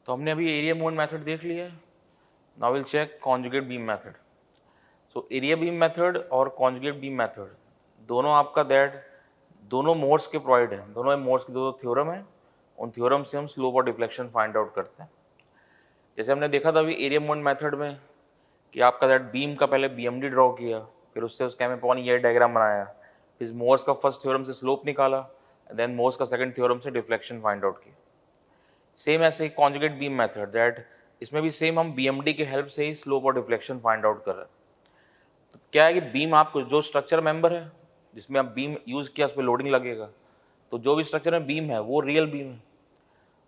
तो हमने अभी एरिया मूवमेंट मेथड देख लिया। Now will check conjugate beam method. So area beam method और कॉन्जुगेट बीम मेथड दोनों आपका दोनों मोड्स के प्रोवाइड हैं, दोनों मोड्स के दो थ्योरम हैं, उन थ्योरम से हम स्लोप और डिफ्लेक्शन फाइंड आउट करते हैं। जैसे हमने देखा था अभी एरिया मूवमेंट मेथड में कि आपका बीम का पहले BMD ड्रॉ किया, फिर उससे उसके हम ये डायग्राम बनाया, फिर मोर्स का फर्स्ट थ्योरम से स्लोप निकाला, देन मोर्स का सेकंड थ्योरम से डिफ्लेक्शन फाइंड आउट किया। सेम ऐसे ही कॉन्जुगेट बीम मेथड इसमें भी सेम हम BMD के हेल्प से ही स्लोप और डिफ्लेक्शन फाइंड आउट कर रहे हैं। तो क्या है कि बीम आपको जो स्ट्रक्चर मेंबर है जिसमें आप बीम यूज़ किया उस पर लोडिंग लगेगा, तो जो भी स्ट्रक्चर में बीम है वो रियल बीम है,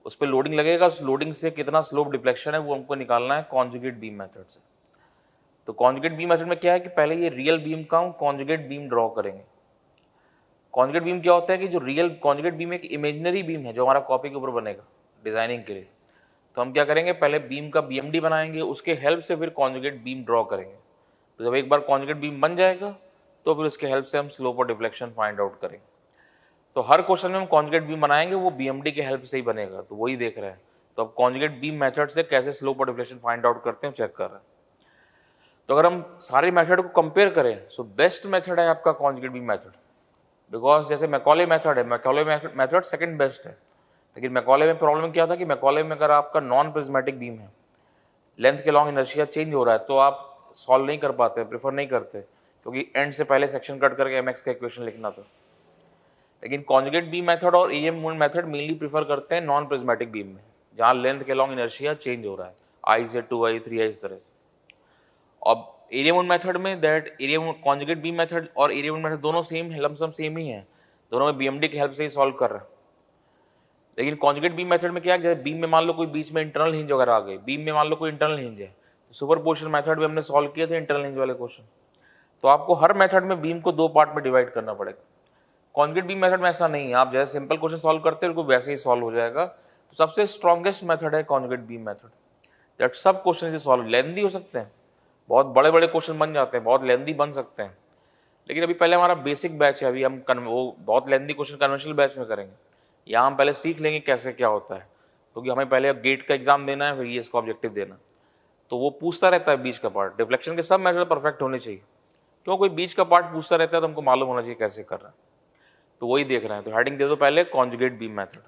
उस पर लोडिंग लगेगा, उस लोडिंग से कितना स्लोप डिफ्लेक्शन है वो हमको निकालना है कॉन्जुगेट बीम मेथड से। तो कॉन्जुगेट बीम मेथड में क्या है कि पहले ये रियल बीम का हम कॉन्जुगेट बीम ड्रॉ करेंगे। कॉन्जुगेट बीम क्या होता है कि जो रियल कॉन्जुगेट बीम एक इमेजिनरी बीम है जो हमारा कॉपी के ऊपर बनेगा डिज़ाइनिंग के लिए। तो हम क्या करेंगे, पहले बीम का BMD बनाएंगे, उसके हेल्प से फिर कॉन्जुगेट बीम ड्रॉ करेंगे। तो जब एक बार कॉन्जुगेट बीम बन जाएगा तो फिर उसके हेल्प से हम स्लोप और डिफ्लेक्शन फाइंड आउट करेंगे। तो हर क्वेश्चन में हम कॉन्जुगेट बीम बनाएंगे वो BMD के हेल्प से ही बनेगा, तो वही देख रहे हैं। तो अब कॉन्जुगेट बीम मेथड से कैसे स्लोप और डिफ्लेक्शन फाइंड आउट करते हैं चेक कर रहे हैं। तो अगर हम सारे मेथड को कंपेयर करें सो बेस्ट मेथड है आपका कॉन्जुगेट बीम मेथड, बिकॉज जैसे मैकॉले मेथड है, मैकॉले मेथड सेकंड बेस्ट है। लेकिन मैकॉले में प्रॉब्लम क्या था कि मैकॉले में अगर आपका नॉन प्रिज्मेटिक बीम है, लेंथ के लॉन्ग इनर्शिया चेंज हो रहा है, तो आप सॉल्व नहीं कर पाते, प्रेफर नहीं करते, क्योंकि एंड से पहले सेक्शन कट करके MX का इक्वेशन लिखना था। लेकिन कॉन्जुगेट बीम मेथड और area movement method mainly prefer करते हैं नॉन प्रिज्मेटिक बीम में, जहाँ लेंथ के लॉन्ग इनर्शिया चेंज हो रहा है, I से 2I 3I इस तरह से। अब एरिया मूवमेंट मेथड में एरिया कॉन्जुगेट बीम मेथड और एरिया मूवमेंट मेथड दोनों सेम है, लमसम सेम ही है, दोनों में BMD की हेल्प से ही सॉल्व कर रहे हैं। लेकिन कॉन्जुगेट बीम मेथड में क्या है, जैसे बीम में मान लो कोई बीच में इंटरनल हिंज वगैरह आ गई, बीम में मान लो कोई इंटरनल हिंज है, तो सुपरपोजिशन मेथड में हमने सॉल्व किए थे इंटरनल हिंज वाले क्वेश्चन। तो आपको हर मेथड में बीम को दो पार्ट में डिवाइड करना पड़ेगा। कॉन्जुगेट बीम मेथड में ऐसा नहीं है, आप जैसे सिंपल क्वेश्चन सॉल्व करते हैं वैसे ही सॉल्व हो जाएगा। तो सबसे स्ट्रॉन्गेस्ट मेथड है कॉन्जुगेट बीम मेथड, दैट सब क्वेश्चन से सॉल्व। लेंदी हो सकते हैं, बहुत बड़े बड़े क्वेश्चन बन जाते हैं, बहुत लेंदी बन सकते हैं, लेकिन अभी पहले हमारा बेसिक बैच है, अभी हम वो बहुत लेंदी क्वेश्चन कन्वेंशनल बैच में करेंगे। यहाँ हम पहले सीख लेंगे कैसे क्या होता है, क्योंकि हमें पहले अब गेट का एग्जाम देना है, फिर ये इसका ऑब्जेक्टिव देना, तो वो पूछता रहता है बीच का पार्ट। डिफ्लेक्शन के सब मेथड परफेक्ट होने चाहिए, क्यों कोई बीच का पार्ट पूछता रहता है तो हमको मालूम होना चाहिए कैसे कर रहा है, तो वही देख रहे हैं। तो हेडिंग दे दो पहले कॉन्जुगेट बीम मेथड।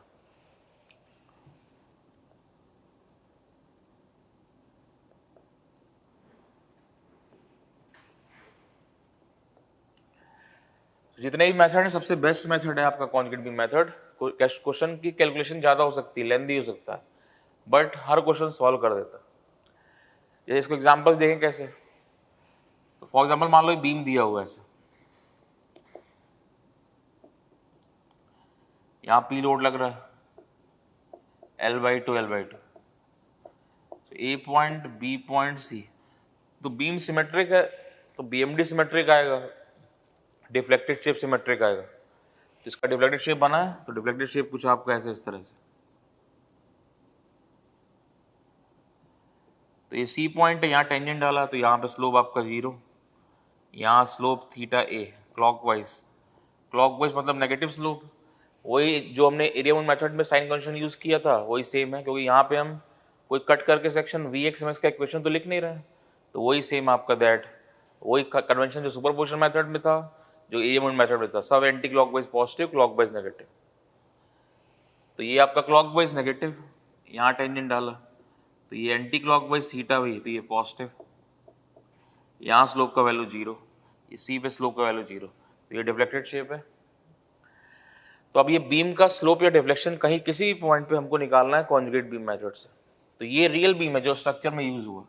जितने भी मेथड हैं सबसे बेस्ट मेथड है आपका कॉन्जुगेट बीम मेथड। क्वेश्चन की कैलकुलेशन ज़्यादा हो सकती है, लेंदी हो सकता है, बट हर क्वेश्चन सॉल्व कर देता है। जैसे इसको एग्जाम्पल देखें कैसे, तो फॉर एग्जाम्पल मान लो बीम दिया हुआ है ऐसे, यहाँ P लोड लग रहा है L/2 L/2, A point B point C, तो बीम सिमेट्रिक है तो BMD सिमेट्रिक आएगा, डिफ्लेक्टेड शेप सिमेट्रिक आएगा। तो इसका डिफ्लेक्टेड शेप बना है, तो डिफ्लेक्टेड शेप कुछ आपका ऐसे इस तरह से, तो ये C पॉइंट है, यहाँ टेंजेंट डाला तो यहाँ पे स्लोप आपका 0, यहाँ स्लोप θ क्लॉकवाइज मतलब नेगेटिव स्लोप। वही जो हमने एरिया मूवमेंट मेथड में साइन कन्वेंशन यूज़ किया था वही सेम है, क्योंकि यहाँ पे हम कोई कट करके सेक्शन Vx MX का इक्वेशन तो लिख नहीं रहे हैं, तो वही सेम आपका वही कन्वेंशन जो सुपरपोजिशन मेथड में था, जो एरिया मूवमेंट मेथड में था, सब anti clockwise positive, clockwise negative. तो ये आपका क्लॉकवाइज नेगेटिव, यहाँ टेंजेंट डाला तो ये एंटी क्लॉकवाइज थीटा हुई, तो ये पॉजिटिव, यहाँ स्लोप का वैल्यू 0, ये सी पे स्लोप का वैल्यू 0, तो ये डिफ्लेक्टेड शेप है। तो अब ये बीम का स्लोप या डिफ्लेक्शन कहीं किसी भी पॉइंट पे हमको निकालना है कॉन्जुगेट बीम मेथड से। तो ये रियल बीम है जो स्ट्रक्चर में यूज हुआ,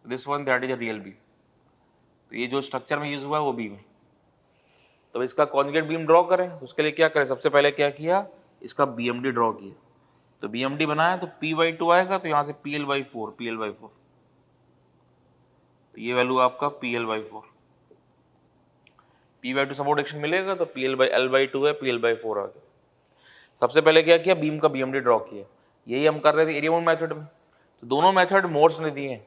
this one that is a real beam, तो ये जो स्ट्रक्चर में यूज हुआ है वो बीम है। तो इसका कॉन्जुगेट बीम ड्रॉ करें, उसके लिए क्या करें, सबसे पहले क्या किया, इसका BMD ड्रॉ किया, तो BMD बनाया तो P/2 आएगा, तो यहाँ से PL/4, तो ये वैल्यू आपका PL/4, P/2 सपोर्ट एक्शन मिलेगा तो L/2 है, PL/4 आ गया। सबसे पहले क्या किया, बीम का BMD ड्रॉ किया, यही हम कर रहे थे एरिया मूवमेंट मेथड में। तो दोनों मेथड मोड्स ने दिए हैं,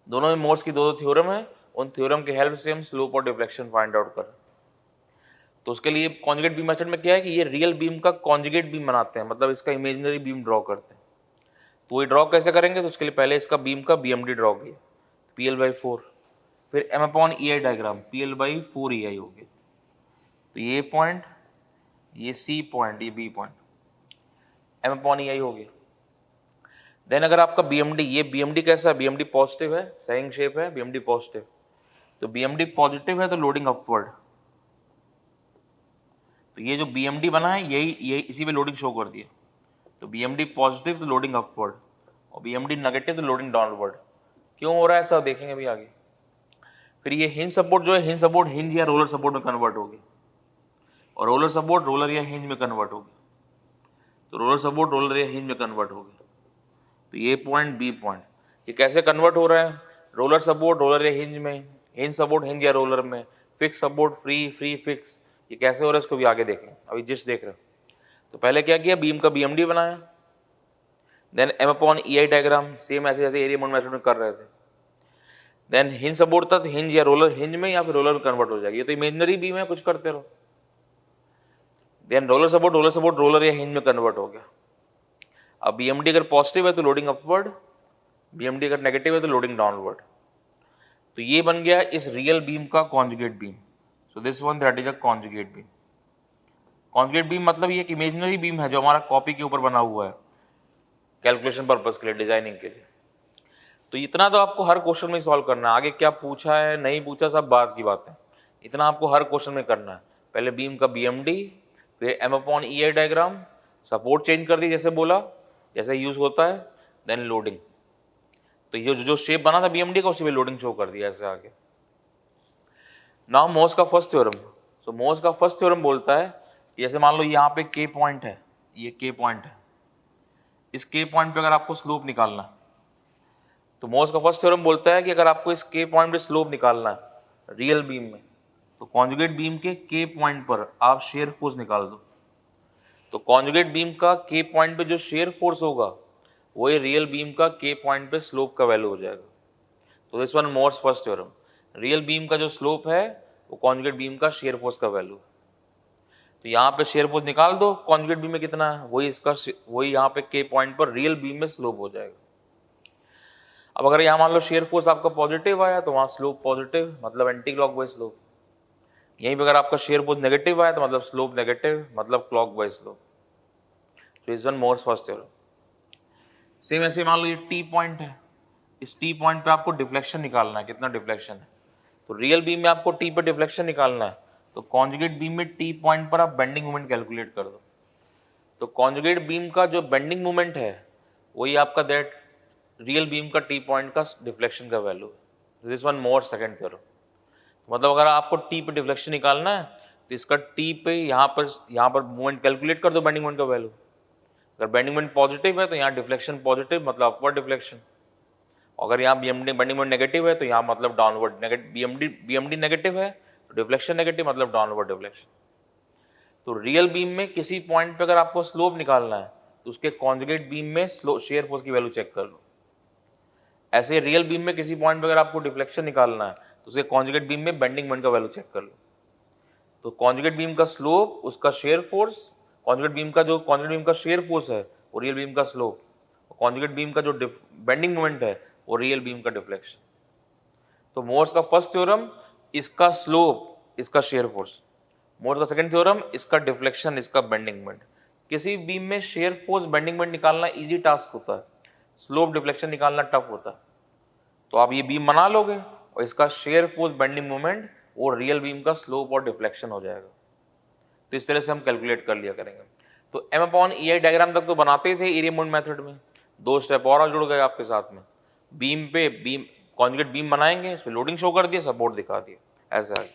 दोनों में मोड्स की दो थ्योरम है, उन थ्योरम के हेल्प से हम स्लोप और डिफ्लेक्शन फाइंड आउट कर रहे हैं। तो उसके लिए कॉन्जुगेट बीम मेथड में क्या है कि ये रियल बीम का कॉन्जुगेट बीम बनाते हैं, मतलब इसका इमेजिनरी बीम ड्रॉ करते हैं। तो वही ड्रॉ कैसे करेंगे, तो उसके लिए पहले इसका बीम का BMD ड्रॉ किया, PL/4, फिर M/EI डायग्राम, PL/4EI हो गया। तो ये पॉइंट, ये C पॉइंट, ये B पॉइंट, M/EI हो गया। देन अगर आपका BMD, ये BMD कैसा है, BMD पॉजिटिव है, सैगिंग शेप है, BMD पॉजिटिव, तो BMD पॉजिटिव है तो लोडिंग अपवर्ड। तो ये जो BMD बना है यही इसी पे लोडिंग शो कर दिया। तो BMD पॉजिटिव तो लोडिंग अपवर्ड, और BMD नेगेटिव तो लोडिंग डाउनवर्ड। क्यों हो रहा है ऐसा देखेंगे अभी आगे। फिर ये हिंज सपोर्ट जो है, हिंज सपोर्ट हिंज या रोलर सपोर्ट में कन्वर्ट हो गया, और रोलर सपोर्ट रोलर या हिंज में कन्वर्ट हो गया। तो रोलर सपोर्ट रोलर या हिंज में कन्वर्ट हो गया। तो ये पॉइंट B पॉइंट, ये कैसे कन्वर्ट हो रहा है, रोलर सपोर्ट रोलर या हिंज में, हिंज सपोर्ट हिंज या रोलर में, fix support free free fix, ये कैसे हो रहा है इसको भी आगे देखें। अभी जिस देख रहे हैं, तो पहले क्या किया, बीम का BMD बनाया, देन M/EI डायग्राम सेम ऐसे जैसे एरिया मोड मेथड में कर रहे थे। देन हिंज सपोर्ट था तो हिंज या रोलर हिंज में या फिर रोलर में कन्वर्ट हो जाएगी, ये तो इमेजिनरी बीम है, कुछ करते रहो। देन रोलर सपोर्ट रोलर या हिंज में कन्वर्ट हो गया। अब BMD अगर पॉजिटिव है तो लोडिंग अपवर्ड, BMD अगर नेगेटिव है तो लोडिंग डाउनवर्ड। तो ये बन गया इस रियल बीम का conjugate beam. So this one that is a conjugate beam. Conjugate beam मतलब ये एक इमेजिनरी बीम है जो हमारा कॉपी के ऊपर बना हुआ है कैलकुलेशन पर्पस के लिए, डिजाइनिंग के लिए। तो इतना तो आपको हर क्वेश्चन में सॉल्व करना है, आगे क्या पूछा है नहीं पूछा सब बात की बात है, इतना आपको हर क्वेश्चन में करना है। पहले बीम का BMD, फिर M/EI डायग्राम, सपोर्ट चेंज कर दी जैसे बोला, जैसे यूज होता है, देन लोडिंग। तो ये जो शेप बना था BMD का उसी में लोडिंग शो कर दिया ऐसे आगे। नाउ मोस का फर्स्ट थ्योरम। सो मोस का फर्स्ट थ्योरम बोलता है कि जैसे मान लो यहाँ पे K पॉइंट है, ये K पॉइंट है, इस K पॉइंट पे अगर आपको स्लोप निकालना है, तो मोस का फर्स्ट थ्योरम बोलता है कि अगर आपको इस K पॉइंट पे स्लोप निकालना है रियल बीम में, तो कॉन्जुगेट बीम के K पॉइंट पर आप शेयर फोर्स निकाल दो। तो कॉन्जुगेट बीम का K पॉइंट पे जो शेयर फोर्स होगा वही रियल बीम का K पॉइंट पे स्लोप का वैल्यू हो जाएगा। तो this one Mohr's first theorem, real beam का जो स्लोप है वो कॉन्जुगेट बीम का शेयर फोर्स का वैल्यू है। तो यहाँ पे शेयर फोर्स निकाल दो, कॉन्जुगेट बीम में कितना है वही यहाँ पे K पॉइंट पर रियल बीम में स्लोप हो जाएगा। अब अगर यहाँ मान लो शेयर फोर्स आपका पॉजिटिव आया तो वहाँ स्लोप पॉजिटिव मतलब एंटी क्लॉकवाइज स्लोप। यहीं पे अगर आपका शेयर फोर्स नेगेटिव आया तो मतलब स्लोप नेगेटिव मतलब क्लॉकवाइज स्लोप। तो is one Mohr's first theorem. Same ऐसे मान लो ये T पॉइंट है, इस T पॉइंट पे आपको डिफ्लेक्शन निकालना है, कितना डिफ्लेक्शन है। तो रियल बीम में आपको T पे डिफ्लेक्शन निकालना है, तो कॉन्जुगेट बीम में T पॉइंट पर आप बेंडिंग मोमेंट कैलकुलेट कर दो। तो कॉन्जुगेट बीम का जो बेंडिंग मोमेंट है वही आपका दैट रियल बीम का T पॉइंट का डिफ्लेक्शन का वैल्यू है। This one more second theorem. मतलब अगर आपको T पे डिफ्लेक्शन निकालना है तो इसका T पे यहाँ पर मोमेंट कैलकुलेट कर दो, बेंडिंग मोमेंट का वैल्यू। अगर बेंडिंग मोमेंट पॉजिटिव है तो यहाँ डिफ्लेक्शन पॉजिटिव मतलब अपवर्ड डिफ्लेक्शन। अगर यहाँ बेंडिंग मोमेंट नेगेटिव है तो यहाँ मतलब डाउनवर्ड BMD नेगेटिव है तो डिफ्लेक्शन नेगेटिव मतलब डाउनवर्ड डिफ्लेक्शन। तो रियल बीम में किसी पॉइंट पे अगर आपको स्लोप निकालना है तो उसके कॉन्जुगेट बीम में शेयर फोर्स की वैल्यू चेक कर लो। ऐसे रियल बीम में किसी पॉइंट पे अगर आपको डिफ्लेक्शन निकालना है तो उसके कॉन्जुगेट बीम में बेंडिंग मोमेंट का वैल्यू चेक कर लो। तो कॉन्जुगेट बीम का स्लोप उसका शेयर फोर्स, कॉन्जुगेट बीम का शेयर फोर्स है वो रियल बीम का स्लोप, कॉन्जुगेट बीम का जो बेंडिंग मोमेंट है वो रियल बीम का डिफ्लेक्शन। तो मोर्स का फर्स्ट थ्योरम इसका स्लोप इसका शेयर फोर्स, मोर्स का सेकंड थ्योरम इसका डिफ्लेक्शन इसका बेंडिंग मोमेंट। किसी बीम में शेयर फोर्स बेंडिंग मोमेंट निकालना इजी टास्क होता है, स्लोप डिफ्लेक्शन निकालना टफ होता है। तो आप ये बीम बना लोगे और इसका शेयर फोर्स बेंडिंग मोमेंट और रियल बीम का स्लोप और डिफ्लेक्शन हो जाएगा। तो इस तरह से हम कैलकुलेट कर लिया करेंगे। तो M/EI डायग्राम तक तो बनाते थे एरिया मोड मेथड में, 2 स्टेप और जुड़ गए आपके साथ में। बीम कॉन्जुगेट बीम बनाएंगे, इसमें लोडिंग शो कर दिया, सपोर्ट दिखा दिया, ऐसा है।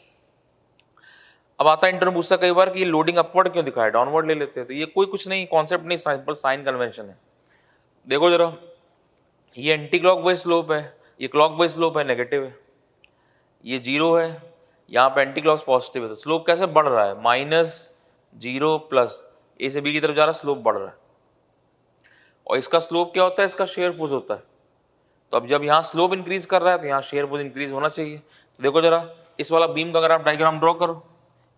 अब आता है इंटरव्यू पूछता कई बार कि ये लोडिंग अपवर्ड क्यों दिखाया, डाउनवर्ड ले लेते हैं। तो ये कोई कुछ नहीं, कॉन्सेप्ट नहीं, सिंपल साइन कन्वेंशन है। देखो जरा, ये एंटी क्लॉकवाइज स्लोप है, ये क्लॉकवाइज स्लोप है, नेगेटिव है, ये 0 है, यहाँ पे एंटी क्लॉक पॉजिटिव है। तो स्लोप कैसे बढ़ रहा है, -0 प्लस ए से बी की तरफ जा रहा है, स्लोप बढ़ रहा है। और इसका स्लोप क्या होता है, इसका शेयर फोर्स होता है। तो अब जब यहाँ स्लोप इंक्रीज कर रहा है तो यहाँ शेयर फोर्स इंक्रीज होना चाहिए। तो देखो जरा, इस वाला बीम का अगर आप डायग्राम ड्रॉ करो,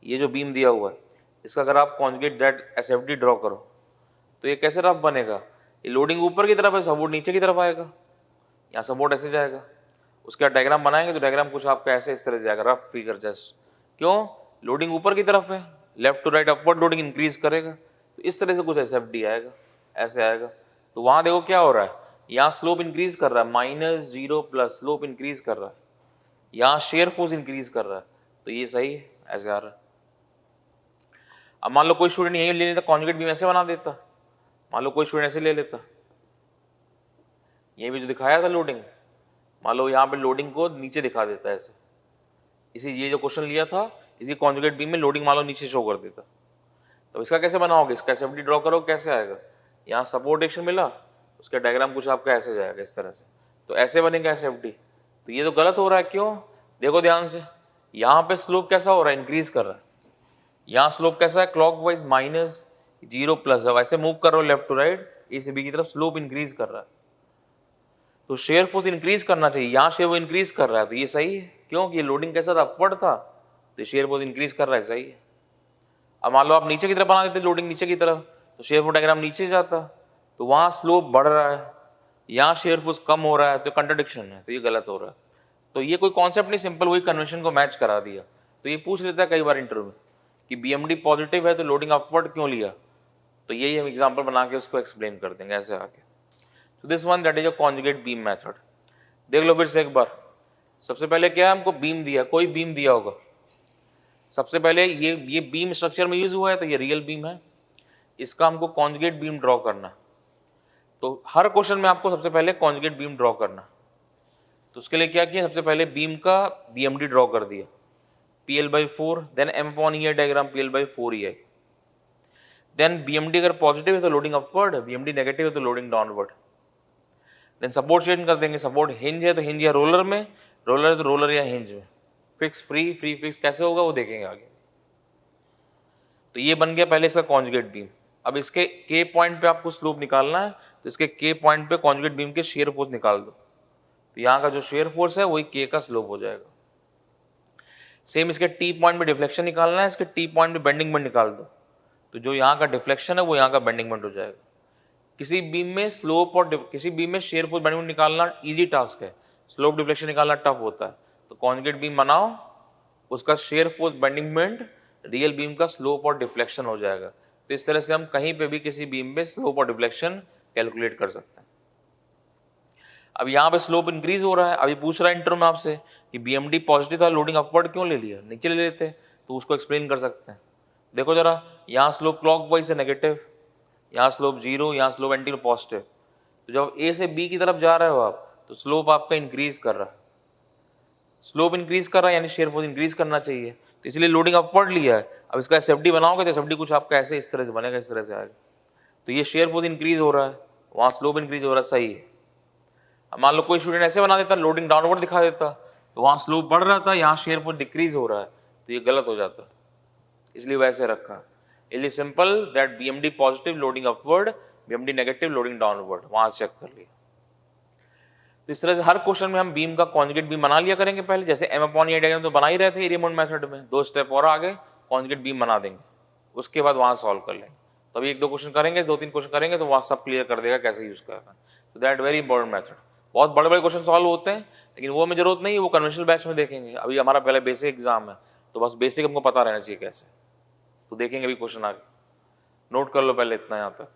ये जो बीम दिया हुआ है इसका अगर आप कॉन्जुगेट दैट SFD ड्रॉ करो तो ये कैसे रफ बनेगा, ये लोडिंग ऊपर की तरफ है, सपोर्ट नीचे की तरफ आएगा, यहाँ सपोर्ट ऐसे जाएगा। उसका डायग्राम बनाएंगे तो डायग्राम कुछ आपका ऐसे इस तरह से जाएगा, रफ फिगर जस्ट। क्यों? लोडिंग ऊपर की तरफ है, left to right upward loading increase करेगा, तो इस तरह से कुछ SFD आएगा, ऐसे आएगा। तो वहां देखो क्या हो रहा है, यहाँ स्लोप इंक्रीज कर रहा है, -0 स्लोप इंक्रीज कर रहा है, यहाँ शेयर फोर्स इंक्रीज कर रहा है, तो ये सही है, ऐसे आ रहा है। अब मान लो कोई स्टूडेंट यही ले लेता, कॉन्जुगेट बीम ऐसे बना देता, मान लो कोई स्टूडेंट ऐसे ले लेता, ये भी जो दिखाया था लोडिंग, मान लो यहाँ पे लोडिंग को नीचे दिखा देता है ऐसे, इसी ये जो क्वेश्चन लिया था इसी कॉन्जुगेट बीम में लोडिंग मान लो नीचे शो कर देता, तो इसका कैसे बनाओगे, इसका SFD ड्रॉ करो, कैसे आएगा, यहाँ सपोर्ट एक्शन मिला, उसका डायग्राम कुछ आपका ऐसे जाएगा इस तरह से, तो ऐसे बनेगा SFD। तो ये तो गलत हो रहा है, क्यों? देखो ध्यान से, यहाँ पे स्लोप कैसा हो रहा है, इंक्रीज कर रहा है, यहाँ स्लोप कैसा है, क्लॉकवाइज -0 अब ऐसे मूव कर रहा हो लेफ्ट टू राइट, ए से बी की तरफ स्लोप इंक्रीज कर रहा है, तो शेयर फोर्स इंक्रीज करना चाहिए, यहाँ शेयर वो इंक्रीज कर रहा है, तो ये सही है, क्योंकि ये लोडिंग कैसा था, अपवर्ड था, तो शेयर फोर्स इंक्रीज कर रहा है, सही है। अब मान लो आप नीचे की तरफ बना देते लोडिंग नीचे की तरफ, तो शेयर फोर्स डायग्राम नीचे जाता, तो वहाँ स्लोप बढ़ रहा है, यहाँ शेयर फोर्स कम हो रहा है, तो कंट्राडिक्शन है, तो ये गलत हो रहा है। तो ये कोई कॉन्सेप्ट नहीं, सिंपल वही कन्वेंशन को मैच करा दिया। तो ये पूछ लेता है कई बार इंटरव्यू में कि BMD पॉजिटिव है तो लोडिंग अपवर्ड क्यों लिया, तो यही हम एग्जाम्पल बना के उसको एक्सप्लेन कर देंगे ऐसे आके। तो this one that is a conjugate beam method. देख लो फिर से एक बार, सबसे पहले क्या है, हमको बीम दिया, कोई बीम दिया होगा, सबसे पहले ये बीम स्ट्रक्चर में यूज हुआ है तो ये रियल बीम है, इसका हमको कॉन्जुगेट बीम ड्रॉ करना। तो हर क्वेश्चन में आपको सबसे पहले कॉन्जुगेट बीम ड्रॉ करना, तो उसके लिए क्या किया, सबसे पहले बीम का BMD ड्रॉ कर दिया, PL/4, then M/E diagram PL/4EI, then BMD अगर पॉजिटिव है तो लोडिंग अपवर्ड, BMD नेगेटिव है तो loading downward, then support change कर देंगे, सपोर्ट हिंज है तो हिंज या रोलर में, रोलर है तो रोलर या हिंज में, फिक्स फ्री फ्री फिक्स कैसे होगा वो देखेंगे आगे। तो ये बन गया पहले इसका कॉन्जुगेट बीम। अब इसके के पॉइंट पे आपको स्लोप निकालना है, तो इसके के पॉइंट पे कॉन्जुगेट बीम के शेयर फोर्स निकाल दो, तो यहाँ का जो शेयर फोर्स है वही के का स्लोप हो जाएगा। सेम इसके टी पॉइंट पे डिफ्लेक्शन निकालना है, इसके टी पॉइंट पे बेंडिंग मोमेंट निकाल दो, तो जो यहाँ का डिफ्लेक्शन है वो यहाँ का बेंडिंग मोमेंट हो जाएगा। किसी बीम में स्लोप और किसी बीम में शेयर फोर्स बेंडिंग मोमेंट निकालना इजी टास्क है, स्लोप डिफ्लेक्शन निकालना टफ होता है। तो कॉन्जुगेट बीम बनाओ, उसका shear force bending moment real beam का स्लोप और डिफ्लेक्शन हो जाएगा। तो इस तरह से हम कहीं पे भी किसी बीम में स्लोप और डिफ्लेक्शन कैलकुलेट कर सकते हैं। अब यहाँ पे स्लोप इंक्रीज हो रहा है, अभी पूछ रहा है इंटरव्यू में आपसे कि BMD पॉजिटिव था, लोडिंग अपवर्ड क्यों ले लिया, नीचे ले लेते, तो उसको एक्सप्लेन कर सकते हैं। देखो जरा, यहाँ स्लोप क्लॉकवाइज है नेगेटिव, यहाँ स्लोप 0, यहाँ स्लोप एंटी पॉजिटिव, तो जब A से B की तरफ जा रहे हो आप तो स्लोप आपका इंक्रीज कर रहा है, स्लोप इंक्रीज कर रहा है यानी शेयर फोर्स इंक्रीज करना चाहिए, तो इसलिए लोडिंग अपवर्ड लिया है। अब इसका SFD बनाओगे तो SFD कुछ आपका ऐसे इस तरह से बनेगा, इस तरह से आएगा, तो ये शेयर फोर्स इंक्रीज हो रहा है, वहाँ स्लोप इंक्रीज हो रहा है, सही है। अब मान लो कोई स्टूडेंट ऐसे बना देता, लोडिंग डाउनवर्ड दिखा देता, तो वहाँ स्लोप बढ़ रहा था, यहाँ शेयर फोर्स डिक्रीज हो रहा है, तो ये गलत हो जाता, इसलिए वैसे रखा। इसलिए simple that BMD positive loading upward, BMD negative loading downward, वहाँ चेक कर लिया। तो इस तरह से हर क्वेश्चन में हम बीम का कॉन्जुगेट बीम बना लिया करेंगे पहले, जैसे M/E डायग्राम तो बना ही रहे थे एरिया मोमेंट मेथड में, 2 स्टेप और आगे कॉन्जुगेट बीम बना देंगे, उसके बाद वहाँ सॉल्व कर लेंगे। तो अभी 1-2 क्वेश्चन करेंगे, 2-3 क्वेश्चन करेंगे तो वहाँ सब क्लियर कर देगा कैसे यूज करना है। तो दैट वेरी इंपॉर्टेंट मेथड। बहुत बड़े बड़े क्वेश्चन सॉल्व होते हैं लेकिन वो हमें जरूरत नहीं है, वो कन्वेंशनल बैच में देखेंगे। अभी हमारा पहले बेसिक एग्जाम है तो बस बेसिक हमको पता रहना चाहिए कैसे, तो देखेंगे अभी क्वेश्चन आगे। नोट कर लो पहले इतना यहाँ तक।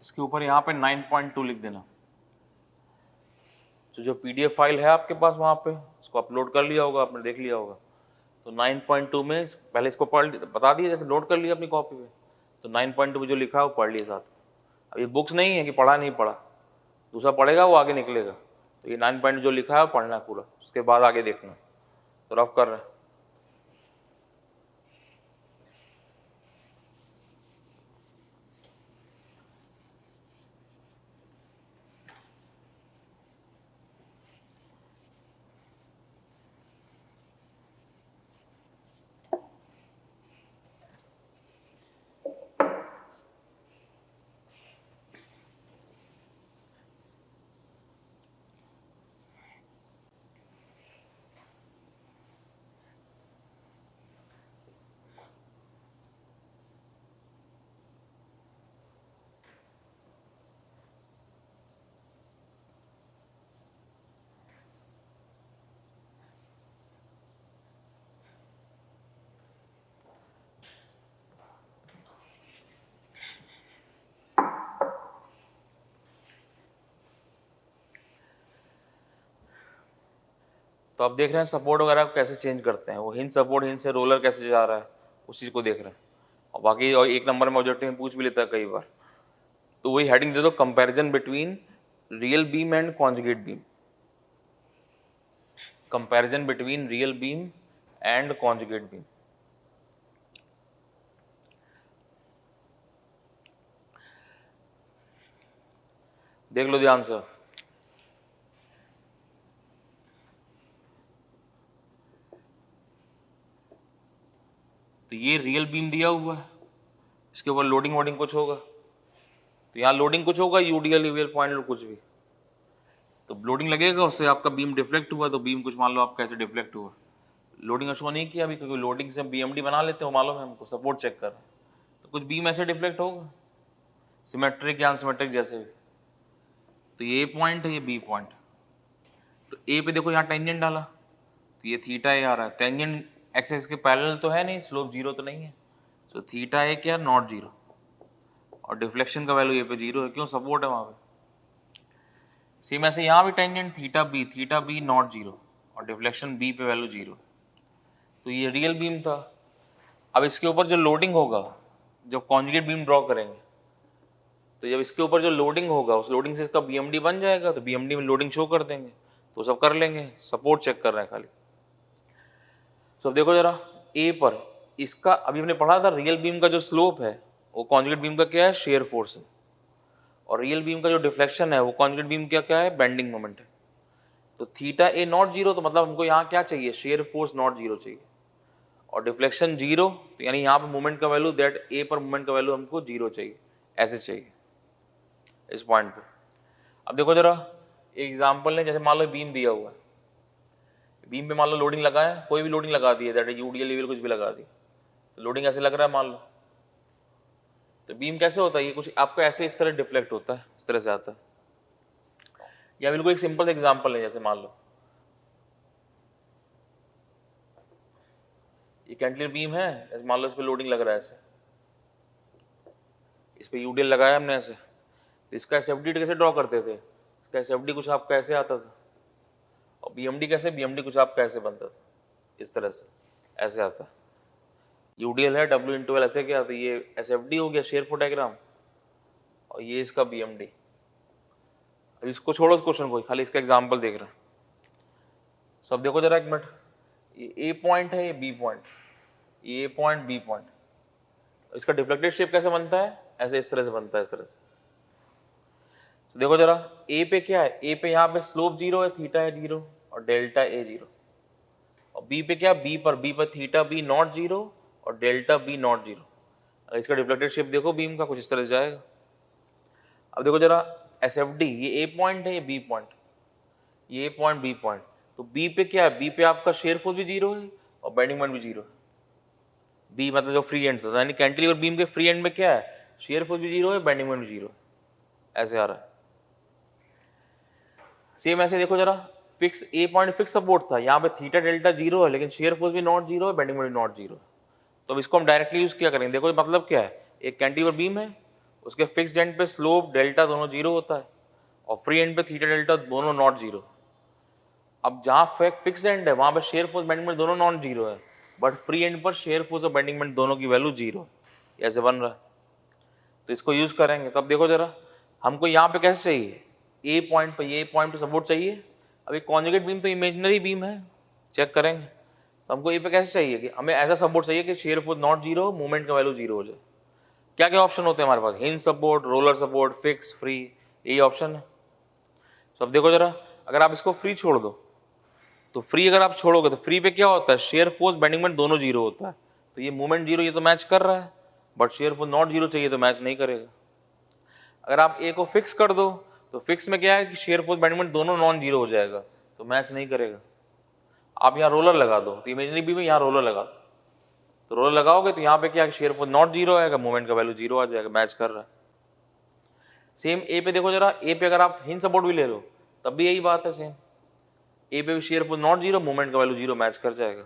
इसके ऊपर यहाँ पे 9.2 लिख देना। तो जो PDF फाइल है आपके पास वहाँ पे, उसको अपलोड कर लिया होगा आपने, देख लिया होगा। तो 9.2 में पहले इसको बता दिया, जैसे लोड कर लिया अपनी कॉपी पे, तो 9.2 में जो लिखा है वो पढ़ लिया साथ। अब ये बुक्स नहीं है कि पढ़ा नहीं पढ़ा, दूसरा पढ़ेगा वो आगे निकलेगा। तो ये 9 जो लिखा है वो पढ़ना है पूरा, उसके बाद आगे देखना। तो रफ कर रहे हैं। तो आप देख रहे हैं सपोर्ट वगैरह कैसे चेंज करते हैं, वो हिंज सपोर्ट, हिंज से रोलर कैसे जा रहा है, उस चीज़ को देख रहे हैं। और बाकी और एक नंबर में ऑब्जेक्टिव में पूछ भी लेता है कई बार, तो वही हेडिंग दे दो, comparison between real beam and conjugate beam. Comparison between real beam and conjugate beam. देख लो ध्यान से। तो ये रियल बीम दिया हुआ है, इसके ऊपर लोडिंग वोडिंग कुछ होगा, तो यहाँ लोडिंग कुछ होगा, यूडीएल यूवीएल पॉइंट कुछ भी, तो लोडिंग लगेगा, उससे आपका बीम डिफ्लेक्ट हुआ, तो बीम कुछ मान लो आप कैसे डिफ्लेक्ट हुआ। लोडिंग शो नहीं किया अभी, क्योंकि लोडिंग से BMD बना लेते हो, मालूम है हमको, सपोर्ट चेक कर रहे हैं, तो कुछ बीम ऐसे डिफ्लेक्ट होगा, सिमेट्रिक या अनसिमेट्रिक जैसे भी। तो ये पॉइंट है, ये बी पॉइंट। तो ए पे देखो यहाँ टेंजेंट डाला, तो ये थीटा ए आ रहा है, टेंजेंट एक्सिस के पैरेलल तो है नहीं, स्लोप जीरो तो नहीं है, तो थीटा ए क्या, नॉट जीरो, और डिफ्लेक्शन का वैल्यू ए पे जीरो है, क्यों, सपोर्ट है वहाँ पे। सेम ऐसे यहाँ भी tangent theta B not zero, और डिफ्लेक्शन बी पे वैल्यू जीरो, तो ये रियल बीम था। अब इसके ऊपर जो लोडिंग होगा, जब कॉन्जुगेट बीम ड्रॉ करेंगे, तो जब इसके ऊपर जो लोडिंग होगा, उस लोडिंग से इसका BMD बन जाएगा, तो BMD में लोडिंग शो कर देंगे, तो सब कर लेंगे, सपोर्ट चेक कर रहे हैं खाली। तो अब देखो जरा ए पर, इसका अभी हमने पढ़ा था, रियल बीम का जो स्लोप है वो कॉन्जुगेट बीम का क्या है, शेयर फोर्स है, और रियल बीम का जो डिफ्लेक्शन है वो कॉन्जुगेट बीम का क्या है, बेंडिंग मोमेंट है। तो थीटा ए नॉट जीरो, तो मतलब हमको यहाँ क्या चाहिए, शेयर फोर्स नॉट जीरो चाहिए, और डिफ्लेक्शन जीरो, तो यानी यहाँ पर मोमेंट का वैल्यू, दैट ए पर मोमेंट का वैल्यू हमको जीरो चाहिए, ऐसे चाहिए इस पॉइंट पे। अब देखो जरा एक एग्जांपल है, जैसे मान लो बीम दिया हुआ है, बीम पे मान लो लोडिंग लगा है, कोई भी लोडिंग लगा दी है, दैट यूडीएल लेवल कुछ भी लगा दी, तो लोडिंग ऐसे लग रहा है मान लो, तो बीम कैसे होता है, ये कुछ आपको ऐसे इस तरह डिफ्लेक्ट होता है, इस तरह से आता है। या बिल्कुल एक सिंपल एग्जांपल है, जैसे मान लो ये कैंटिलीवर बीम है, मान लो इस पे लोडिंग लग रहा है ऐसे, इस पे यूडीएल लगाया हमने ऐसे, तो इसका SFD कैसे ड्रॉ करते थे, इसका SFD कुछ आपका ऐसे आता था, और BMD कैसे, BMD कुछ आपका ऐसे बनता था, इस तरह से ऐसे आता। यूडीएल है W/L ऐसे क्या, तो ये SFD हो गया, शेयर फोर्स डायग्राम, और ये इसका BMD। अब इसको छोड़ो, इस क्वेश्चन को, खाली इसका एग्जाम्पल देख रहे हैं। सब देखो जरा एक मिनट, ये ए पॉइंट है, ये बी पॉइंट, ये पॉइंट बी पॉइंट, इसका डिफ्लेक्टेड शेप कैसे बनता है, ऐसे इस तरह से बनता है, इस तरह से। तो देखो जरा ए पे क्या है, ए पे यहाँ पे स्लोप जीरो है, थीटा है जीरो, और डेल्टा ए जीरो, और बी पे क्या, बी पर थीटा बी नॉट जीरो, और डेल्टा बी नॉट जीरो। इसका डिफ्लेक्टेड शेप देखो बीम का, कुछ इस तरह से जाएगा। अब देखो जरा SFD, ये ए पॉइंट है, ये बी पॉइंट, ये पॉइंट बी पॉइंट, तो बी पे क्या है, बी पे आपका शेयर फोर्स भी जीरो है, और बेंडिंग मोमेंट भी जीरो है। बी मतलब जो फ्री एंड था, यानी कैंटिलीवर बीम के फ्री एंड में क्या है, शेयर फोर्स भी जीरो है, बेंडिंग मोमेंट भी जीरो है, ऐसे आ रहा है। सेम ऐसे देखो जरा, fix a point fix support था, यहाँ पे थीटा डेल्टा जीरो है, लेकिन शेयर फोर्स भी नॉट जीरो है, बेंडिंग मोमेंट नॉट जीरो है। तो अब इसको हम डायरेक्टली यूज क्या करेंगे, देखो मतलब क्या है, एक कैंटिलीवर बीम है, उसके फिक्स्ड एंड पे स्लोप डेल्टा दोनों जीरो होता है और फ्री एंड पे थीटा डेल्टा दोनों नॉट जीरो। अब जहाँ फिक्स्ड एंड है वहाँ पे शेयर फोर्स बेंडिंग मोमेंट दोनों नॉन जीरो है, बट फ्री एंड पर शेयर फोर्स और बेंडिंग मोमेंट दोनों की वैल्यू जीरो, ऐसे बन रहा है। तो इसको यूज करेंगे। तब देखो जरा, हमको यहाँ पे कैसे चाहिए, ए पॉइंट पे, ये पॉइंट पे सपोर्ट चाहिए। अभी कॉन्जुगेट बीम तो इमेजिनरी बीम है, चेक करेंगे। तो हमको ए पे कैसे चाहिए कि हमें ऐसा सपोर्ट चाहिए कि shear force not zero, movement का वैल्यू जीरो हो जाए। क्या क्या ऑप्शन होते हैं हमारे पास, hinge support, roller support, fix, free, यही ऑप्शन है। तो अब देखो जरा, अगर आप इसको फ्री छोड़ दो तो फ्री अगर आप छोड़ोगे तो फ्री पे क्या होता है, शेयर फोर्स बेंडिंग मोमेंट दोनों जीरो होता है। तो ये मूवमेंट जीरो, ये तो मैच कर रहा है, but share force not zero चाहिए तो मैच नहीं करेगा। अगर आप ए को फिक्स कर दो तो फिक्स में क्या है कि शेयर फोर्स बेंडिंग मोमेंट दोनों नॉन जीरो हो जाएगा, तो मैच नहीं करेगा। आप यहाँ रोलर लगा दो, तो इमेजिनरी बी में यहाँ रोलर लगा दो, तो रोलर लगाओगे तो यहाँ पे क्या, शेयर फोर्स नॉट जीरो आएगा, मूवमेंट का वैल्यू जीरो आ जाएगा, मैच कर रहा है। सेम ए पे देखो जरा, ए पे अगर आप हिंज सपोर्ट भी ले लो तब भी यही बात है सेम, ए पे भी share force not zero, movement का वैल्यू जीरो, मैच कर जाएगा।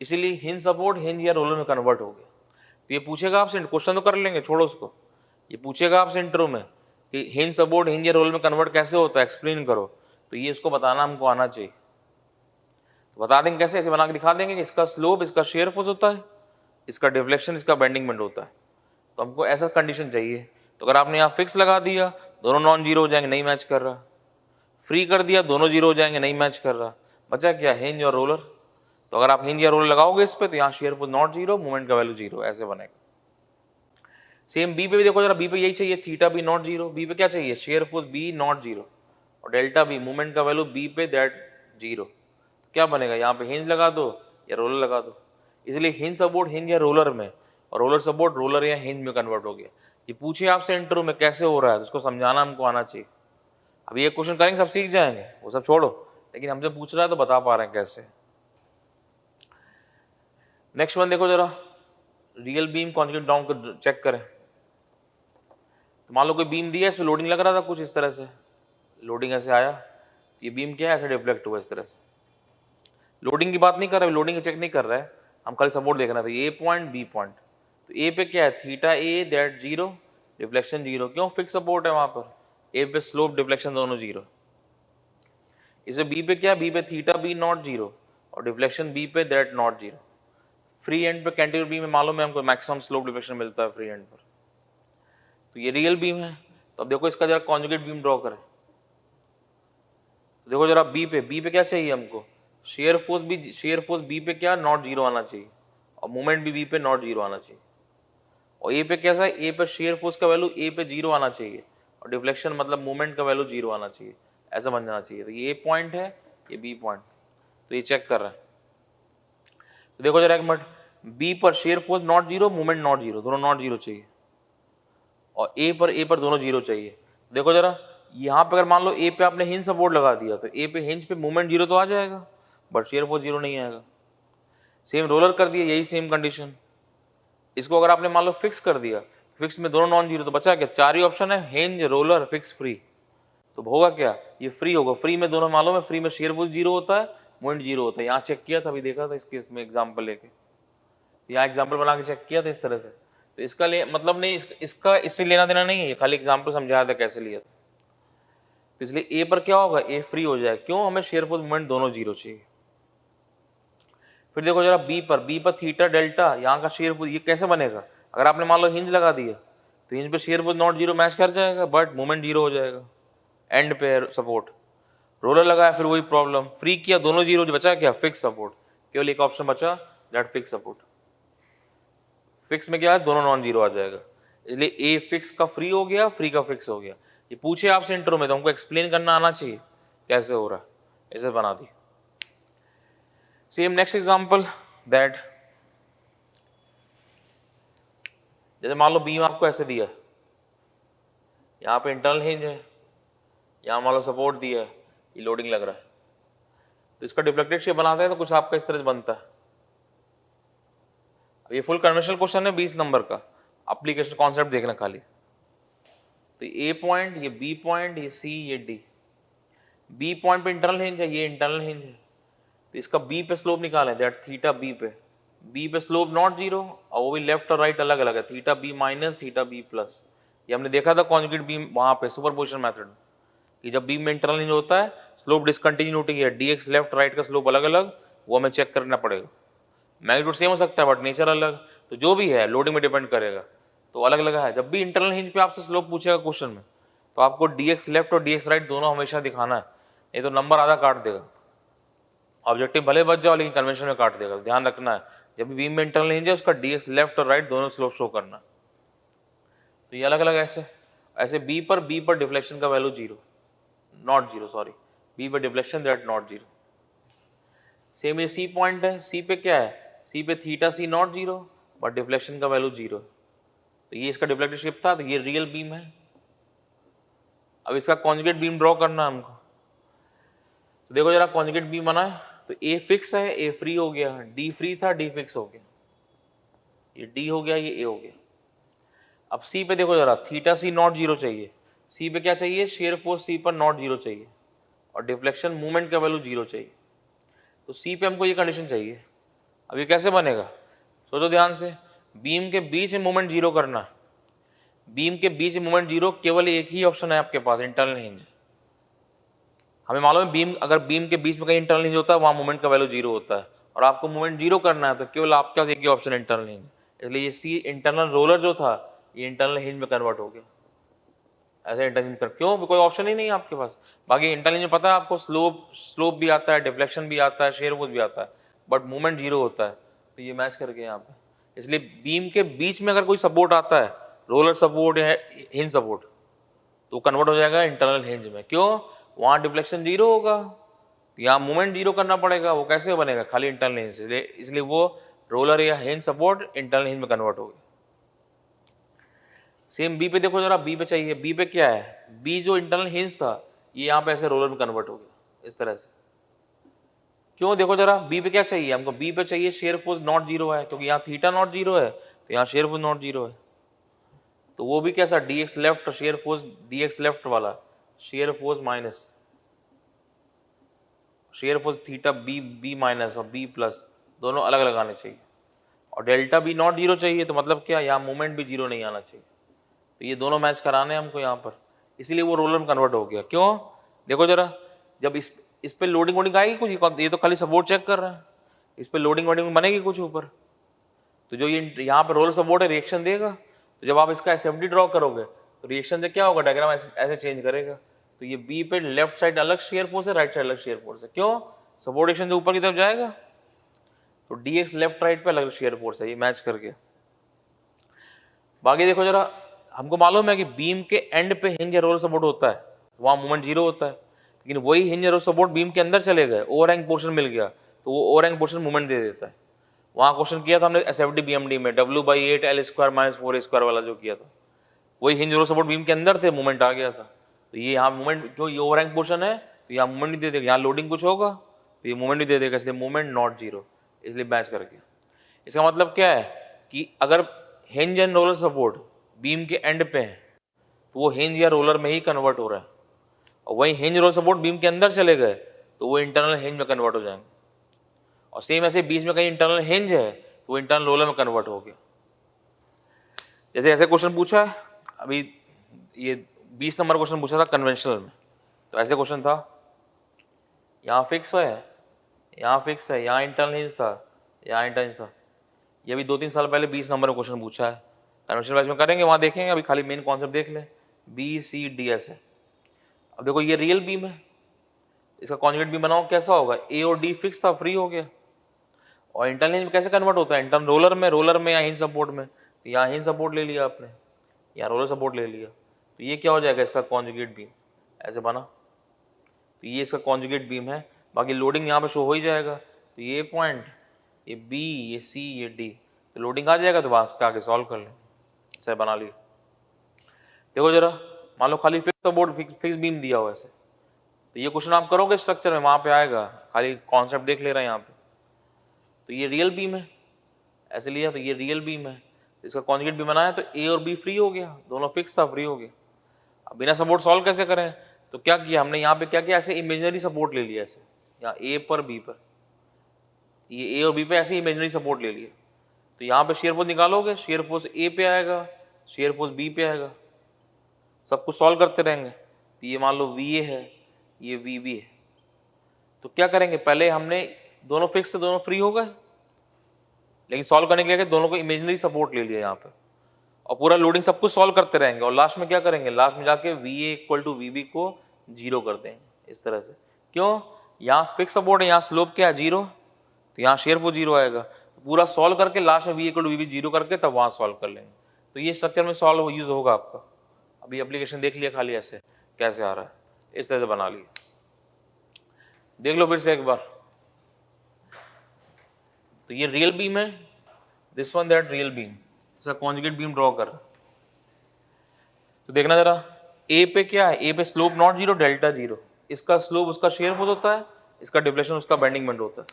इसीलिए हिंज सपोर्ट हिंज या रोलर में कन्वर्ट हो गया। तो ये पूछेगा आपसे, क्वेश्चन तो कर लेंगे, छोड़ो उसको, ये पूछेगा आपसे इंटरव्यू में कि हिंज सपोर्ट हिंज या रोलर में कन्वर्ट कैसे होता है, एक्सप्लेन करो। तो ये इसको बताना हमको आना चाहिए। तो बता देंगे कैसे, ऐसे बना के दिखा देंगे कि इसका स्लोप इसका शेयर फोर्स होता है, इसका डिफ्लेक्शन इसका बेंडिंग मोमेंट होता है। तो हमको ऐसा कंडीशन चाहिए। तो अगर आपने यहाँ फिक्स लगा दिया दोनों नॉन जीरो हो जाएंगे, नहीं मैच कर रहा। फ्री कर दिया दोनों जीरो हो जाएंगे, नहीं मैच कर रहा। बचा क्या, हिंज और रोलर। तो अगर आप हिंज या रोलर लगाओगे इस पे तो यहाँ share force not zero, movement का वैल्यू जीरो, ऐसे बनेगा। सेम बी पे भी देखो जरा, बी पे यही चाहिए, theta B not zero. B पे क्या चाहिए, shear force B not zero और डेल्टा बी, मूवमेंट का वैल्यू बी पे दैट जीरो। क्या बनेगा, यहाँ पे हिंज लगा दो या रोलर लगा दो। इसलिए हिंज सपोर्ट हिंज या रोलर में, और रोलर सपोर्ट रोलर या हिंज में कन्वर्ट हो गया। ये पूछे आपसे इंटरव्यू में कैसे हो रहा है, तो उसको समझाना हमको आना चाहिए। अब ये क्वेश्चन करेंगे सब सीख जाएंगे, वो सब छोड़ो, लेकिन हमसे पूछ रहा है तो बता पा रहे हैं कैसे। नेक्स्ट वन देखो जरा, रियल बीम कॉन्जुगेट डाउन को चेक करें। तो मान लो कोई बीम दिया, इस पर लोडिंग लग रहा था कुछ इस तरह से, लोडिंग ऐसे आया, ये बीम क्या है, ऐसे डिफ्लेक्ट हुआ इस तरह से। लोडिंग की बात नहीं कर रहा है, लोडिंग चेक नहीं कर रहा है, हम खाली सपोर्ट देख रहे थे, ए पॉइंट बी पॉइंट। तो ए पे क्या है, theta A that zero, deflection zero, क्यों, फिक्स सपोर्ट है वहां पर। ए पे स्लोप डिफ्लेक्शन दोनों जीरो। इसे बी पे क्या, बी पे थीटा बी नॉट जीरो और डिफ्लेक्शन बी पे that not zero. Free and पे कैंटिलीवर बीम में मालूम है हमको मैक्सिमम स्लोप डिफ्लेक्शन मिलता है फ्री एंड पर। तो ये रियल बीम है। तो अब देखो इसका जरा कॉन्जुगेट बीम ड्रॉ करें। तो देखो जरा बी पे क्या चाहिए हमको, शेयर फोर्स बी पे क्या, नॉट जीरो आना चाहिए और मूवमेंट भी बी पे नॉट जीरो आना चाहिए। और ए पे कैसा है, ए पे शेयर फोर्स का वैल्यू ए पे जीरो आना चाहिए और डिफ्लेक्शन मतलब मूवमेंट का वैल्यू जीरो आना चाहिए, ऐसा बन जाना चाहिए। तो ये ए पॉइंट है, ये बी पॉइंट, तो ये चेक कर रहा है। तो देखो जरा एक मिनट, बी पर share force not zero, movement not zero, दोनों नॉट जीरो चाहिए, और ए पर दोनों जीरो चाहिए। देखो जरा, यहाँ पे अगर मान लो ए पे आपने हिंज सपोर्ट लगा दिया तो ए पे हिंज पे मूवमेंट जीरो तो आ जाएगा, बट शेयर फोर्स जीरो नहीं आएगा। सेम रोलर कर दिया, यही सेम कंडीशन। इसको अगर आपने मान लो फिक्स कर दिया, फिक्स में दोनों नॉन जीरो, तो बचा क्या, चार ही ऑप्शन है, हिंज, रोलर, फिक्स, फ्री। तो होगा क्या, ये फ्री होगा। फ्री में दोनों मालूम है, फ्री में शेयर फोर्स जीरो होता है, मूवमेंट जीरो होता है। यहाँ चेक किया था, अभी देखा था इसके इसमें एग्जाम्पल लेके, यहाँ एग्जाम्पल बना के चेक किया था इस तरह से। तो इसका मतलब नहीं, इसका इससे लेना देना नहीं है, खाली एग्जाम्पल समझाया था कैसे लिया था। तो इसलिए ए पर क्या होगा, ए फ्री हो जाए, क्यों, हमें शेयर फोर्स मूवमेंट दोनों जीरो चाहिए। फिर देखो जरा बी पर थीटा डेल्टा, यहाँ का शेयर फोर्स ये कैसे बनेगा, अगर आपने मान लो हिंज लगा दिया तो हिंज पे shear force not zero match कर जाएगा, बट मूवमेंट जीरो हो जाएगा एंड पे सपोर्ट। रोलर लगाया फिर वही प्रॉब्लम, फ्री किया दोनों जीरो, जो बचा क्या, फिक्स सपोर्ट, केवल एक ऑप्शन बचा दैट फिक्स सपोर्ट। फिक्स में क्या है, दोनों नॉन जीरो आ जाएगा, इसलिए ए फिक्स का फ्री हो गया, फ्री का फिक्स हो गया। ये पूछे आपसे इंटरव्यू में तो हमको एक्सप्लेन करना आना चाहिए कैसे हो रहा है, ऐसे बना दी। सेम नेक्स्ट एग्जांपल दैट, जैसे मान लो बीम आपको ऐसे दिया, यहाँ पे इंटरनल हिंज है, यहाँ मान लो सपोर्ट दिया है, ये लोडिंग लग रहा है, तो इसका डिफ्लेक्टेड शेप बनाते हैं तो कुछ आपका इस तरह से बनता है। अब ये फुल कन्वेंशनल क्वेश्चन है 20 नंबर का, एप्लीकेशन कॉन्सेप्ट देखना खाली। तो ए पॉइंट, ये बी पॉइंट, ये सी, ये डी। बी पॉइंट पे इंटरनल हिंज है, ये इंटरनल हिंज है, तो इसका बी पे स्लोप निकालें दैट थीटा बी पे स्लोप नॉट जीरो, और वो भी लेफ्ट और राइट अलग अलग है, theta B minus theta B plus. ये हमने देखा था कॉन्जुगेट बीम वहाँ पे सुपरपोजिशन मेथड कि जब बीम में इंटरनल हिंज होता है स्लोप डिसकंटिन्यूटी है, dx लेफ्ट राइट का स्लोप अलग अलग, वो हमें चेक करना पड़ेगा। मैग्नीट्यूड सेम हो सकता है बट नेचर अलग, तो जो भी है लोडिंग में डिपेंड करेगा, तो अलग अलग है। जब भी इंटरनल हिंज पे आपसे स्लोप पूछेगा क्वेश्चन में तो आपको dx लेफ्ट और dx राइट दोनों हमेशा दिखाना है, नहीं तो नंबर आधा काट देगा। ऑब्जेक्टिव भले बच जाओ लेकिन कन्वेंशन में काट देगा, ध्यान रखना है। जब भी बीम में इंटरनल हिंज है उसका dx लेफ्ट और राइट दोनों स्लोप शो करना। तो ये अलग अलग ऐसे बी पर डिफ्लेक्शन का value zero, not zero, sorry, B पर deflection that not zero. Same ये सी पॉइंट है, सी पे क्या है, सी पे theta C not zero but deflection का वैल्यू जीरो, तो ये इसका डिफ्लेक्टिव शिफ्ट था, तो ये रियल बीम है। अब इसका कॉन्जुगेट बीम ड्रॉ करना है हमको, तो देखो जरा कॉन्जुगेट बीम बना है, तो ए फिक्स है, ए फ्री हो गया, डी फ्री था, डी फिक्स हो गया, ये डी हो गया, ये ए हो गया। अब सी पे देखो जरा, थीटा सी नॉट जीरो चाहिए, सी पे क्या चाहिए, शेयर फोर्स सी पर नॉट जीरो चाहिए और डिफ्लेक्शन मूवमेंट का वैल्यू जीरो चाहिए, तो सी पे हमको ये कंडीशन चाहिए। अब ये कैसे बनेगा, सोचो ध्यान से, बीम के बीच में मूवमेंट जीरो करना है, बीम के बीच में मूवमेंट जीरो, केवल एक ही ऑप्शन है आपके पास, इंटरनल हिंज। हमें मालूम है बीम, अगर बीम के बीच में कहीं इंटरनल हिंज होता है वहाँ मूवमेंट का वैल्यू जीरो होता है, और आपको मूवमेंट जीरो करना है तो केवल आपके पास एक ही ऑप्शन इंटरनल हिंज, इसलिए ये सी इंटरनल रोलर जो था ये इंटरनल हिंज में कन्वर्ट हो गया। ऐसे इंटरनल हिंज कर, क्यों, कोई ऑप्शन ही नहीं है आपके पास। बाकी इंटरनल हिंज में पता है आपको, स्लोप भी आता है, डिफ्लेक्शन भी आता है, शेयर फोर्स भी आता है, बट मूवमेंट जीरो होता है, तो ये मैच करके यहाँ पे। इसलिए बीम के बीच में अगर कोई सपोर्ट आता है, रोलर सपोर्ट या हिंज सपोर्ट, तो कन्वर्ट हो जाएगा इंटरनल हिंज में। क्यों, वहाँ डिफ्लेक्शन जीरो होगा, यहाँ मूवमेंट जीरो करना पड़ेगा, वो कैसे बनेगा, खाली इंटरनल हिंज से, इसलिए वो रोलर या हिंज सपोर्ट इंटरनल हिंज में कन्वर्ट हो गया। सेम बी पे देखो जरा, बी पे चाहिए, बी पे क्या है, बी जो इंटरनल हिंज था ये यहाँ पे ऐसे रोलर में कन्वर्ट हो गया इस तरह से। क्यों, देखो जरा, बी पे क्या चाहिए हमको, बी पे चाहिए शेयर फोर्स नॉट जीरो है, क्योंकि यहाँ थीटा नॉट जीरो है तो यहाँ शेयर फोर्स नॉट जीरो है, तो वो भी कैसा, dx लेफ्ट और शेयर फोर्स dx लेफ्ट वाला, shear force minus shear force theta B minus और बी प्लस, दोनों अलग अलग आने चाहिए, और डेल्टा बी नॉट जीरो चाहिए, तो मतलब क्या, यहाँ मूवमेंट भी जीरो नहीं आना चाहिए, तो ये दोनों मैच कराने हैं हमको यहाँ पर, इसीलिए वो रोलर में कन्वर्ट हो गया। क्यों, देखो जरा, जब इस पे लोडिंग वोडिंग आएगी कुछ, ये तो खाली सपोर्ट चेक कर रहा है, इस पे लोडिंग वोडिंग बनेगी कुछ ऊपर, तो जो ये यहाँ पर रोलर सपोर्ट है रिएक्शन देगा, तो जब आप इसका एसएफडी ड्रॉ करोगे तो रिएक्शन से क्या होगा, डायग्राम ऐसे चेंज करेगा, तो ये बी पे लेफ्ट साइड अलग शेयर फोर्स है, राइट साइड अलग शेयर फोर्स है, क्यों, सपोर्ट एक्शन से ऊपर की तरफ जाएगा, तो dx लेफ्ट राइट पे अलग शेयर फोर्स है, ये मैच करके। बाकी देखो जरा, हमको मालूम है कि बीम के एंड पे हिंज या रोलर सपोर्ट होता है, वहाँ मूवमेंट जीरो होता है, लेकिन वही हिंज या रोलर सपोर्ट बीम के अंदर चले गए, ओवरहैंग पोर्शन मिल गया, तो वो ओवरहैंग पोर्शन मूवमेंट दे देता है। वहाँ क्वेश्चन किया था हमने एसएफडी बीएमडी में, W/8 L² - 4A² वाला जो किया था, वही हिंज रोलर सपोर्ट बीम के अंदर थे, मूवमेंट आ गया था, तो ये यहाँ मूवमेंट, क्यों, ये ओवरहैंग पोर्शन है तो यहाँ मूवमेंट नहीं दे देगा, यहाँ लोडिंग कुछ होगा तो ये मूवमेंट नहीं दे देगा, इसलिए मूवमेंट नॉट जीरो, इसलिए मैच करके। इसका मतलब क्या है कि अगर hinge and roller support beam के एंड पे है तो वो हिंज या रोलर में ही कन्वर्ट हो रहा है, और वही हिंज रोलर सपोर्ट बीम के अंदर चले गए तो वो इंटरनल हिंज में कन्वर्ट हो जाएंगे, और सेम ऐसे बीच में कहीं इंटरनल हिंज है तो वो इंटरनल रोलर में कन्वर्ट हो गया। जैसे ऐसे क्वेश्चन पूछा है अभी, ये 20 नंबर क्वेश्चन पूछा था कन्वेंशनल में, तो ऐसे क्वेश्चन था, यहाँ फिक्स है, यहाँ फिक्स है, यहाँ इंटरनल हिंज था, यहाँ इंटरनल हिंज था, ये भी 2-3 साल पहले 20 नंबर में क्वेश्चन पूछा है, कन्वेंशनल बैच में करेंगे, वहाँ देखेंगे, अभी खाली मेन कॉन्सेप्ट देख लें, BCDS है। अब देखो ये रियल बीम है, इसका कॉन्जुगेट बीम बनाओ कैसा होगा, ए और डी फिक्स था, फ्री हो गया, और इंटरनल हिंज में कैसे कन्वर्ट होता है, इंटरनल रोलर में या हिंज सपोर्ट में, तो यहाँ हिंज सपोर्ट ले लिया आपने, यहाँ रोलर सपोर्ट ले लिया, तो ये क्या हो जाएगा, इसका कॉन्जुगेट बीम ऐसे बना, तो ये इसका कॉन्जुगेट बीम है। बाकी लोडिंग यहाँ पे शो हो ही जाएगा, तो ये पॉइंट, ये B, ये C, ये D, तो लोडिंग आ जाएगा, तो बस आगे सॉल्व कर लें, ऐसे बना लिया। देखो जरा, मान लो खाली फिक्स सपोर्ट फिक्स बीम दिया हुआ ऐसे, तो ये क्वेश्चन आप करोगे स्ट्रक्चर में, वहाँ पे आएगा, खाली कॉन्सेप्ट देख ले रहे हैं यहाँ पे, तो ये रियल बीम है, ऐसे लिया, तो ये रियल बीम है, इसका कॉन्जुगेट बीम बनाया, तो A और B फ्री हो गया, दोनों फिक्स था, फ्री हो गया। अब बिना सपोर्ट सॉल्व कैसे करें, तो क्या किया हमने यहाँ पे, क्या किया, ऐसे इमेजिनरी सपोर्ट ले लिया, ऐसे यहाँ A पर B पर, ये A और B पे ऐसे इमेजिनरी सपोर्ट ले लिया, तो यहाँ पे शेयर फोर्स निकालोगे, शेयर फोर्स A पे आएगा, शेयर फोर्स B पे आएगा, सब कुछ सॉल्व करते रहेंगे। तो ये मान लो वी ए है, ये वी बी है, तो क्या करेंगे, पहले हमने दोनों फिक्स थे, दोनों फ्री हो गए, लेकिन सॉल्व करने के लिए दोनों को इमेजिनरी सपोर्ट ले लिया यहाँ पे, और पूरा लोडिंग सब कुछ सॉल्व करते रहेंगे, और लास्ट में क्या करेंगे, लास्ट में जाके V A equal to V B को जीरो कर देंगे इस तरह से। क्यों, यहाँ फिक्स सपोर्ट है, यहाँ स्लोप क्या है, जीरो, तो यहाँ शेयर वो जीरो आएगा। पूरा सॉल्व करके लास्ट में V equal to V B zero करके तब वहाँ सॉल्व कर लेंगे। तो ये स्ट्रक्चर में सॉल्व यूज होगा आपका। अभी एप्लीकेशन देख लिया खाली ऐसे कैसे आ रहा है, इस तरह से बना लिया, देख लो फिर से एक बार। तो ये रियल बीम है, this one that real beam, इसका कॉन्जुगेट बीम ड्रॉ कर। तो देखना जरा, ए पे क्या है, ए पे slope not zero, delta zero, इसका स्लोप उसका शेयर फोर्स होता है, इसका डिफ्लेक्शन उसका बेंडिंग मोमेंट होता है।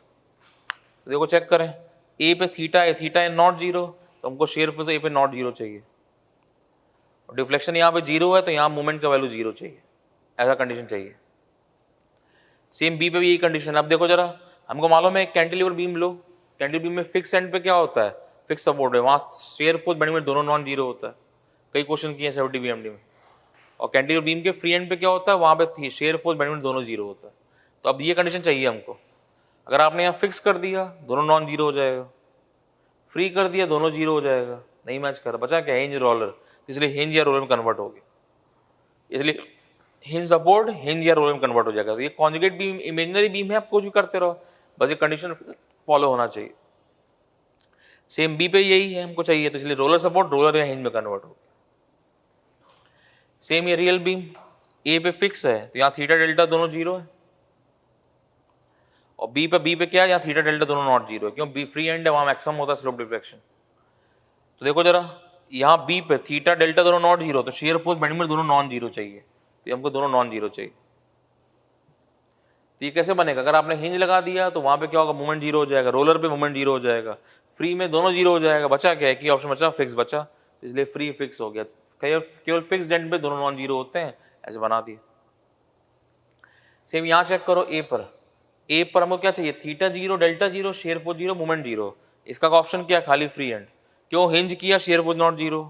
तो देखो चेक करें, ए पे थीटा है, थीटा है नॉट जीरो, तो हमको शेयर फोर्स ए पे नॉट जीरो चाहिए, और डिफ्लेक्शन यहाँ पे जीरो है, तो यहाँ मोमेंट का वैल्यू जीरो चाहिए, ऐसा कंडीशन चाहिए। सेम बी पे भी यही कंडीशन। अब देखो जरा, हमको मालूम है cantilever beam low, cantilever beam में फिक्स एंड पे क्या होता है, फिक्स सपोर्ट है, वहाँ शेयर फोर्स बेंडिंग मोमेंट दोनों नॉन जीरो होता है, कई क्वेश्चन किए हैं 70 बीएमडी में। और कैंटिलीवर बीम के फ्री एंड पे क्या होता है, वहाँ पे शेयर फोर्स बेंडिंग मोमेंट दोनों जीरो होता है। तो अब ये कंडीशन चाहिए हमको, अगर आपने यहाँ फिक्स कर दिया दोनों नॉन जीरो हो जाएगा, फ्री कर दिया दोनों जीरो हो जाएगा, नहीं मैच कर, बचा क्या, हिंज रोलर, इसलिए हिंज या रोलर में कन्वर्ट हो गया, इसलिए हिंज सपोर्ट हिंज या रोलर में कन्वर्ट हो जाएगा। तो ये कॉन्जुगेट बीम इमेजिनरी बीम है, आप कुछ भी करते रहो, बस ये कंडीशन फॉलो होना चाहिए। सेम बी पे यही है हमको चाहिए, तो इसलिए रोलर सपोर्ट रोलर या हिंज में कन्वर्ट हो गया। सेम ये रियल बीम, ए पे फिक्स है, तो यहाँ थीटा डेल्टा दोनों जीरो है, और बी पे क्या है, यहाँ थीटा डेल्टा दोनों नॉट जीरो है, क्यों, बी फ्री एंड है, वहाँ मैक्सिमम होता है स्लोप डिफ्लेक्शन। तो देखो जरा, यहाँ बी पे थीटा डेल्टा दोनों नॉट जीरो, तो शेयर फोर्स बेंडिंग मोमेंट दोनों नॉन जीरो चाहिए, तो हमको दोनों नॉन जीरो चाहिए। तो ये कैसे बनेगा, अगर आपने हिंज लगा दिया तो वहाँ पे क्या होगा, मोमेंट जीरो हो जाएगा, रोलर पे मोमेंट जीरो हो जाएगा, फ्री में दोनों जीरो हो जाएगा, बचा क्या है, कि ऑप्शन बचा फिक्स बचा, इसलिए फ्री फिक्स हो गया, केवल फिक्स एंड पे दोनों नॉन जीरो होते हैं, ऐसे बना दिए। सेम यहाँ चेक करो, ए पर हमको क्या चाहिए, theta zero delta zero shear force zero moment zero, इसका ऑप्शन क्या, खाली फ्री एंड, क्यों, हिंज किया share force not zero,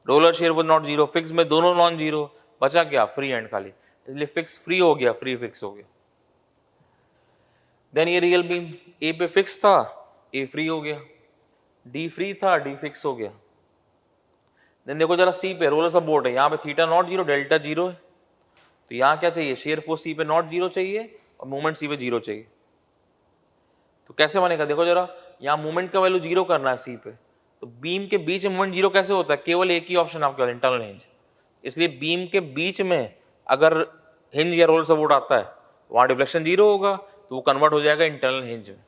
roller share force not zero, fix में दोनों नॉन जीरो, बचा क्या, फ्री एंड खाली, इसलिए फिक्स फ्री हो गया, फ्री फिक्स हो गया। देन ये रियल बीम, ए पे फिक्स था, ए फ्री हो गया, डी फ्री था, डी फिक्स हो गया। देन देखो जरा, सी पे रोलर सपोर्ट है, यहाँ पे theta naught zero delta zero है, तो यहाँ क्या चाहिए, शेयर फोर्स सी पे नॉट जीरो चाहिए और मूवमेंट सी पे जीरो चाहिए। तो कैसे बनेगा, देखो जरा, यहाँ मूवमेंट का वैल्यू जीरो करना है सी पे, तो बीम के बीच में मूवमेंट जीरो कैसे होता है, केवल एक ही ऑप्शन आपके पास, इंटरनल हिंज, इसलिए बीम के बीच में अगर हिंज या रोलर सपोर्ट आता है, वहाँ डिफ्लेक्शन जीरो होगा, तो वो कन्वर्ट हो जाएगा इंटरनल हिंज में।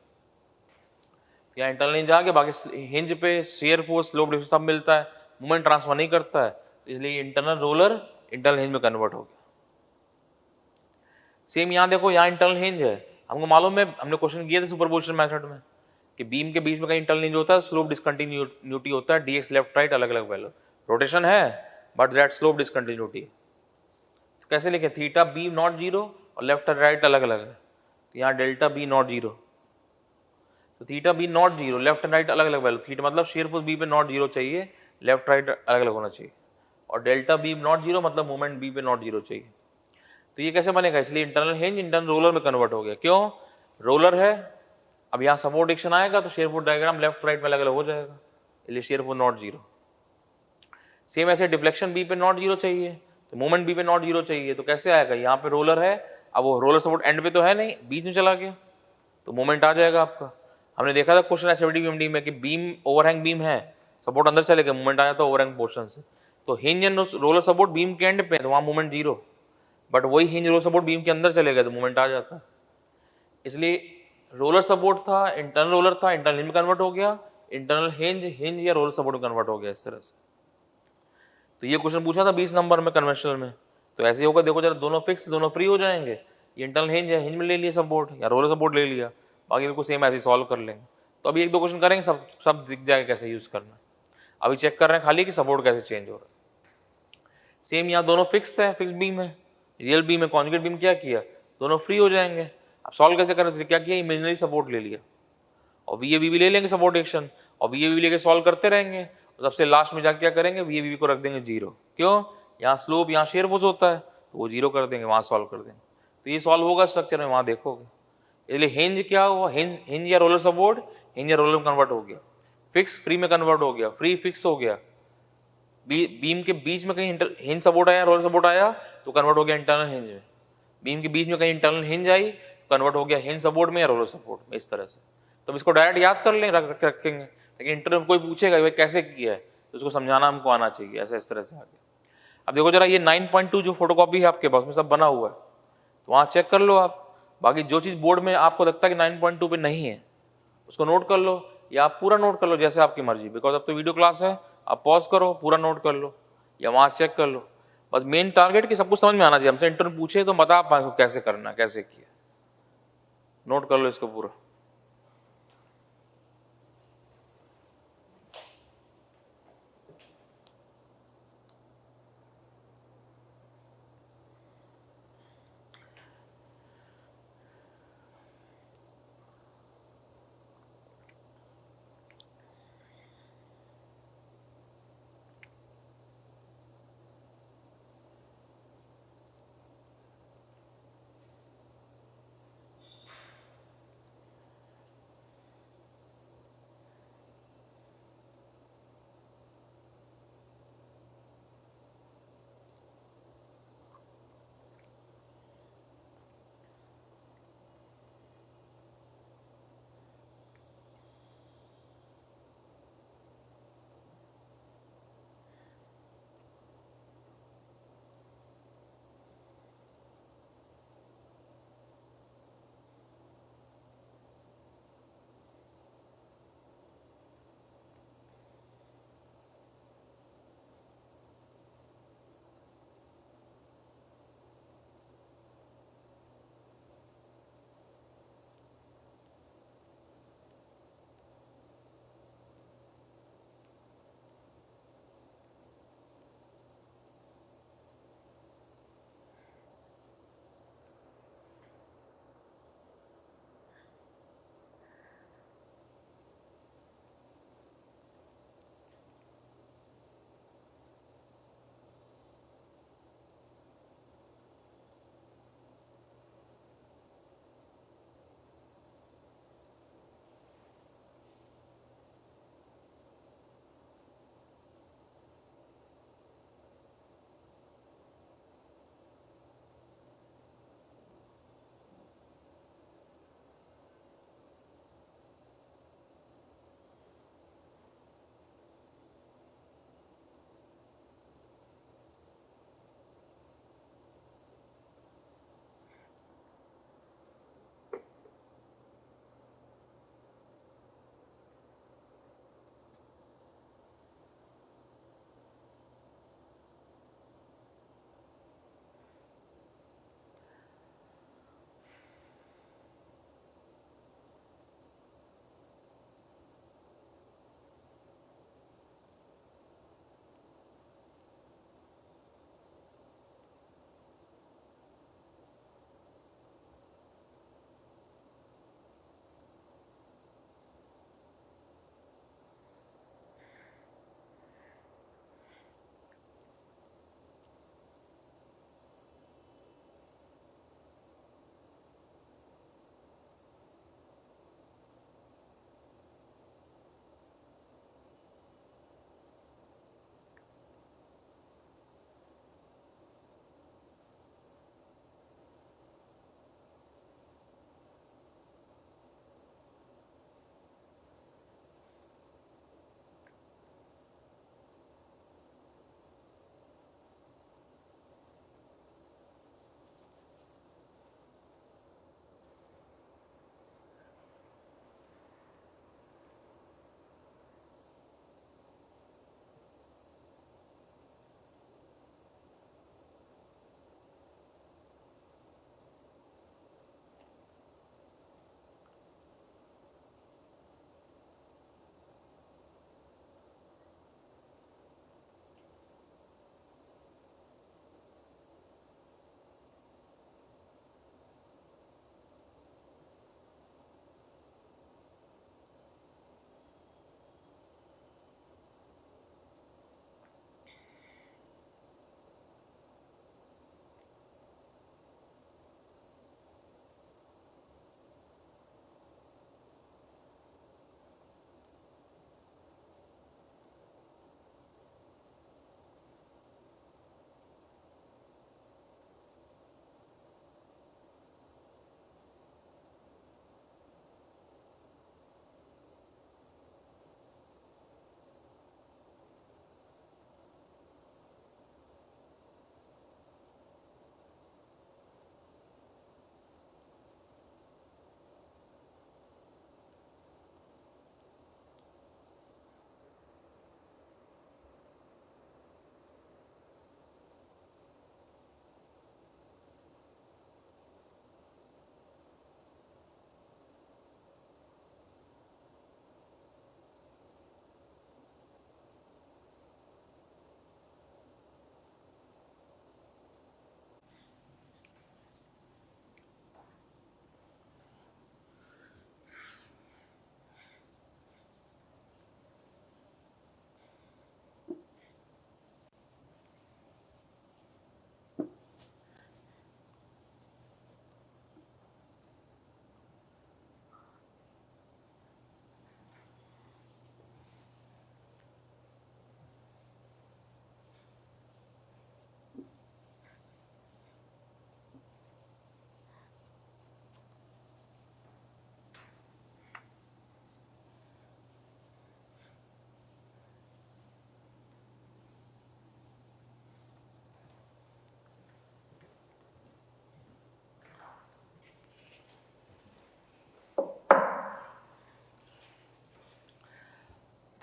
यहाँ इंटरनल हिंज आ गया, बाकी हिंज पे शेयर फोर्स स्लोप डिफ्लेक्शन सब मिलता है, मूवमेंट ट्रांसफर नहीं करता है, तो इसलिए इंटरनल रोलर इंटरनल हिंज में कन्वर्ट हो गया। सेम यहाँ देखो, यहाँ इंटरनल हिंज है, हमको मालूम है, हमने क्वेश्चन किए थे सुपरपोजिशन मेथड में कि बीम के बीच में कहीं इंटरनल हिंज होता है, स्लोप डिसकंटिन्यूटी होता है, डीएक्स लेफ्ट राइट अलग अलग वैल्यू, रोटेशन है बट दैट स्लोप डिसकंटिन्यूटी। कैसे लिखे, थीटा बी नॉट जीरो और लेफ्ट और राइट अलग अलग है, तो यहाँ डेल्टा बी नॉट जीरो, तो theta B not zero, left and right अलग अलग वैल्यू, थीटा मतलब शेयर फोर्स बी पे नॉट जीरो चाहिए, लेफ्ट राइट अलग अलग होना चाहिए, और डेल्टा बी नॉट जीरो मतलब मूवमेंट बी पे नॉट जीरो चाहिए। तो ये कैसे बनेगा, इसलिए इंटरनल हिंज इंटरनल रोलर में कन्वर्ट हो गया, क्यों, रोलर है, अब यहाँ सपोर्ट एक्शन आएगा तो shear force diagram left right में अलग अलग हो जाएगा, इसलिए share force not zero. Same ऐसे डिफ्लेक्शन बी पे नॉट जीरो चाहिए, तो मूवमेंट बी पे नॉट जीरो चाहिए, तो कैसे आएगा, यहाँ पे रोलर है, अब वो रोलर सपोर्ट एंड पे तो है नहीं, बीच में चला गया, तो मूवमेंट आ जाएगा आपका। हमने देखा था क्वेश्चन है 70 बीएमडी में कि बीम ओवरहैंग बीम है, सपोर्ट अंदर चले गए, मूवमेंट आ जाता है ओवरहैंग पोर्शन से, तो hinge and roller support beam के एंड पे, तो वहाँ मूवमेंट जीरो, बट वही हिंज रोलर सपोर्ट बीम के अंदर चले गए तो मूवमेंट आ जाता है। इसलिए रोलर सपोर्ट था, इंटरनल रोलर था, इंटरनल हिंज में कन्वर्ट हो गया, इंटरनल हिंज हिंज या रोलर सपोर्ट में कन्वर्ट हो गया, इस तरह से। तो ये क्वेश्चन पूछा था 20 नंबर में कन्वेंशनल में, तो ऐसे होगा, देखो जरा, दोनों फिक्स दोनों फ्री हो जाएंगे, ये इंटरनल हिंज है, हिंज में ले लिया सपोर्ट या रोलर सपोर्ट ले लिया, बाकी बिल्कुल सेम ऐसे सॉल्व कर लेंगे। तो अभी एक दो क्वेश्चन करेंगे, सब दिख जाएगा कैसे यूज करना। अभी चेक कर रहे हैं खाली कि सपोर्ट कैसे चेंज हो रहा है। सेम यहाँ दोनों फिक्स है, फिक्स बीम है, रियल बीम है, कॉन्जुगेट बीम क्या किया, दोनों फ्री हो जाएंगे। अब सॉल्व कैसे करें, तो क्या किया, इमेजिनरी सपोर्ट ले लिया, और वी ए वी भी ले लेंगे सपोर्ट एक्शन, और वी ए वी लेके सॉल्व करते रहेंगे, और सबसे लास्ट में जाके क्या करेंगे, वी ए वी को रख देंगे जीरो, क्यों, यहाँ स्लोप, यहाँ शेयर फोर्स होता है, तो वो 0 कर देंगे, वहाँ सॉल्व कर देंगे। तो ये सॉल्व होगा स्ट्रक्चर में, वहाँ देखोगे। इसलिए हिंज क्या हुआ, हिंज या रोलर सपोर्ट, हिंज या रोलर में कन्वर्ट हो गया, फिक्स फ्री में कन्वर्ट हो गया, फ्री फिक्स हो गया, बीम के बीच में कहीं हिंज सपोर्ट आया, रोलर सपोर्ट आया तो कन्वर्ट हो गया इंटरनल हिंज में, बीम के बीच में कहीं इंटरनल हिंज आई कन्वर्ट हो गया हिंज सपोर्ट में या रोलर सपोर्ट में, इस तरह से। तो इसको डायरेक्ट याद कर लें, रखेंगे, लेकिन इंटरव्यू में कोई पूछेगा भाई कैसे किया है, तो उसको समझाना हमको आना चाहिए, ऐसा इस तरह से आगे। अब देखो जरा, ये 9.2 जो फोटोकॉपी है आपके पास में सब बना हुआ है, तो वहाँ चेक कर लो आप। बाकी जो चीज़ बोर्ड में आपको लगता है कि 9.2 पे नहीं है, उसको नोट कर लो, या आप पूरा नोट कर लो, जैसे आपकी मर्जी, बिकॉज अब तो वीडियो क्लास है, आप पॉज करो, पूरा नोट कर लो, या वहाँ चेक कर लो। बस मेन टारगेट कि सब कुछ समझ में आना चाहिए, हमसे इंटरव्यू पूछे तो बता पाए कैसे करना, कैसे किया, नोट कर लो इसको पूरा।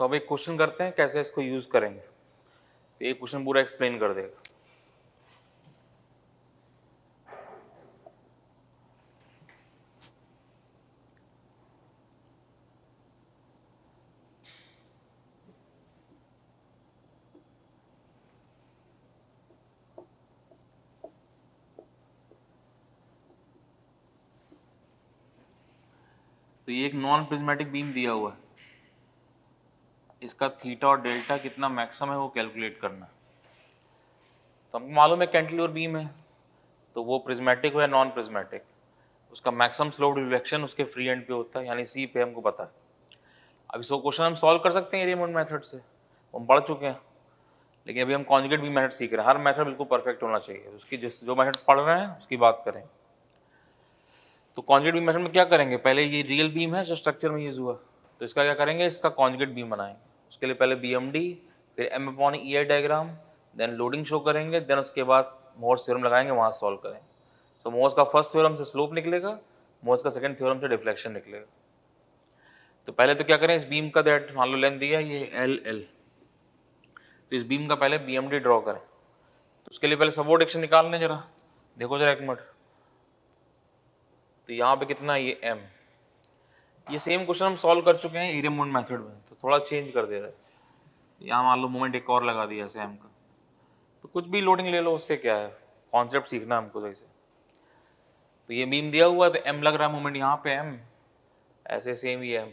तो अब एक क्वेश्चन करते हैं कैसे इसको यूज करेंगे, तो ये क्वेश्चन पूरा एक्सप्लेन कर देगा। तो ये एक नॉन प्रिज्मेटिक बीम दिया हुआ है, इसका थीटा और डेल्टा कितना मैक्सिमम है वो कैलकुलेट करना है। तो हमको मालूम है कैंटिलीवर बीम है, तो वो प्रिज्मेटिक हो या नॉन प्रिज्मेटिक, उसका मैक्सिमम स्लोप डिफ्लेक्शन उसके फ्री एंड पे होता है, यानी सी पे हमको पता है। अब इसको क्वेश्चन हम सॉल्व कर सकते हैं एरिया मोमेंट मेथड से, हम पढ़ चुके हैं, लेकिन अभी हम कॉन्जुगेट बीम मेथड सीख रहे हैं। हर मेथड बिल्कुल परफेक्ट होना चाहिए, उसकी जो मेथड पढ़ रहे हैं उसकी बात करें। तो कॉन्जुगेट बीम मेथड में क्या करेंगे, पहले ये रियल बीम है जो स्ट्रक्चर में यूज हुआ, तो इसका क्या करेंगे, इसका कॉन्जुगेट बीम बनाएंगे। उसके लिए पहले BMD, फिर M/EI diagram, then loading show करेंगे, देन उसके बाद मोर्स थ्योरम लगाएंगे, वहाँ सॉल्व करेंगे। तो मोर्स का फर्स्ट थ्योरम से स्लोप निकलेगा, मोर्स का सेकंड थ्योरम से डिफ्लेक्शन निकलेगा। तो पहले तो क्या करें, इस बीम का दैट मान लो लेंथ दिया है ये LL, तो इस बीम का पहले BMD ड्रॉ करें। तो उसके लिए पहले सपोर्ट एक्शन निकालने, जरा देखो जरा एक मिनट। तो यहाँ पे कितना है ये M, ये सेम क्वेश्चन हम सॉल्व कर चुके हैं एरिया मोमेंट मेथड में, तो थोड़ा चेंज कर दे रहा है। यहाँ मान लो मोमेंट एक और लगा दिया ऐसे M का, तो कुछ भी लोडिंग ले लो, उससे क्या है, कॉन्सेप्ट सीखना है हमको सही से। तो ये बीम दिया हुआ है तो M लग रहा है मोमेंट यहाँ पे M, ऐसे सेम ही M,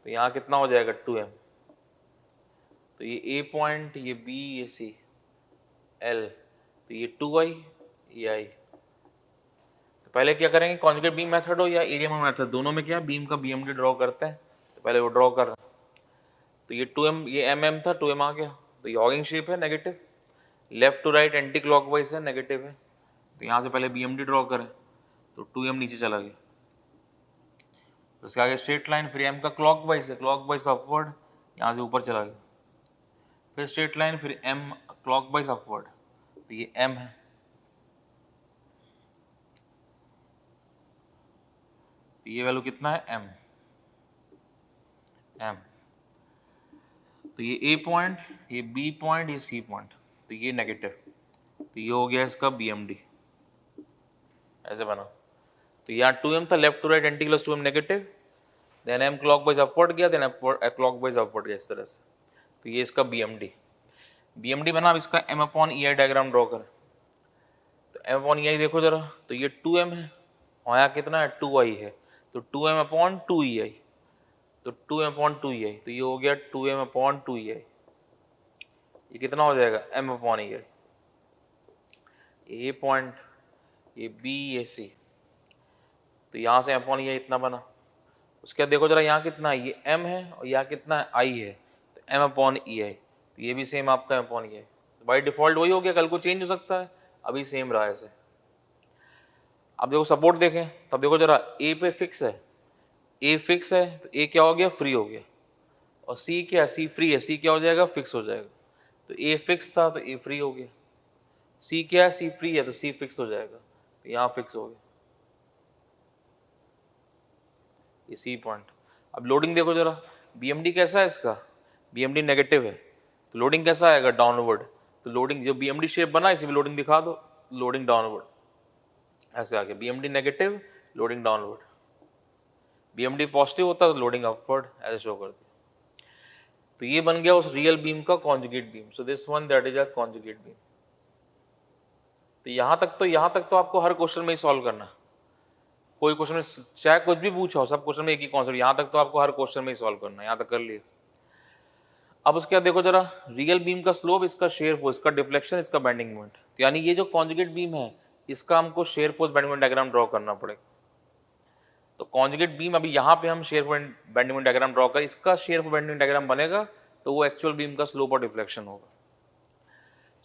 तो यहाँ कितना हो जाएगा 2M। तो ये A पॉइंट, ये B, ये C, L, तो ये 2I, ये I। तो पहले क्या करेंगे, कॉन्जुगेट बीम मेथड हो या एरिया मोमेंट मेथड, दोनों में क्या बीम का BMD ड्रॉ करते हैं। तो पहले वो ड्रॉ कर रहे हैं, तो ये 2M, ये MM था, 2M आ गया। तो ये हॉगिंग शेप है negative, left to right anti clockwise है, नेगेटिव है। तो यहाँ से पहले BMD ड्रॉ करें, तो 2M नीचे चला गया। तो उसके आगे स्ट्रेट लाइन, फिर M का क्लॉकवाइज है, क्लॉकवाइज अपवर्ड, यहाँ से ऊपर चला गया। फिर स्ट्रेट लाइन, फिर M क्लॉकवाइज अपवर्ड, तो ये M है। तो ये वैल्यू कितना है M। तो ये A पॉइंट, ये B पॉइंट, ये C पॉइंट, तो ये नेगेटिव, तो ये हो गया इसका BMD, ऐसे बना। तो यहाँ 2M था, left to right anti clock 2M negative, then M clockwise upward गया, देन क्लॉकवाइज अपवर्ड गया, इस तरह से। तो ये इसका BMD बना। अब इसका M/EI डायग्राम ड्रॉ करें। तो M/EI देखो जरा, तो ये 2M है और यहाँ कितना है 2I है, तो 2M/2EI, तो 2M/2EI, तो ये हो गया 2M/2EI। ये कितना हो जाएगा M/EI, A पॉइंट, ये B, ये C, तो यहाँ से M/EI इतना बना। उसके बाद देखो जरा यहाँ कितना है, ये M है और यहाँ कितना है I है, तो M/EI, तो ये भी सेम आपका M/EI। तो बाई डिफॉल्ट वही हो गया, कल को चेंज हो सकता है, अभी सेम रहा ऐसे। अब देखो सपोर्ट देखें, तब देखो जरा A पे फिक्स है, A फिक्स है, तो A क्या हो गया, फ्री हो गया, और C क्या है, C फ्री है, C क्या हो जाएगा, फिक्स हो जाएगा। तो A फिक्स था तो A फ्री हो गया, C क्या है, C फ्री है, तो C फिक्स हो जाएगा, तो यहाँ फिक्स हो गया ये C पॉइंट। अब लोडिंग देखो जरा, BMD कैसा है इसका, BMD नेगेटिव है, तो लोडिंग कैसा आएगा, डाउनवर्ड। तो लोडिंग जो BMD शेप बना इसी में लोडिंग दिखा दो, लोडिंग डाउनवर्ड ऐसे आ गया, BMD negative, loading downward. BMD positive होता है तो लोडिंग अपवर्ड, ऐसे शो कर दिया। तो ये बन गया उस रियल बीम का conjugate beam. So this one that is a conjugate beam. तो यहाँ तक तो आपको हर क्वेश्चन में ही सॉल्व करना, कोई क्वेश्चन में चाहे कुछ भी पूछा हो, सब क्वेश्चन में एक ही कॉन्सेप्ट, यहाँ तक तो आपको हर क्वेश्चन में ही सॉल्व करना है, यहाँ तक कर लिए। अब उसके बाद देखो जरा, रियल बीम का स्लोप, इसका शेयर फोर्स, इसका डिफ्लेक्शन, इसका बेंडिंग मोमेंट, तो यानी ये जो कॉन्जुगेट बीम है इसका हमको shear force bending moment diagram draw करना पड़ेगा। तो कॉन्जुगेट बीम, अभी यहाँ पे हम shear force bending moment diagram draw कर, इसका शेयर फोर्स बेंडिंग डायग्राम बनेगा, तो वो एक्चुअल बीम का स्लोप और डिफ्लेक्शन होगा।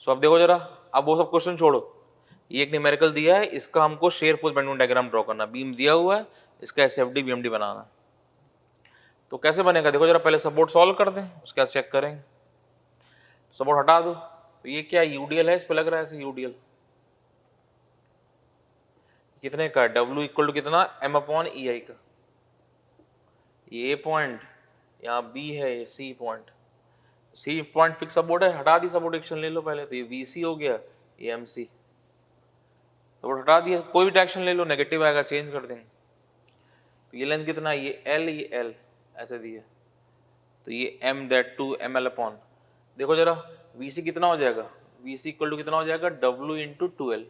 सो अब देखो जरा, अब वो सब क्वेश्चन छोड़ो, ये एक न्यूमेरिकल दिया है, इसका हमको shear force bending diagram draw करना, बीम दिया हुआ है, इसका SFD BMD बनाना है। तो कैसे बनेगा, देखो जरा, पहले सपोर्ट सॉल्व कर दें, उसके बाद चेक करेंगे। सपोर्ट हटा दो, तो ये क्या UDL है, इस पे लग रहा है ऐसे UDL, कितने का, W इक्वल टू कितना, M/EI का, ये A पॉइंट, यहाँ बी है, ये C point, C point fix support है, हटा दी सपोर्ट एक्शन ले लो पहले, तो ये वी सी हो गया, ये एम सी सपोर्ट हटा दिया, कोई भी डायरेक्शन ले लो नेगेटिव आएगा, चेंज कर देंगे। तो ये लेंथ कितना है, ये एल, ये एल ऐसे दिए, तो ये M that two M L upon, देखो जरा वी सी कितना हो जाएगा, वी सी इक्वल टू कितना हो जाएगा, डब्ल्यू इंटू टू एल,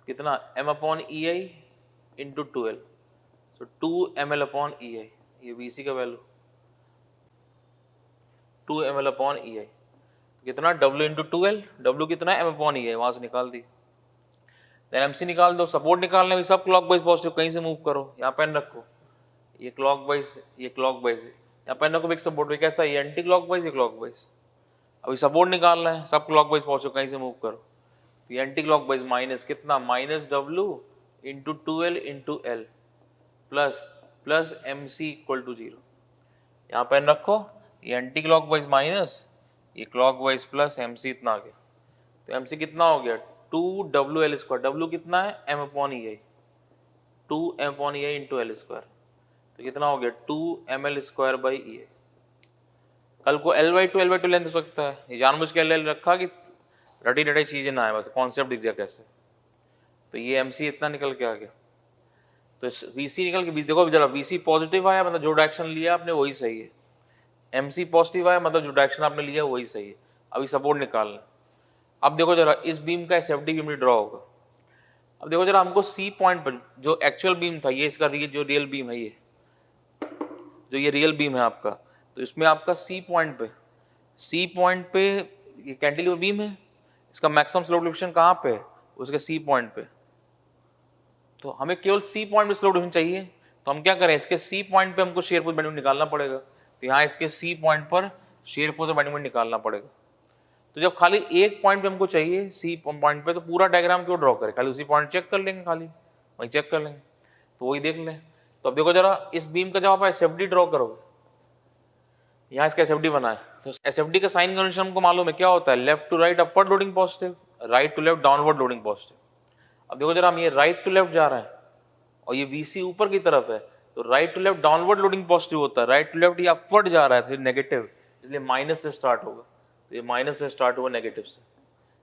कितना M upon E I into two L, तो to M L upon E आई, ये वी सी का वैल्यू 2 ml अपॉन ई आई, कितना W into two L, W कितना है m अपॉन ई आई, वहां से निकाल दी। देन एम सी निकाल दो, सपोर्ट निकालने में सब क्लॉकवाइज पॉजिटिव, कहीं से मूव करो, यहाँ पेन रखो, ये क्लॉकवाइज, ये क्लॉकवाइज, यहाँ पेन रखो बिग सपोर्ट पे, कैसा ये एंटी क्लॉकवाइज, ये क्लॉकवाइज, अभी सपोर्ट निकालना है, सब क्लॉकवाइज पॉजिटिव, कहीं से मूव करो, तो ये एंटी क्लॉकवाइज माइनस कितना, minus W into two L into L plus M C equal to 0, यहाँ पेन रखो, ये एंटी क्लॉकवाइज माइनस, ये क्लॉकवाइज प्लस एम सी इतना आ गया, तो एम सी कितना हो गया, 2WL स्क्वायर, W कितना है m upon E I, 2m upon E I into L square, तो कितना हो गया 2ml स्क्वायर बाई ई आई। कल को L/2 लेंथ हो सकता है, ये जानबूझ के L रखा कि रटी रटी चीजें ना आए, बस कॉन्सेप्ट दिख जाए कैसे, तो ये एम सी इतना निकल के आ गया, तो वी सी निकल के, देखो जरा वी सी पॉजिटिव आया मतलब जो डायरेक्शन लिया आपने वही सही है, एम सी पॉजिटिव आया मतलब जो डायरेक्शन आपने लिया वही सही है। अभी सपोर्ट निकालना, अब देखो जरा इस बीम का S F D beam draw होगा, अब देखो जरा हमको सी पॉइंट पर जो एक्चुअल बीम था, ये इसका जो रियल बीम है, ये जो ये रियल बीम है आपका, तो इसमें आपका सी पॉइंट पे ये कैंटिलीवर बीम है, इसका मैक्सिमम स्लोप डिफ्लेक्शन कहाँ पे है, उसके सी पॉइंट पे, तो हमें केवल सी पॉइंट पे स्लोप डिफ्लेक्शन चाहिए, तो हम क्या करें, इसके सी पॉइंट पे हमको शेयर फोर्स बेंडिंग निकालना पड़ेगा, तो यहाँ इसके सी पॉइंट पर शेयर फोर्स और बेंडिंग निकालना पड़ेगा। तो जब खाली एक पॉइंट पे हमको चाहिए सी पॉइंट पे, तो पूरा डायग्राम क्यों ड्रॉ करें, खाली उसी पॉइंट चेक कर लेंगे, खाली वहीं चेक कर लेंगे, तो वही देख लें। तो अब देखो जरा इस बीम का जब आप एस एफ डी ड्रॉ करोगे, यहाँ इसका एस एफ डी बना है, तो एस एफ डी का साइन कन्वेंशन हमको मालूम है क्या होता है, left to right upward loading positive, right to left downward loading positive. अब देखो जरा हम ये राइट टू लेफ्ट जा रहे हैं और ये वी सी ऊपर की तरफ है, तो right to left downward loading positive होता है, राइट टू लेफ्ट ये अपवर्ड जा रहा है फिर नेगेटिव, इसलिए माइनस से स्टार्ट होगा, तो ये माइनस से स्टार्ट हुआ नेगेटिव से,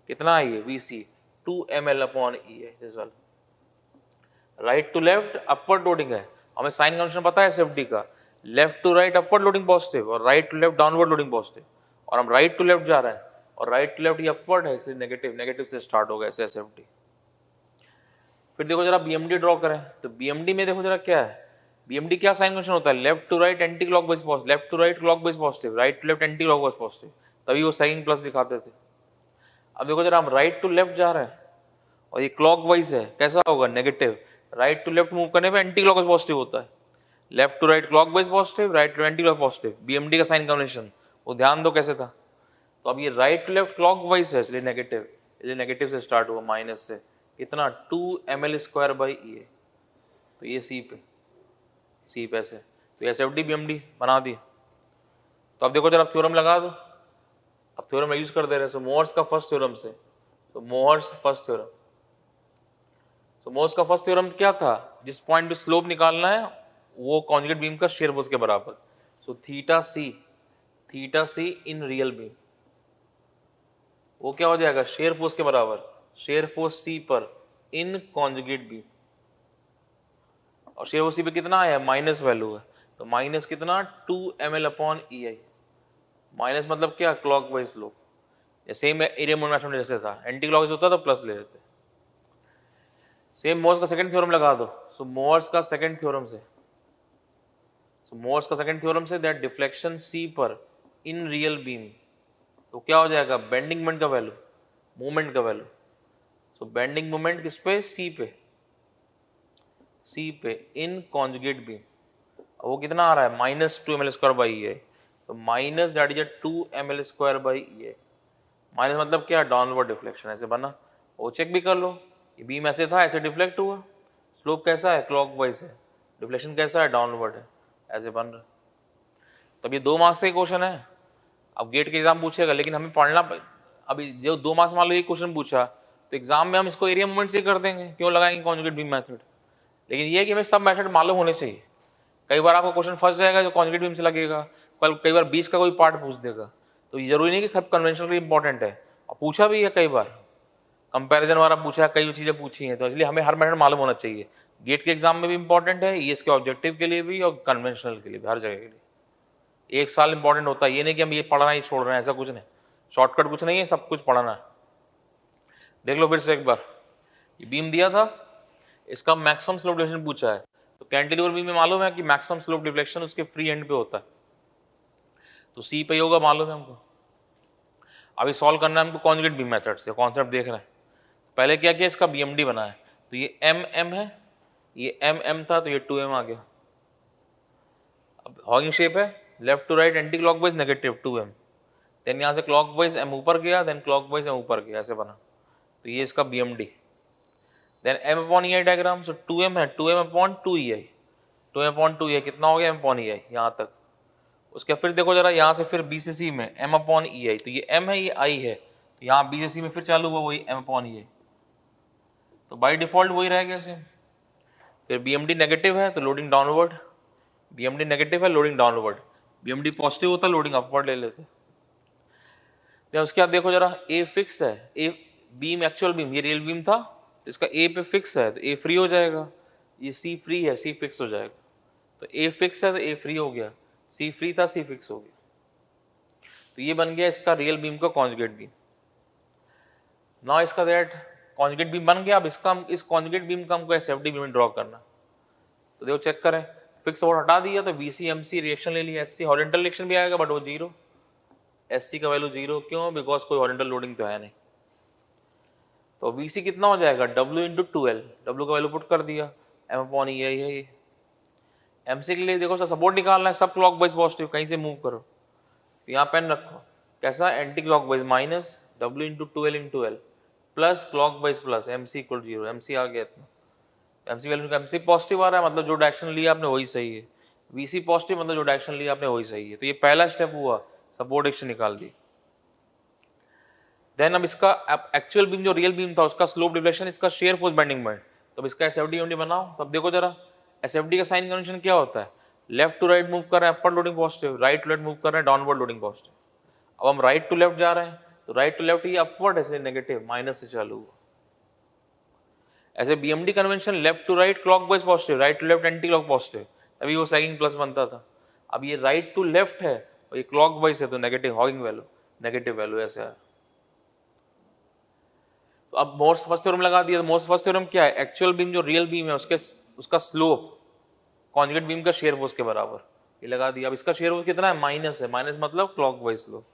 कितना है ये we C 2ml upon E है, दिस वाला right to left upward loading है, हमें साइन कन्वेंशन पता है एसएफडी का, left to right upward loading positive और right to left downward loading positive, और हम राइट टू लेफ्ट जा रहे हैं और राइट टू लेफ्ट ये अपवर्ड है, इसलिए नेगेटिव से स्टार्ट होगा ऐसे एसएफडी। फिर देखो जरा बीएमडी ड्रॉ करें, तो बीएमडी में देखो जरा क्या है, बीएमडी क्या साइन कन्वेंशन होता है, left to right anti clockwise positive, left to right clockwise positive, right to left anti clockwise positive, तभी वो साइन प्लस दिखाते थे। अब देखो जरा हम राइट टू लेफ्ट जा रहे हैं और ये क्लॉकवाइज है, कैसा होगा negative, right to left move करने पे एंटी क्लॉकवाइज पॉजिटिव होता है, left to right clockwise positive, right to anti clock positive, BMD का साइन कन्वेंशन वो ध्यान दो कैसे था। तो अब ये राइट टू लेफ्ट क्लॉकवाइज है इसलिए नेगेटिव से स्टार्ट हुआ माइनस से, कितना 2ml स्क्वायर बाई ई है, तो ये सी पे ऐसे, तो एसएफडी बीएमडी बना दी। तो अब देखो जरा थ्योरम लगा दो, अब थ्योरम यूज कर दे रहे हैं, सो मोहर्स का फर्स्ट थ्योरम से, तो मोहर्स फर्स्ट थ्योरम, तो मोहर्स का फर्स्ट थ्योरम क्या था, जिस पॉइंट पे स्लोप निकालना है वो कॉन्जुगेट बीम का शेयर फोर्स के बराबर, so theta C in real beam, वो क्या हो जाएगा शेयर फोर्स के बराबर, शेयर फोर्स सी पर इन कॉन्जुगेट बीम, और शेयर फोर्स सी पे कितना आया माइनस वैल्यू है, तो माइनस कितना 2ml अपॉन ई आई, माइनस मतलब क्या clockwise slope, same area moment जैसे था, एंटी क्लॉकवाइज होता तो प्लस ले लेते। सेम मोहर्स का सेकंड थ्योरम लगा दो, सो मोहर्स का सेकंड थ्योरम से दैट डिफ्लेक्शन सी पर इन रियल बीम, तो क्या हो जाएगा बेंडिंग मोमेंट का वैल्यू, मूवमेंट का वैल्यू, सो बेंडिंग मोमेंट किस पे सी पे इन कॉन्जुगेट बीम, वो कितना आ रहा है minus 2ml square by E आई, तो minus that is 2ml square by E I, minus मतलब क्या डाउनवर्ड डिफ्लेक्शन, ऐसे बना, वो चेक भी कर लो, ये बीम ऐसे था ऐसे डिफ्लेक्ट हुआ, स्लोप कैसा है क्लॉकवाइज है, डिफ्लेक्शन कैसा है डाउनवर्ड है, ऐसे बन रहा। तो ये 2 मार्क्स का क्वेश्चन है, अब गेट के एग्जाम पूछेगा, लेकिन हमें पढ़ना, अभी जो 2 मार्क्स मान लो ये क्वेश्चन पूछा तो एग्जाम में हम इसको एरिया मूवमेंट से कर देंगे, क्यों लगाएंगे कॉन्जुगेट बीम मेथड, लेकिन ये है कि हमें सब मेथड मालूम होने चाहिए, कई बार आपको क्वेश्चन फंस जाएगा जो कॉन्जुगेट बीम से लगेगा, कई बार बीच का कोई पार्ट पूछ देगा, तो ये जरूरी नहीं कि खत कन्वेंशनल इंपॉर्टेंट है, और पूछा भी है कई बार, कंपैरिजन वाला पूछा है, कई चीज़ें पूछी हैं, तो इसलिए हमें हर मेथड मालूम होना चाहिए। गेट के एग्जाम में भी इंपॉर्टेंट है, ईएस के ऑब्जेक्टिव के लिए भी और कन्वेंशनल के लिए भी, हर जगह के लिए एक साल इंपॉर्टेंट होता है। ये नहीं कि हम ये पढ़ना ही छोड़ रहे हैं, ऐसा कुछ नहीं, शॉर्टकट कुछ नहीं है, सब कुछ पढ़ना है। देख लो फिर से एक बार, ये बीम दिया था, इसका मैक्सिमम स्लोप डिफ्लेक्शन पूछा है, तो कैंटिलीवर बीम में मालूम है कि मैक्सिमम स्लोप डिफ्लेक्शन उसके फ्री एंड पे होता है, तो सी पे होगा, मालूम है हमको। अभी सॉल्व करना है हमको कॉन्जुगेट बीम मेथड से, कॉन्सेप्ट देख रहे हैं। पहले क्या किया, इसका बीएमडी बना है, तो ये एम एम है, ये एम एम था, तो ये 2m आ गया। अब हॉगिंग शेप है, left to right anti clockwise negative 2m, then यहाँ से क्लॉकवाइज m ऊपर गया, देन क्लॉकवाइज m ऊपर गया, ऐसे बना, तो ये इसका BMD. Then m upon EI diagram, so 2m है, 2m upon 2EI, 2m upon 2EI कितना हो गया, m अपॉन EI यहाँ तक। उसके फिर देखो जरा, यहाँ से फिर B से C में m अपॉन EI, तो ये m है, ये I है, तो यहाँ B से C में फिर चालू हुआ वही m अपॉन EI, तो बाई डिफॉल्ट वही रहेगा सेम। फिर BMD नेगेटिव है तो लोडिंग डाउनवर्ड, BMD नेगेटिव है लोडिंग डाउनवर्ड, BMD पॉजिटिव होता है लोडिंग अपवर्ड ले लेते। तो उसके बाद देखो जरा, A फिक्स है, A बीम एक्चुअल बीम, ये रियल बीम था, तो इसका A पे फिक्स है तो A फ्री हो जाएगा, ये C फ्री है, C फिक्स हो जाएगा, तो A फिक्स है तो A फ्री हो गया, C फ्री था C फिक्स हो गया, तो ये बन गया इसका रियल बीम का कॉन्जुगेट बीम। ना इसका दैट कॉन्जुगेट बीम बन गया। अब इसका इस कॉन्जुगेट बीम का हमको एसएफडी बीम ड्रॉ करना, तो देखो चेक करें, फिक्स सपोर्ट हटा दिया तो VC MC रिएक्शन ले लिया, SC हॉरिजॉन्टल रिएक्शन भी आएगा बट वो 0, SC का वैल्यू 0, क्यों, बिकॉज कोई हॉरिजॉन्टल लोडिंग तो है नहीं। तो VC कितना हो जाएगा, W इंटू 2L, W का वैल्यू पुट कर दिया, M अपॉन EI है ये। MC के लिए देखो सर सपोर्ट निकालना है, सब क्लॉक वाइज पॉजिटिव, कहीं से मूव करो, तो यहाँ पेन रखो, कैसा anti clock wise minus W into 2L into L plus clock wise plus, MC equal 0, MC आ गया इतना, MC वैल्यू का MC पॉजिटिव आ रहा है, मतलब जो डायरेक्शन लिया आपने वही सही है, VC पॉजिटिव मतलब जो डायरेक्शन लिया आपने वही सही है, तो ये पहला स्टेप हुआ, सपोर्ट एक्शन निकाल दी। देन अब इसका एक्चुअल बीम जो रियल बीम था उसका स्लोप डिफ्लेक्शन, इसका शेयर फोर्स बेंडिंग मोमेंट, तो अब इसका SFD बनाओ। तब देखो जरा, SFD का साइन कन्वेंशन क्या होता है, लेफ्ट टू राइट मूव कर रहे हैं upper loading positive, right to left move कर रहे हैं डाउनवर्ड लोडिंग पॉजिटिव। अब हम राइट टू लेफ्ट जा रहे हैं, तो राइट टू लेफ्ट ये अपवर्ड है इसलिए नेगेटिव, माइनस से चालू हुआ। ऐसे BMD convention left to right clockwise positive, right to left anti clock positive, तभी वो सैगिंग प्लस बनता था। अब ये राइट टू लेफ्ट है और ये क्लॉकवाइज है तो negative, hugging value negative value ऐसे है। तो अब मोर्स फर्स्ट थ्योरम लगा दिया, तो मोर्स फर्स्ट थ्योरम क्या है, एक्चुअल बीम जो रियल बीम है उसका स्लोप कॉन्जुगेट बीम का शेयर फोर्स के बराबर, ये लगा दिया। अब इसका शेयर फोर्स कितना है, माइनस है, माइनस मतलब क्लॉकवाइज स्लोप,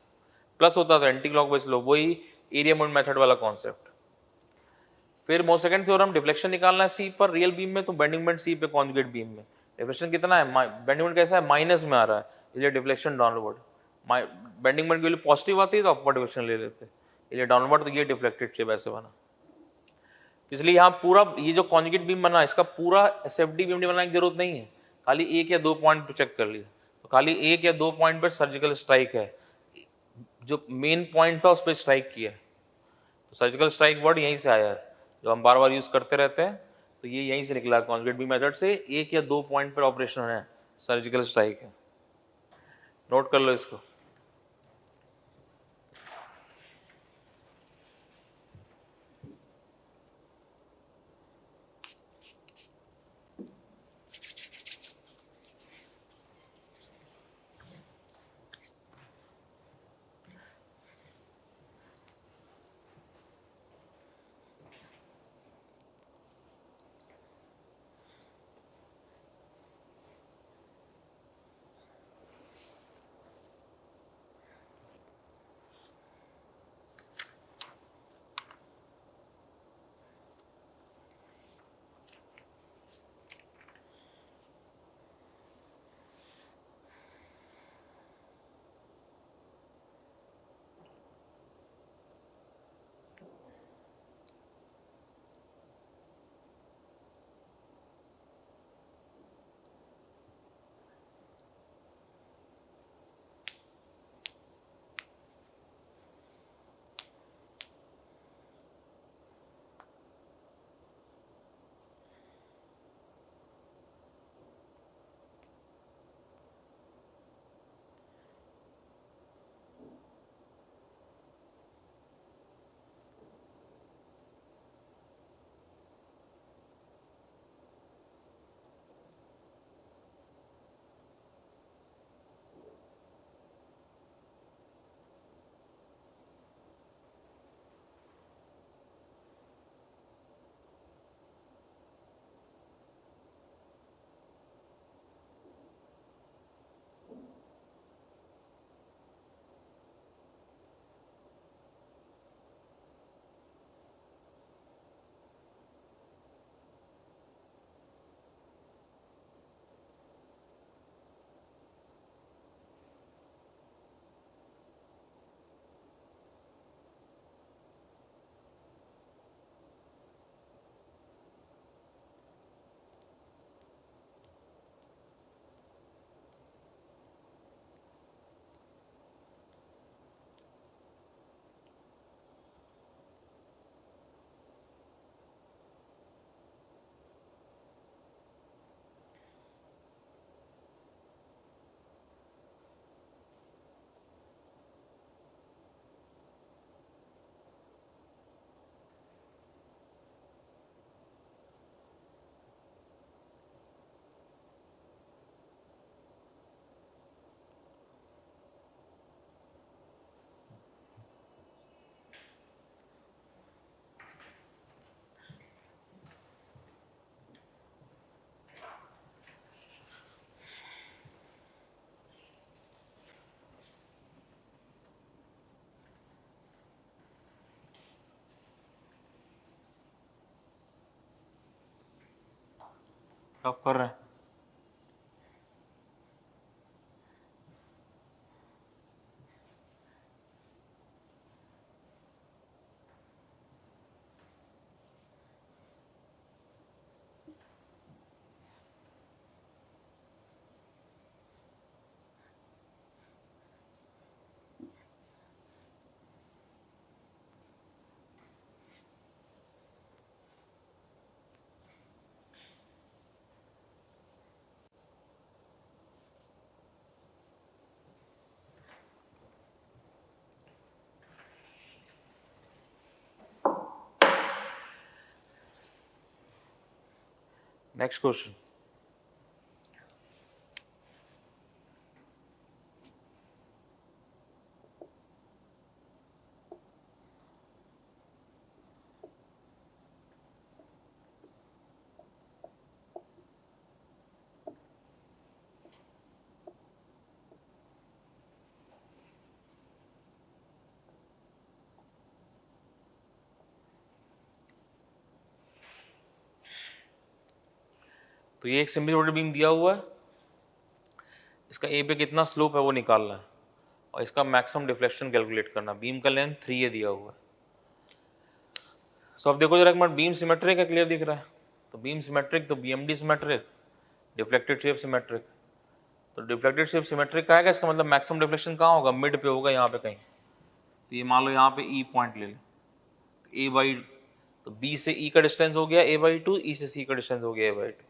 प्लस होता था एंटी क्लॉकवाइज स्लोप, वही एरिया मोमेंट मेथड वाला कॉन्सेप्ट। फिर मोर सेकंड थ्योरम, डिफ्लेक्शन निकालना है सी पर रियल बीम में, तो बेंडिंग मोमेंट सी पे कॉन्जुगेट बीम में, डिफ्लेक्शन कितना है, बेंडिंग मोमेंट कैसा है, माइनस में आ रहा है, इसलिए डिफ्लेक्शन डाउनवर्ड, बेंडिंग मोमेंट की वैल्यू पॉजिटिव आती है तो अपवर्ड डिफ्लेक्शन ले लेते हैं, इसलिए डाउनवर्ड, तो ये डिफ्लेक्टेड शेप ऐसे बना। इसलिए यहाँ पूरा ये जो कॉन्जुगेट बीम बना इसका पूरा SFD BMD बनाने की जरूरत नहीं है, खाली एक या दो पॉइंट पे चेक कर लिया, तो खाली एक या दो पॉइंट पर सर्जिकल स्ट्राइक है, जो मेन पॉइंट था उस पर स्ट्राइक किया, तो सर्जिकल स्ट्राइक वर्ड यहीं से आया है जो हम बार बार यूज करते रहते हैं, तो ये यहीं से निकला कॉन्जुगेट बीम मेथड से, एक या दो पॉइंट पर ऑपरेशन है, सर्जिकल स्ट्राइक है, नोट कर लो इसको। टफ कर रहे हैं। नेक्स्ट क्वेश्चन, तो ये एक सिंपल रोटेट बीम दिया हुआ है, इसका ए पे कितना स्लोप है वो निकालना है और इसका मैक्सिमम डिफ्लेक्शन कैलकुलेट करना। बीम का लेंथ 3 दिया हुआ है। सो अब देखो जरा एक मिनट, बीम सिमेट्रिक है, क्लियर दिख रहा है? तो बीम सिमेट्रिक तो BMD symmetric, deflected shape symmetric. तो डिफ्लेक्टेड शेप सिमेट्रिक का है, इसका मतलब मैक्सिमम डिफ्लेक्शन कहाँ होगा? मिड पे होगा, यहाँ पे कहीं। तो ये मान लो यहाँ पे ई पॉइंट ले लें, ए बाई, तो बी से ई का डिस्टेंस हो गया a/2, ई से सी का डिस्टेंस हो गया a/2।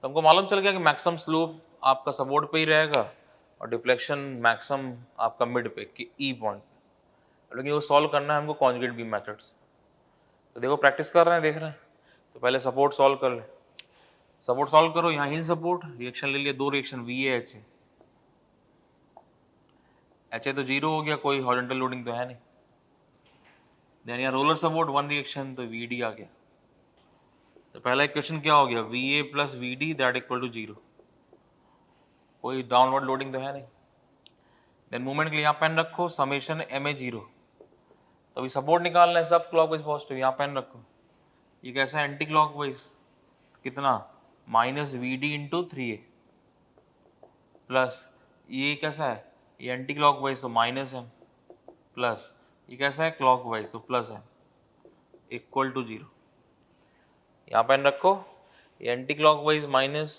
तो हमको मालूम चल गया कि मैक्सिमम स्लोप आपका सपोर्ट पे ही रहेगा और डिफ्लेक्शन मैक्सिमम आपका मिड पे कि ई पॉइंट। लेकिन वो सॉल्व करना है हमको कॉन्जुगेट बीम मेथड्स। तो देखो प्रैक्टिस कर रहे हैं, देख रहे हैं। तो पहले सपोर्ट सॉल्व कर ले। सपोर्ट सॉल्व करो, यहाँ हिंज सपोर्ट, रिएक्शन ले लिया, 2 reaction V A H A. H A तो 0 हो गया, कोई हॉरिजॉन्टल लोडिंग तो है नहीं। देन यहाँ रोलर सपोर्ट 1 रिएक्शन, तो वी डी आ गया। तो पहला इक्वेशन क्या हो गया? V A plus V D that equal to 0, कोई डाउनवर्ड लोडिंग तो है नहीं। देन मूवमेंट के लिए यहाँ पेन रखो, समेशन एम ए 0। तो अभी सपोर्ट निकालना है, सब क्लॉकवाइज पॉजिटिव, यहाँ पेन रखो। ये कैसा है? एंटी क्लॉकवाइज, कितना? Minus V D into 3a plus ये कैसा है? ये एंटी क्लॉकवाइज तो माइनस एम, प्लस ये कैसा है? क्लॉकवाइज तो प्लस एम, इक्वल टू 0। यहाँ पेन रखो, ये एंटी क्लॉकवाइज माइनस,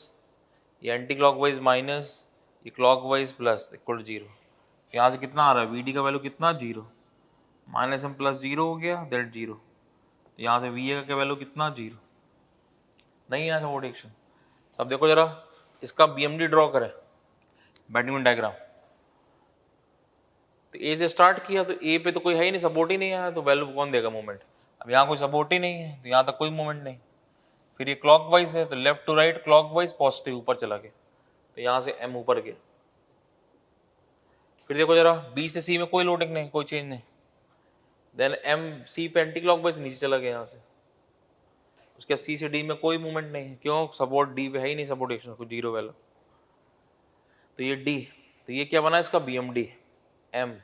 ये एंटी क्लॉकवाइज माइनस, ये क्लॉकवाइज प्लस, इक्वल टू 0। यहाँ से कितना आ रहा है? वी डी का वैल्यू कितना? 0, माइनस एम प्लस 0 हो गया, दैट 0। तो यहाँ से वी ए का वैल्यू कितना? 0, नहीं है सपोर्ट एक्शन। अब देखो जरा इसका बीएमडी ड्रॉ करें, बैडमिंटन डायग्राम। तो ए से स्टार्ट किया, तो ए पे तो कोई है ही नहीं, सपोर्ट ही नहीं है, तो वैल्यू कौन देगा मूवमेंट? अब यहाँ कोई सपोर्ट ही नहीं है, तो यहाँ तक कोई मूवमेंट नहीं। फिर ये क्लॉकवाइज है, तो left to right clockwise positive ऊपर चला गया, तो यहाँ से एम ऊपर गया। फिर देखो जरा बी से सी में कोई लोडिंग नहीं, कोई चेंज नहीं। देन एम सी पे एंटी क्लॉकवाइज नीचे चला गया यहाँ से। उसके सी से डी में कोई मूवमेंट नहीं है, क्यों? सपोर्ट डी पे है ही नहीं, सपोर्ट एक्शन को 0 वैल्यू। तो ये डी, तो ये क्या बना इसका? B M D M.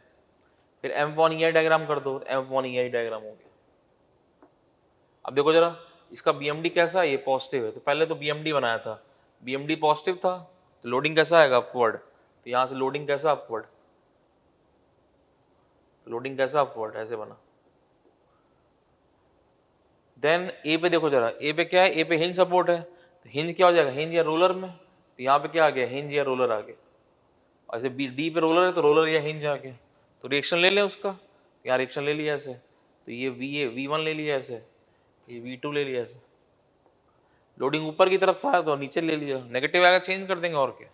फिर M upon E I diagram कर दो, M upon E I diagram हो गया। अब देखो जरा इसका बी एम डी कैसा है? ये पॉजिटिव है, तो पहले तो बी एम डी बनाया था, बी एम डी पॉजिटिव था, तो लोडिंग कैसा आएगा? अपवर्ड। तो यहाँ से लोडिंग कैसा? अपवर्ड। लोडिंग कैसा? अपवर्ड, ऐसे बना। देन ए पे देखो जरा, ए पे क्या है? ए पे हिंज सपोर्ट है, तो हिंज क्या हो जाएगा? हिंज या रोलर में। तो यहाँ पे क्या आ गया? हिंज या रोलर आ गया। और ऐसे बी डी पे रोलर है, तो रोलर या हिंज आ गया। तो रिएक्शन ले लें उसका, यहाँ रिएक्शन ले लिया ऐसे, तो ये V1 ले लिया ऐसे, ये V2 ले लिया ऐसे। लोडिंग ऊपर की तरफ था तो नीचे ले लिया, नेगेटिव आएगा चेंज कर देंगे और क्या।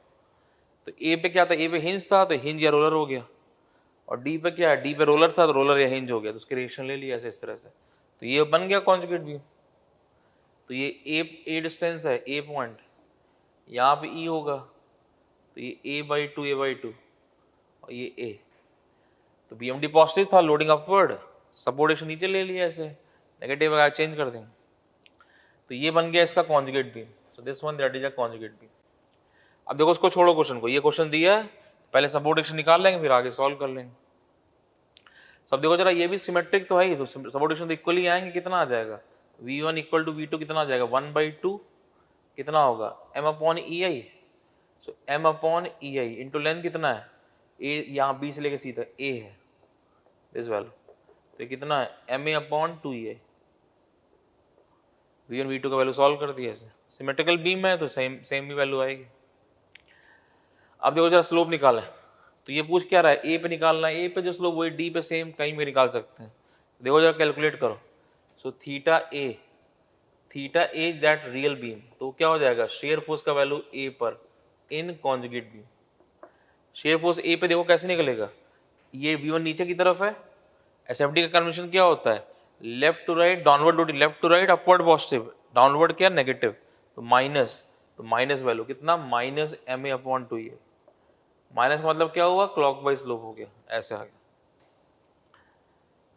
तो ए पे क्या था? ए पे हिंज था, तो हिंज या रोलर हो गया। और डी पे क्या है? डी पे रोलर था, तो रोलर या हिंज हो गया, तो उसके रिएक्शन ले लिया ऐसे, इस तरह से। तो ये बन गया कॉन्जुगेट बीम। तो ये ए डिस्टेंस है, ए पॉइंट, यहाँ पे ई होगा, तो ये a/2 और ये ए। तो बीएमडी पॉजिटिव था, लोडिंग अपवर्ड, सपोर्ट नीचे ले लिया ऐसे, नेगेटिव वगैरह चेंज कर देंगे। तो ये बन गया इसका conjugate beam. So this one that is a conjugate beam. अब देखो उसको छोड़ो क्वेश्चन को, ये क्वेश्चन दिया है, पहले सपोर्ट एक्शन निकाल लेंगे, फिर आगे सॉल्व कर लेंगे। सब देखो जरा, ये भी सिमेट्रिक तो है ही, तो सपोर्ट एक्शन तो इक्वली आएंगे, कितना आ जाएगा? V1 इक्वल टू V2 कितना आ जाएगा? 1/2 कितना होगा m upon E I. So m upon E I into length कितना है a, यहाँ b से लेके c तक a है दिस वैल्यू, तो ये कितना है M A upon 2 E I. V1 V2 का वैल्यू सॉल्व कर दिया ऐसे, सिमेट्रिकल बीम है तो सेम ही वैल्यू आएगी। अब देखो जरा स्लोप निकालें, तो ये पूछ क्या रहा है ए पे निकालना है, ए पे जो स्लोप वही डी पे सेम कहीं भी निकाल सकते हैं। देखो जरा कैलकुलेट करो। So theta A that real beam, तो क्या हो जाएगा शेयर फोर्स का वैल्यू ए पर इन कॉन्जुगेट बीम। शेयर फोर्स ए पे देखो कैसे निकलेगा, ये V1 नीचे की तरफ है, एसएफडी का कन्वेंशन क्या होता है left to right downward loading, left to right upward positive, downward क्या नेगेटिव, तो माइनस वैल्यू कितना minus M A upon 2 A. माइनस का मतलब क्या हुआ क्लॉकवाइज स्लोप हो गया, ऐसे आ गया।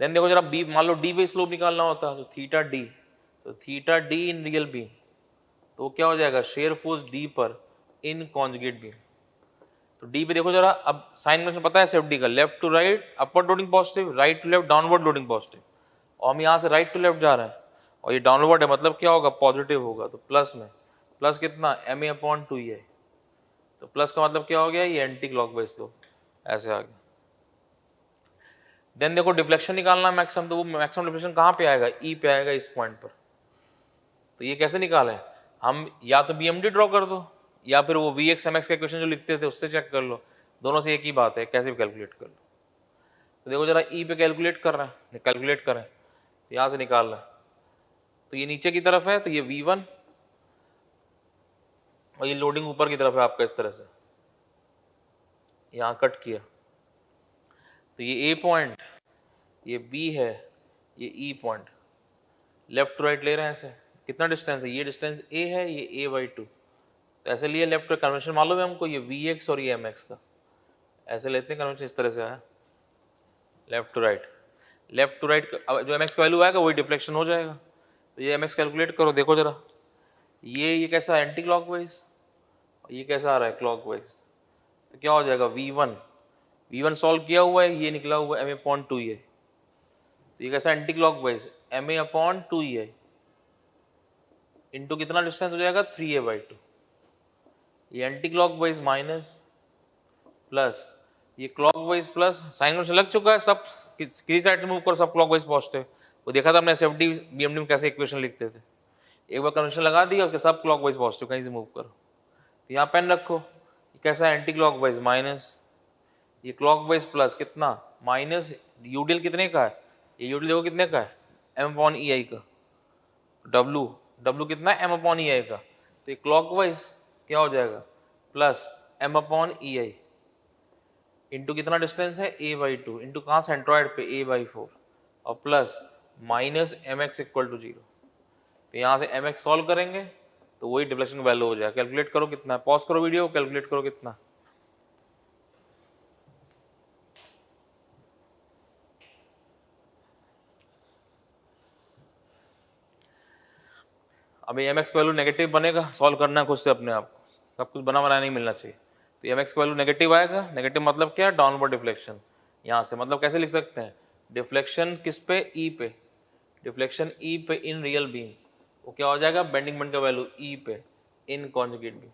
देन देखो जरा बी, मान लो डी पे स्लोप निकालना होता है तो थीटा डी इन रियल बीम, तो क्या हो जाएगा शेयर फोर्स डी पर इन कॉन्जुगेट बीम। तो डी पे देखो जरा, अब साइन कन्वेंशन पता है एसएफडी का, left to right upward loading positive, right to left downward loading positive, और हम यहाँ से राइट टू लेफ्ट जा रहे हैं और ये डाउनवर्ड है, मतलब क्या होगा पॉजिटिव होगा, तो प्लस में प्लस कितना एम ए अपॉन 2 ई आई, तो प्लस का मतलब क्या हो गया ये एंटी क्लॉकवाइज स्लोप, ऐसे आ गया। देन देखो डिफ्लेक्शन निकालना मैक्सिमम, तो वो मैक्सिमम डिफ्लेक्शन कहाँ पे आएगा ई पे आएगा इस पॉइंट पर। तो ये कैसे निकालें हम, या तो बीएमडी ड्रॉ कर दो या फिर वो वी एक्स एम एक्स का इक्वेशन जो लिखते थे उससे चेक कर लो, दोनों से एक ही बात है, कैसे भी कैलकुलेट कर लो। तो देखो जरा ई पे कैलकुलेट कर रहे हैं, कैलकुलेट करें तो यहाँ से निकाल रहे हैं, तो ये नीचे की तरफ है तो ये V1 और ये लोडिंग ऊपर की तरफ है आपका, इस तरह से यहाँ कट किया, तो ये A पॉइंट, ये B है, ये E point, left to right ले रहे हैं ऐसे, कितना डिस्टेंस है ये डिस्टेंस A है, ये A/2, तो ऐसे लिए लेफ्ट कन्वेंशन मालूम है हमको, ये Vx और ये Mx का, ऐसे लेते हैं कन्वेंशन, इस तरह से आया लेफ्ट टू राइट जो Mx का वैल्यू आएगा वही डिफ्लेक्शन हो जाएगा। तो ये Mx कैलकुलेट करो, देखो जरा ये कैसा है एंटी क्लॉकवाइज, ये कैसा आ रहा है क्लॉकवाइज, तो क्या हो जाएगा V1 सॉल्व किया हुआ है, ये निकला हुआ है एम ए अपॉन 2 ई आई, तो ये कैसा anti clockwise M A upon 2 E I into कितना डिस्टेंस हो जाएगा 3a/2, ये एंटी क्लॉकवाइज माइनस प्लस ये क्लॉकवाइज प्लस, साइन कन्वेंशन लग चुका है, सब किसी साइड मूव करो सब क्लॉकवाइज पॉजिटिव, वो देखा था हमने एसएफडी बीएमडी में कैसे इक्वेशन लिखते थे, एक बार कन्वेंशन लगा दिया उसके सब क्लॉकवाइज पॉजिटिव कहीं से मूव करो, तो यहाँ पेन रखो, कैसा है एंटी क्लॉकवाइज माइनस, ये क्लॉकवाइज प्लस कितना माइनस, यूडीएल कितने का है, ये यूडीएल देखो कितने का है एम अपॉन ई आई का, डब्लू कितना है एम अपॉन ई आई का, तो ये क्लॉकवाइज क्या हो जाएगा plus M upon E I into कितना डिस्टेंस है A/2 इंटू कहाँ सेंट्रॉइड पे A/4 और plus minus mx equal to 0, तो यहाँ से mx सॉल्व करेंगे तो वही डिफ्लेक्शन वैल्यू हो जाएगा। कैलकुलेट करो कितना है, पॉज करो वीडियो, कैलकुलेट करो कितना। अभी mx वैल्यू नेगेटिव बनेगा, सॉल्व करना है खुद से अपने आप, सब कुछ बना बनाया नहीं मिलना चाहिए। तो mx वैल्यू नेगेटिव आएगा, नेगेटिव मतलब क्या डाउनवर्ड डिफ्लेक्शन, यहाँ से मतलब कैसे लिख सकते हैं डिफ्लेक्शन किस पे ई पे, डिफ्लेक्शन ई पे इन रियल बीम, वो क्या हो जाएगा बेंडिंग मोमेंट का वैल्यू ई पे इन कॉन्जुगेट बीम,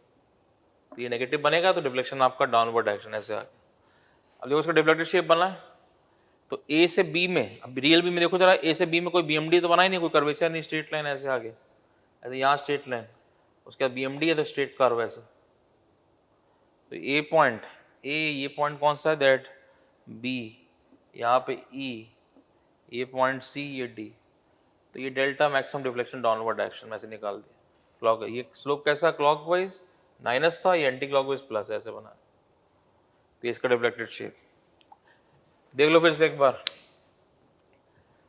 तो ये नेगेटिव बनेगा तो डिफ्लेक्शन आपका डाउनवर्ड डायरेक्शन ऐसे आ गया। अब देखो उसका डिफ्लेक्टेड शेप बना है, तो ए से बी में, अब रियल बी में देखो जरा ए से बी में कोई बीएमडी तो बना ही नहीं, कोई कर्वेचर नहीं, स्ट्रेट लाइन ऐसे आगे, ऐसे यहाँ स्ट्रेट लाइन, उसके बाद बीएमडी है तो स्ट्रेट कर्व ऐसे, तो ए पॉइंट ये पॉइंट कौन सा है दैट बी, यहाँ पे ई, ये पॉइंट सी, ये डी, तो ये delta maximum deflection downward direction में से निकाल दिया। क्लॉक ये स्लोप कैसा क्लॉकवाइज माइनस था, ये एंटी क्लॉकवाइज प्लस ऐसे बना, तो इसका डिफ्लेक्टेड शेप देख लो फिर से एक बार।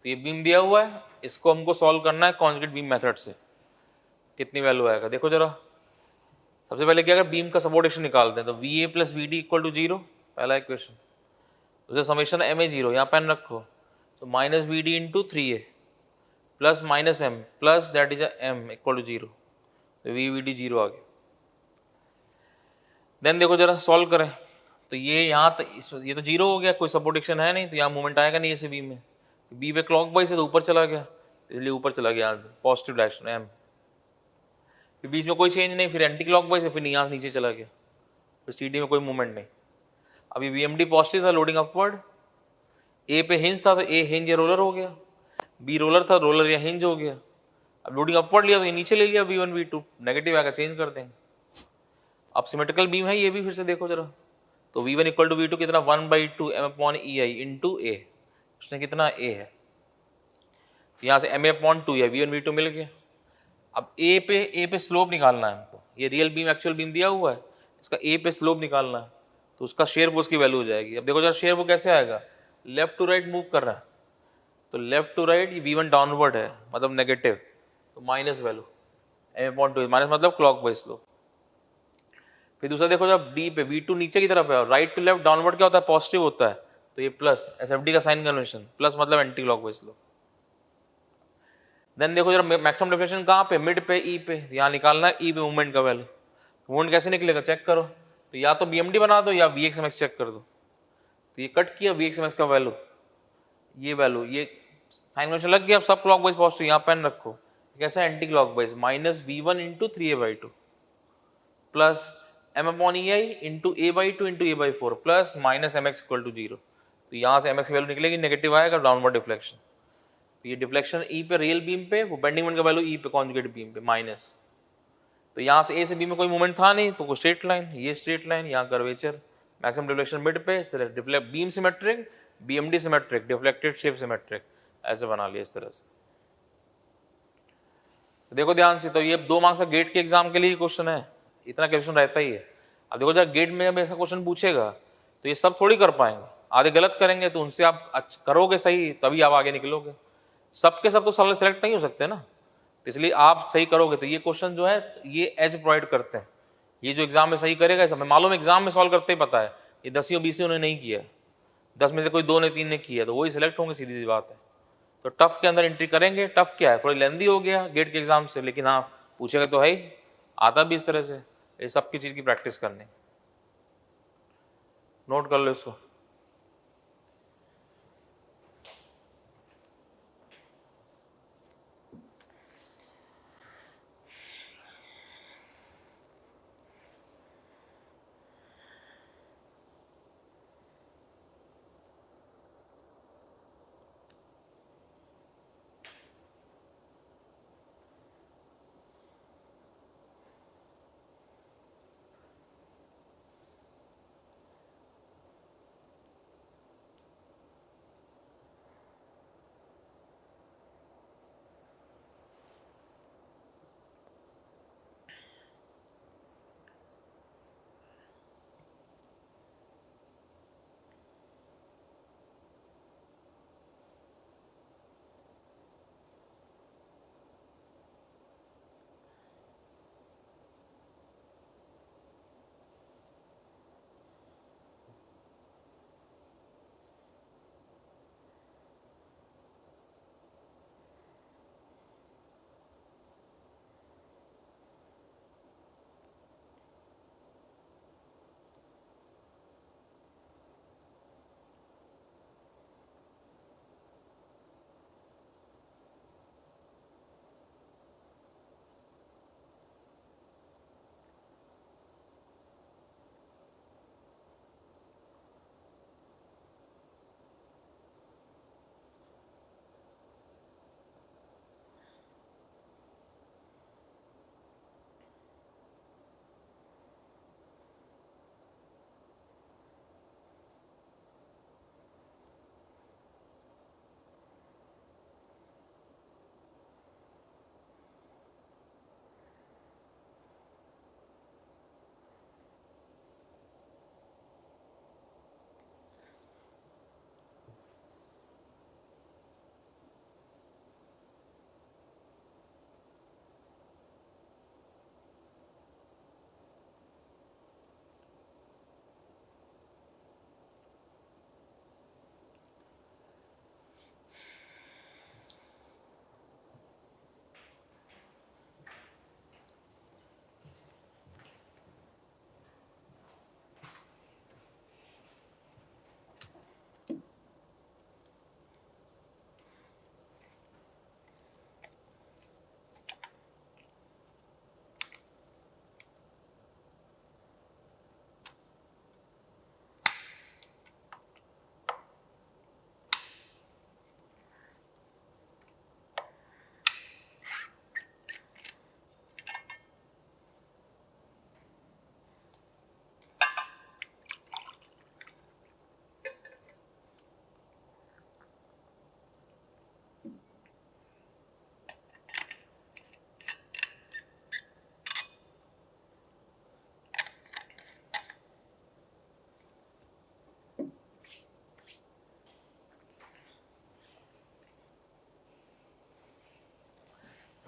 तो ये बीम दिया हुआ है, इसको हमको सॉल्व करना है कॉन्जुगेट बीम मेथड से, कितनी वैल्यू आएगा देखो जरा। सबसे पहले क्या अगर बीम का सपोर्टेशन निकालते हैं तो V A plus V D equal to 0 पहला इक्वेशन, उसे समेशन एम ए 0 यहाँ पेन रखो, तो minus V D into 3a plus minus M plus that is M equal to 0, तो वी डी 0 आ गया। देन देखो जरा सॉल्व करें, तो ये यहाँ तक ये तो 0 हो गया, कोई सपोर्टेशन है नहीं, तो यहाँ मूवमेंट आएगा नहीं ऐसे बी में, बी पे क्लॉकवाइज है तो ऊपर चला गया, इसलिए ऊपर चला गया पॉजिटिव डायरेक्शन एम। फिर बीच में कोई चेंज नहीं, फिर एंटी क्लॉकवाइज है, फिर यहाँ नीचे चला गया, फिर CD में कोई मूवमेंट नहीं। अभी VMD पॉजिटिव था, लोडिंग अपवर्ड, ए पे हिंज था तो ए हिंज या रोलर हो गया, बी रोलर था, रोलर या हिंज हो गया। अब लोडिंग अपवर्ड लिया तो ये नीचे ले लिया, V1 V2, नेगेटिव आएगा चेंज कर देंगे। अब सिमेट्रिकल बीम है ये भी, फिर से देखो जरा, तो V1 इक्वल टू V2 कितना 1/2 M/EI इंटू ए, उसने कितना ए है, यहाँ से MA/2 है, V1 V2 मिल गया। अब ए पे स्लोप निकालना है हमको, ये रियल बीम एक्चुअल बीम दिया हुआ है, इसका ए पे स्लोप निकालना है, तो उसका शेयर फोर्स की वैल्यू हो जाएगी। अब देखो जरा शेयर वो कैसे आएगा, लेफ्ट टू राइट मूव कर रहा है, तो लेफ्ट टू राइट ये V1 डाउनवर्ड है मतलब नेगेटिव, तो माइनस वैल्यू MA/2, माइनस मतलब क्लॉकवाइज स्लोप। फिर दूसरा देखो जब D पे V2 नीचे की तरफ है और राइट टू लेफ्ट डाउनवर्ड क्या होता है, पॉजिटिव होता है, तो ये प्लस, SFD का साइन कन्वेंशन, प्लस मतलब एंटी क्लॉकवाइज स्लोप। देन देखो जरा मैक्सिमम डिफ्लेक्शन कहाँ पे, मिड पे, ई पे, यहाँ निकालना है ई पे मूवमेंट का वैल्यू। मूवमेंट कैसे निकलेगा चेक करो, तो या तो BMD बना दो या VXMX चेक कर दो। तो ये कट किया VXMX का वैल्यू, ये वैल्यू, ये साइन कन्वेंशन लग गया। अब सब क्लॉकवाइज पॉजिटिव, यहाँ पेन रखो, कैसा anti clockwise, minus V1 into 3A/2 plus M/EI into A/2 into A/4 plus minus MX equal to 0। तो यहाँ से MX की वैल्यू निकलेगी, नेगेटिव आएगा, डाउनवर्ड डिफ्लेक्शन। तो ये डिफ्लेक्शन ई पे रियल बीम पे, वो बेंडिंग मोमेंट का वैल्यू ई पे कॉन्जुगेट बीम पे माइनस। तो यहाँ से ए से बी में कोई मूवमेंट था नहीं, तो कोई स्ट्रेट लाइन, ये स्ट्रेट लाइन, यहाँ कर्वेचर, मैक्सिमम डिफ्लेक्शन मिड पे, इस तरह deflect beam symmetric, BMD symmetric, deflected shape symmetric, ऐसे बना लिया इस तरह से। तो देखो ध्यान से, तो ये 2 मार्क्स का गेट के एग्जाम के लिए क्वेश्चन है, इतना क्वेश्चन रहता ही है। अब देखो जब गेट में जब ऐसा क्वेश्चन पूछेगा तो ये सब थोड़ी कर पाएंगे, आधे गलत करेंगे, तो उनसे आप करोगे सही तभी आप आगे निकलोगे, सबके सब तो सेलेक्ट नहीं हो सकते ना, तो इसलिए आप सही करोगे। तो ये क्वेश्चन जो है ये एज प्रोवाइड करते हैं, ये जो एग्जाम में सही करेगा, हमें मालूम एग्जाम में सॉल्व करते ही पता है, ये 10 20 उन्होंने नहीं किया, 10 में से कोई 2 ने 3 ने किया, तो वही सिलेक्ट होंगे, सीधी सी बात है। तो टफ के अंदर एंट्री करेंगे, टफ क्या है, थोड़ी लेंदी हो गया गेट के एग्जाम से, लेकिन हाँ पूछेगा तो है ही, आता भी इस तरह से, ये सबकी चीज़ की प्रैक्टिस करनी, नोट कर लो इसको।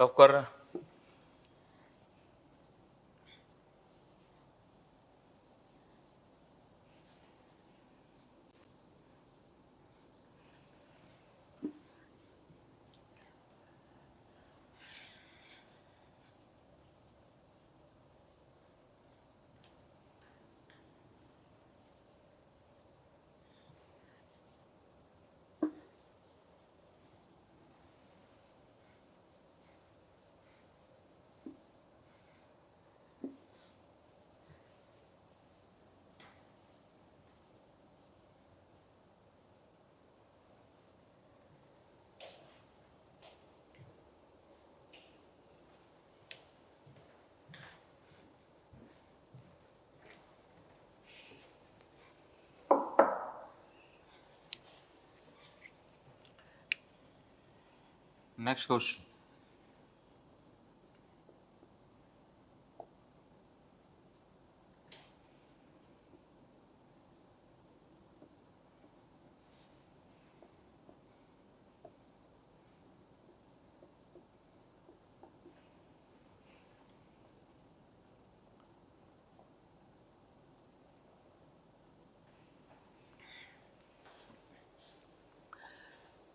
टफ कर रहे हैं। नेक्स्ट क्वेश्चन,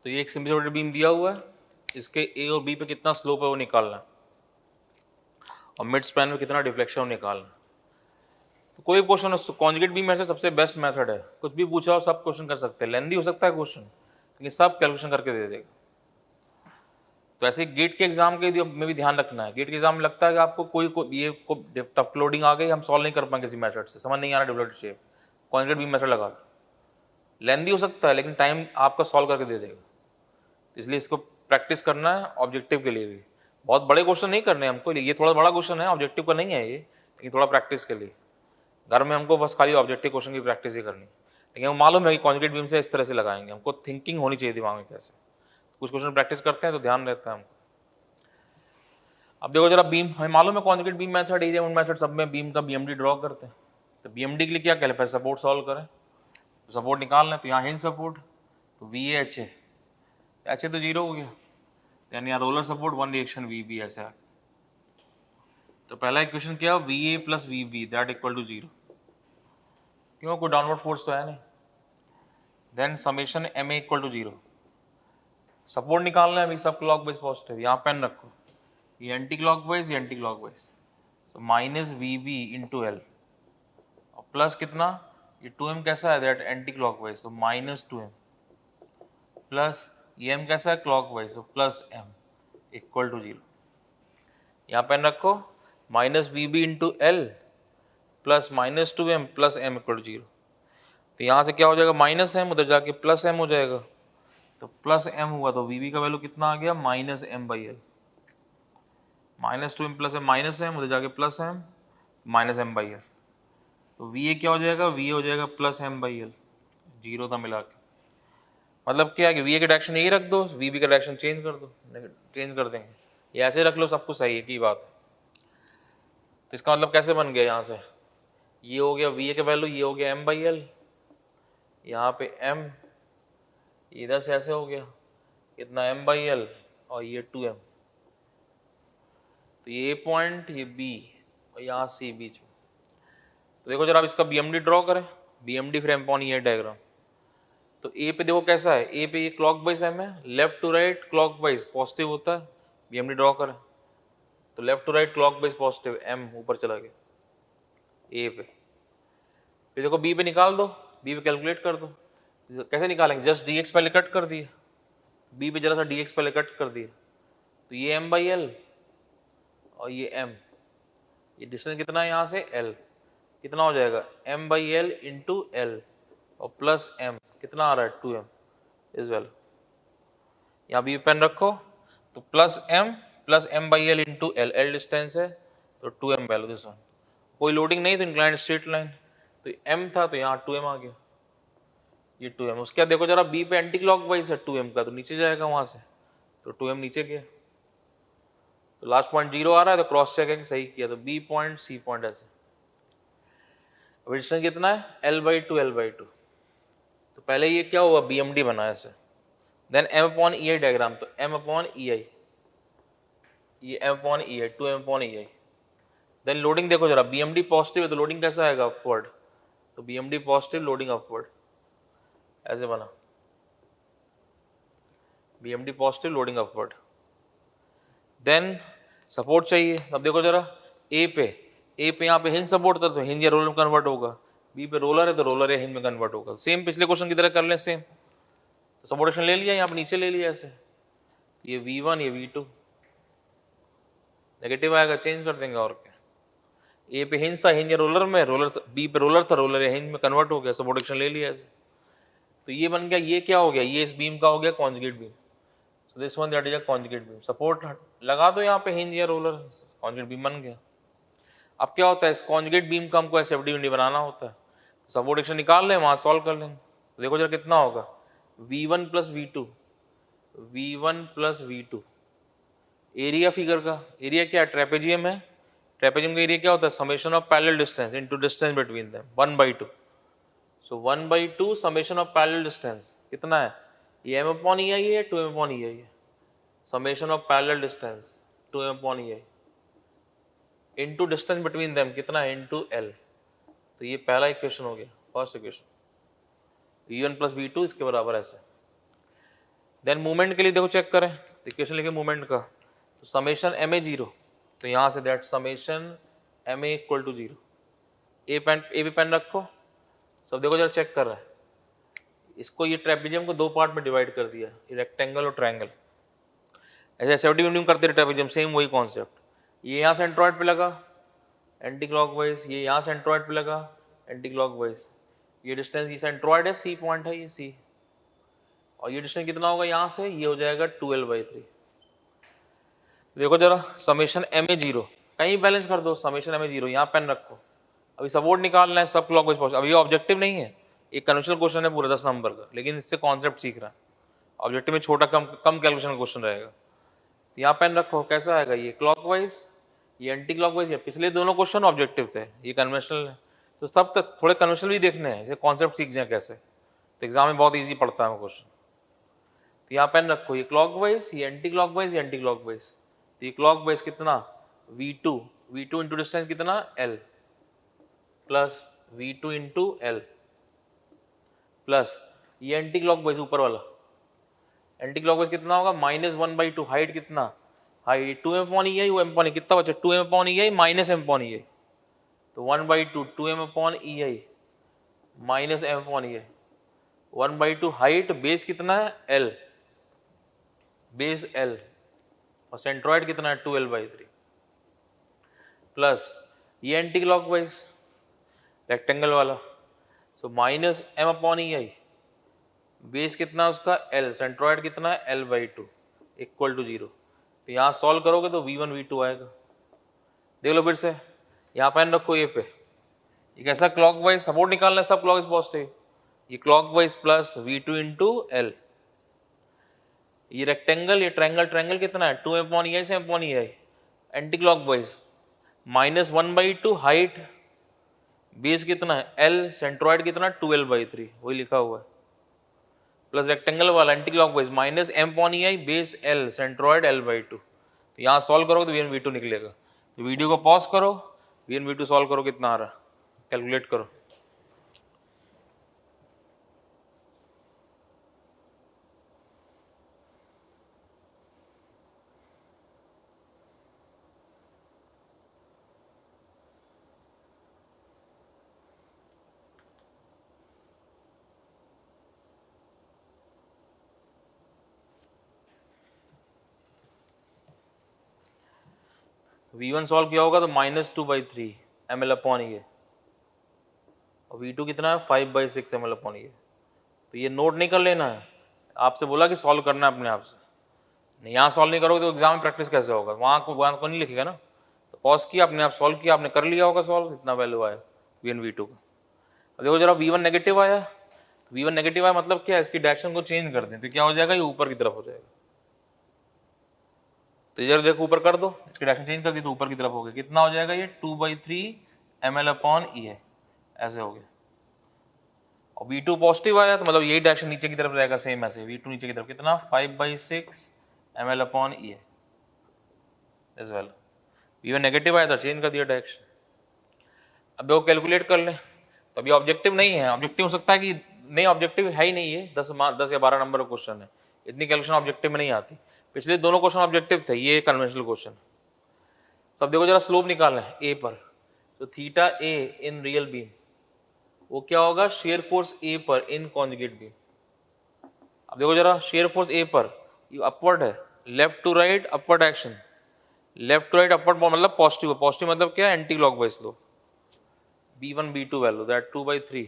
तो ये एक सिम्पल बीम दिया हुआ है, इसके ए और बी पे कितना स्लोप है वो निकालना है, और मिड स्पैन में कितना डिफ्लेक्शन वो निकालना है। तो कोई क्वेश्चन कॉन्जुगेट बीम मेथड सबसे बेस्ट मेथड है, कुछ भी पूछा हो सब क्वेश्चन कर सकते हैं, लेंदी हो सकता है क्वेश्चन लेकिन सब कैलकुलेशन करके दे देगा। तो ऐसे गेट के एग्जाम के में भी ध्यान रखना है, गेट के एग्जाम में लगता है कि आपको ये टफ लोडिंग आ गई, हम सॉल्व नहीं कर पाएंगे किसी मेथड से, समझ नहीं आ रहा developed shape, conjugate beam method लगा दो, लेंदी हो सकता है लेकिन टाइम आपका सॉल्व करके दे देगा। इसलिए इसको प्रैक्टिस करना है ऑब्जेक्टिव के लिए भी, बहुत बड़े क्वेश्चन नहीं करने हमको, ये थोड़ा बड़ा क्वेश्चन है, ऑब्जेक्टिव का नहीं है ये, लेकिन थोड़ा प्रैक्टिस के लिए घर में हमको बस खाली ऑब्जेक्टिव क्वेश्चन की प्रैक्टिस ही करनी, लेकिन हमको मालूम है कि कॉन्जुगेट बीम से इस तरह से लगाएंगे, हमको थिंकिंग होनी चाहिए दिमाग में कैसे, कुछ क्वेश्चन प्रैक्टिस करते हैं तो ध्यान रहता है हमको। अब देखो जरा बीम, हमें मालूम है conjugate beam method, area bound method सब में बीम का बीएमडी ड्रॉ करते हैं, तो बीएमडी के लिए क्या कहते हैं, सपोर्ट सॉल्व करें, तो सपोर्ट निकालना है, तो यहाँ हिंज सपोर्ट, तो वी एच ए तो जीरो हो गया, यानी यहाँ roller support one reaction V B ऐसा है। तो पहला इक्वेशन क्या, V A plus V B that equal to zero, क्यों, कोई डाउनवर्ड फोर्स तो है नहीं। Then summation M A equal to zero, support निकालना है अभी, सब क्लॉकवाइज पॉजिटिव, यहाँ पेन रखो, ये एंटी क्लॉकवाइज, ये एंटी क्लॉकवाइज, तो minus V B into L, और प्लस कितना, ये 2m कैसा है, दैट एंटी क्लॉकवाइज, तो माइनस 2m, प्लस ये m कैसा है क्लॉकवाइज, तो plus m equal to zero, यहाँ पेन रखो, minus V B into L plus minus 2m plus m equal to zero, तो यहाँ से क्या हो जाएगा, माइनस m, उधर जाके प्लस m हो जाएगा, तो प्लस m हुआ, तो वी बी का वैल्यू कितना आ गया, minus m by L, minus 2m plus m minus m, उधर जाके plus m minus m by L, तो वी ए क्या हो जाएगा, वी ए हो जाएगा plus m by L, zero था मिला के, मतलब क्या है कि वी ए का डायरेक्शन यही रख दो, वी बी का डायरेक्शन चेंज कर दो, चेंज कर देंगे, ये ऐसे रख लो, सब कुछ सही है की बात है। तो इसका मतलब कैसे बन गया, यहाँ से ये हो गया वी ए का वैल्यू, ये हो गया m बाई एल, यहाँ पे m, इधर से ऐसे हो गया इतना m बाई एल, और ये 2m, तो ये A पॉइंट, ये B, और यहाँ C बीच में। तो देखो जरा आप इसका BMD ड्रॉ करें, BMD फ्रेम अपॉन ये डायग्राम, तो A पे देखो कैसा है, A पे ये क्लॉकवाइज M है, left to right clockwise positive होता है, BMD ड्रॉ करें, तो left to right clockwise positive, M ऊपर चला गया A पे, फिर देखो B पे निकाल दो, B पे कैलकुलेट कर दो, कैसे निकालेंगे, जस्ट dx पहले कट कर दिए, B पे जरा सा dx पहले कट कर दिए, तो ये m बाई एल और ये m, ये डिस्टेंस कितना है यहाँ से l, कितना हो जाएगा m by L into L, और प्लस m कितना आ रहा है 2m इस वैल्यू, यहाँ भी पेन रखो, तो plus m by L into L, L distance है तो 2m वैल्यू दिस वन, कोई लोडिंग नहीं तो इंक्लाइंड स्ट्रेट लाइन, तो m था तो यहाँ 2m आ गया, ये 2m, उसके बाद देखो जरा b पे एंटी क्लॉकवाइज है 2m का, तो नीचे जाएगा वहां से, तो 2m नीचे गया, तो लास्ट पॉइंट जीरो आ रहा है, तो क्रॉस चेक है कि सही किया, तो B पॉइंट C पॉइंट ऐसे, डिस्टेंस कितना है L बाई टू, तो पहले ये क्या हुआ, BMD बना ऐसे, then M upon EI diagram, तो M अपॉन EI, ये m अपॉन ई है, 2m upon E I. Then loading देखो जरा, BMD पॉजिटिव है तो लोडिंग कैसा आएगा, अपवर्ड। तो BMD पॉजिटिव, लोडिंग अपवर्ड, ऐसे बना, BMD positive, loading upward. Then support चाहिए, अब देखो जरा ए पे यहाँ पे हिंज सपोर्ट था तो हिंज या रोलर में कन्वर्ट होगा, बी पे रोलर है तो रोलर या हिंज में कन्वर्ट होगा। सेम पिछले क्वेश्चन की तरह कर लें सेम। तो सपोर्टेशन ले लिया, यहाँ पे नीचे ले लिया ऐसे, ये V1 ये V2, नेगेटिव आएगा चेंज कर देंगे और क्या। ए पे हिंज था, हिंज या रोलर में, रोलर बी पे रोलर था, रोलर या हिंज में कन्वर्ट हो गया, सपोर्टेशन ले लिया ऐसे। तो ये बन गया, ये क्या हो गया, ये इस बीम का हो गया conjugate beam. So this one that is a conjugate beam. Support लगा दो यहाँ पे हिंज या रोलर, कॉन्जुगेट बीम बन गया। अब क्या होता है, इस कॉन्जुगेट बीम का हमको एसएफडी विंडी बनाना होता है, सपोर्टेशन निकाल लें, वहाँ सॉल्व कर लेंगे। तो देखो जरा कितना होगा, V1 plus V2, V1 plus V2। Area figure का, एरिया क्या है, ट्रेपेजियम है, ट्रेपेजियम का एरिया क्या होता है, summation of parallel distance into distance between them, 1/2। So 1/2 summation of parallel distance कितना है, ये m अपॉन ई आई है, 2m अपॉन ई आई है। Summation of parallel distance 2m upon E I into distance between them कितना है, into l। तो ये पहला इक्वेशन हो गया, first equation, V1 plus V2 इसके बराबर ऐसे। देन मूवमेंट के लिए देखो चेक करें, इक्वेशन लिखे मूवमेंट का, तो समेशन ma 0, तो यहाँ से that summation ma equal to 0। A पे पेन रखो, सब देखो जरा चेक कर रहा है। इसको ये ट्रेपेजियम को दो पार्ट में डिवाइड कर दिया, ये रेक्टेंगल और ट्रायंगल। ऐसे 70 मिनट करते रहे ट्रेपेजियम, सेम वही कॉन्सेप्ट। ये यहाँ सेंट्रॉइड पे लगा एंटी क्लॉकवाइज, ये यहाँ सेंट्रॉइड पे लगा एंटी क्लॉकवाइज। ये डिस्टेंस, ये सेंट्रॉइड है, C पॉइंट है ये C, और ये डिस्टेंस कितना होगा यहाँ से, ये हो जाएगा 2l/3। देखो जरा समेशन ma 0 कहीं बैलेंस कर दो, समेशन ma 0 यहाँ पेन रखो। अभी सपोर्ट निकालना है, सब क्लॉकवाइज पहुंच। अभी ये ऑब्जेक्टिव नहीं है, एक कन्वेंशनल क्वेश्चन है पूरा 10 नंबर का, लेकिन इससे कॉन्सेप्ट सीख रहा है। ऑब्जेक्टिव में छोटा कम कैलकुलेशन का क्वेश्चन रहेगा। यहाँ पेन रखो, कैसा आएगा, ये क्लॉकवाइज, ये एंटी क्लॉकवाइज। ये पिछले दोनों क्वेश्चन ऑब्जेक्टिव थे, ये कन्वेंशनल है। तो सब तक थोड़े कन्वेंशनल भी देखने हैं, जैसे कॉन्सेप्ट सीख जाए कैसे, तो एग्जाम में बहुत ईजी पड़ता है क्वेश्चन। तो यहाँ पेन रखो, ये क्लॉकवाइज, ये एंटी क्लॉकवाइज, ये एंटी क्लॉकवाइज। तो ये क्लॉकवाइज कितना, V2 इंटू डिस्टेंस कितना L, plus V2 into L, plus ये एंटी क्लॉकवाइज ऊपर वाला, एंटी क्लॉकवाइज कितना होगा, -1/2। हाइट कितना, हाइट 2m अपॉन ई आई, वो m अपॉन ई कितना बचा, 2m अपॉन ई आई माइनस m अपॉन ई आई। तो 1/2 2m अपॉन ई आई माइनस m अपॉन ई आई, 1/2 हाइट, बेस कितना है L, बेस L, और सेंट्रॉइड कितना है 2l/3, प्लस ये एंटी क्लॉकवाइज रेक्टेंगल वाला, so minus m upon E I, base कितना उसका L, सेंट्रॉइड कितना है L/2 इक्वल टू 0। तो यहाँ सॉल्व करोगे तो V1 V2 आएगा। देख लो फिर से, यहाँ पेन रखो ये पे, ये कैसा क्लॉकवाइज, सपोर्ट निकालना है, सब क्लॉकवाइज पॉजिटिव, ये clockwise plus V2 into L। ये रेक्टेंगल, ये ट्रायंगल कितना है 2m अपॉन ई आई से m अपॉन ई आई, एंटी क्लॉकवाइज -1/2 हाइट, बेस कितना है L, सेंट्रॉइड कितना 2l/3, वही लिखा हुआ है, प्लस रेक्टेंगल वाला anti clockwise minus m upon E I, base L, centroid L/2। तो यहाँ सॉल्व करोगे तो V1 V2 निकलेगा। तो वीडियो को पॉज करो, V1 V2 सॉल्व करो, कितना आ रहा है कैलकुलेट करो। V1 सॉल्व किया होगा तो -2/3 ml अपॉन ई, और V2 कितना है 5/6 ml अपॉन ई। तो ये नोट नहीं कर लेना है, आपसे बोला कि सॉल्व करना है अपने आप से, नहीं यहाँ सॉल्व नहीं करोगे तो एग्जाम में प्रैक्टिस कैसे होगा, वहाँ को नहीं लिखेगा ना। तो पॉज किया, अपने आप सॉल्व किया, आपने कर लिया होगा सॉल्व, इतना वैल्यू आया V1 V2 का। देखो जरा V1 नेगेटिव आया, तो V1 नेगेटिव आया मतलब क्या है, इसकी डायरेक्शन को चेंज कर दें तो क्या हो जाएगा, ये ऊपर की तरफ हो जाएगा। तो इधर देखो ऊपर कर दो, इसकी डायरेक्शन चेंज कर दी तो ऊपर की तरफ हो गया, कितना हो जाएगा ये 2/3 ml अपॉन ई है, ऐसे हो गया। और V2 पॉजिटिव आया तो मतलब यही डायरेक्शन नीचे की तरफ रहेगा, सेम ऐसे V2 नीचे की तरफ कितना 5/6 ml अपॉन ई है। As well. V1 नेगेटिव आया था, चेंज कर दिया डायरेक्शन। अब वो कैलकुलेट कर लें, तो अभी ऑब्जेक्टिव नहीं है, ऑब्जेक्टिव हो सकता है कि नहीं, ऑब्जेक्टिव है ही नहीं, ये 10 या 12 नंबर का क्वेश्चन है, इतनी कैलकुलेशन ऑब्जेक्टिव में नहीं आती। पिछले दोनों क्वेश्चन ऑब्जेक्टिव थे, ये कन्वेंशनल क्वेश्चन। तो अब देखो जरा स्लोप निकालना है ए पर, तो थीटा ए इन रियल बीम वो क्या होगा, शेयर फोर्स ए पर इन कॉन्जुगेट बीम। अब देखो जरा शेयर फोर्स ए पर, ये अपवर्ड है, left to right upward action, left to right upward मतलब पॉजिटिव, पॉजिटिव मतलब क्या, anti clockwise slope. B1 B2 value, that 2/3।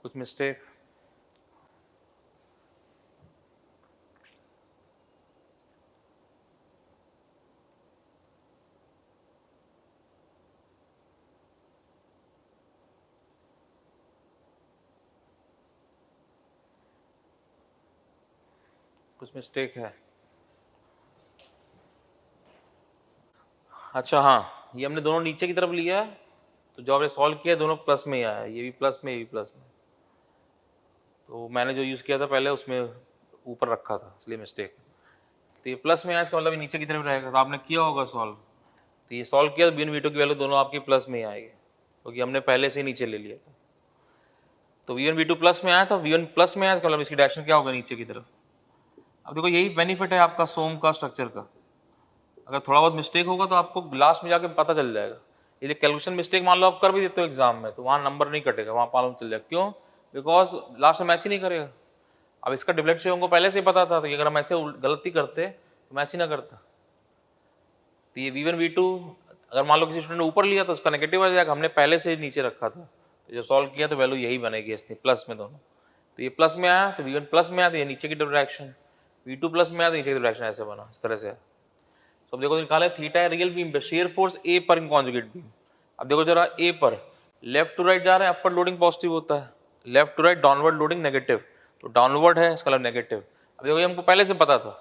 कुछ मिस्टेक? कुछ मिस्टेक है? अच्छा हाँ, ये हमने दोनों नीचे की तरफ लिया है, तो जो आपने सॉल्व किया दोनों प्लस में ही आया, ये भी प्लस में, ये भी प्लस में। तो मैंने जो यूज़ किया था पहले उसमें ऊपर रखा था, इसलिए मिस्टेक। तो ये प्लस में आया, इसका मतलब नीचे की तरफ रहेगा। तो आपने किया होगा सॉल्व, तो ये सॉल्व किया तो B1 B2 की वैल्यू दोनों आपकी प्लस में ही आएगी, क्योंकि हमने पहले से ही नीचे ले लिया था। तो V1 B2 प्लस में आया था, V1 प्लस में आया, इसका मतलब इसकी डायरेक्शन क्या होगा, नीचे की तरफ। अब देखो यही बेनिफिट है आपका सोम का स्ट्रक्चर का, अगर थोड़ा बहुत मिस्टेक होगा तो आपको लास्ट में जाके पता चल जाएगा। यदि कैलकुलेशन मिस्टेक मान लो आप कर भी देते हो एग्जाम में, तो वहाँ नंबर नहीं कटेगा, वहाँ मालूम चल जाएगा। क्यों? बिकॉज लास्ट में मैच ही नहीं करेगा। अब इसका डिफलेक्ट शेप हमको पहले से पता था, तो अगर हम ऐसे गलती करते तो मैच ही ना करता। तो ये V1 V2 अगर मान लो किसी स्टूडेंट ने ऊपर लिया तो उसका नेगेटिव आ जाएगा, हमने पहले से नीचे रखा था, तो जो सॉल्व किया तो वैल्यू यही बनेगी इसकी, प्लस में दोनों। तो ये प्लस में आया तो V1 प्लस में आया, तो ये नीचे की डायरेक्शन, V2 प्लस में आया तो नीचे की डायरेक्शन, ऐसे बना, इस तरह से। तो अब देखो निकाले थीटा है रियल बीम पे, शेयर फोर्स ए पर इन कॉन्जुगेट बीम। अब देखो जरा ए पर लेफ्ट टू राइट जा रहे हैं, अपर लोडिंग पॉजिटिव होता है, left to right downward loading negative, तो डाउनवर्ड है इसका नेगेटिव। अब देखो ये हमको पहले से पता था,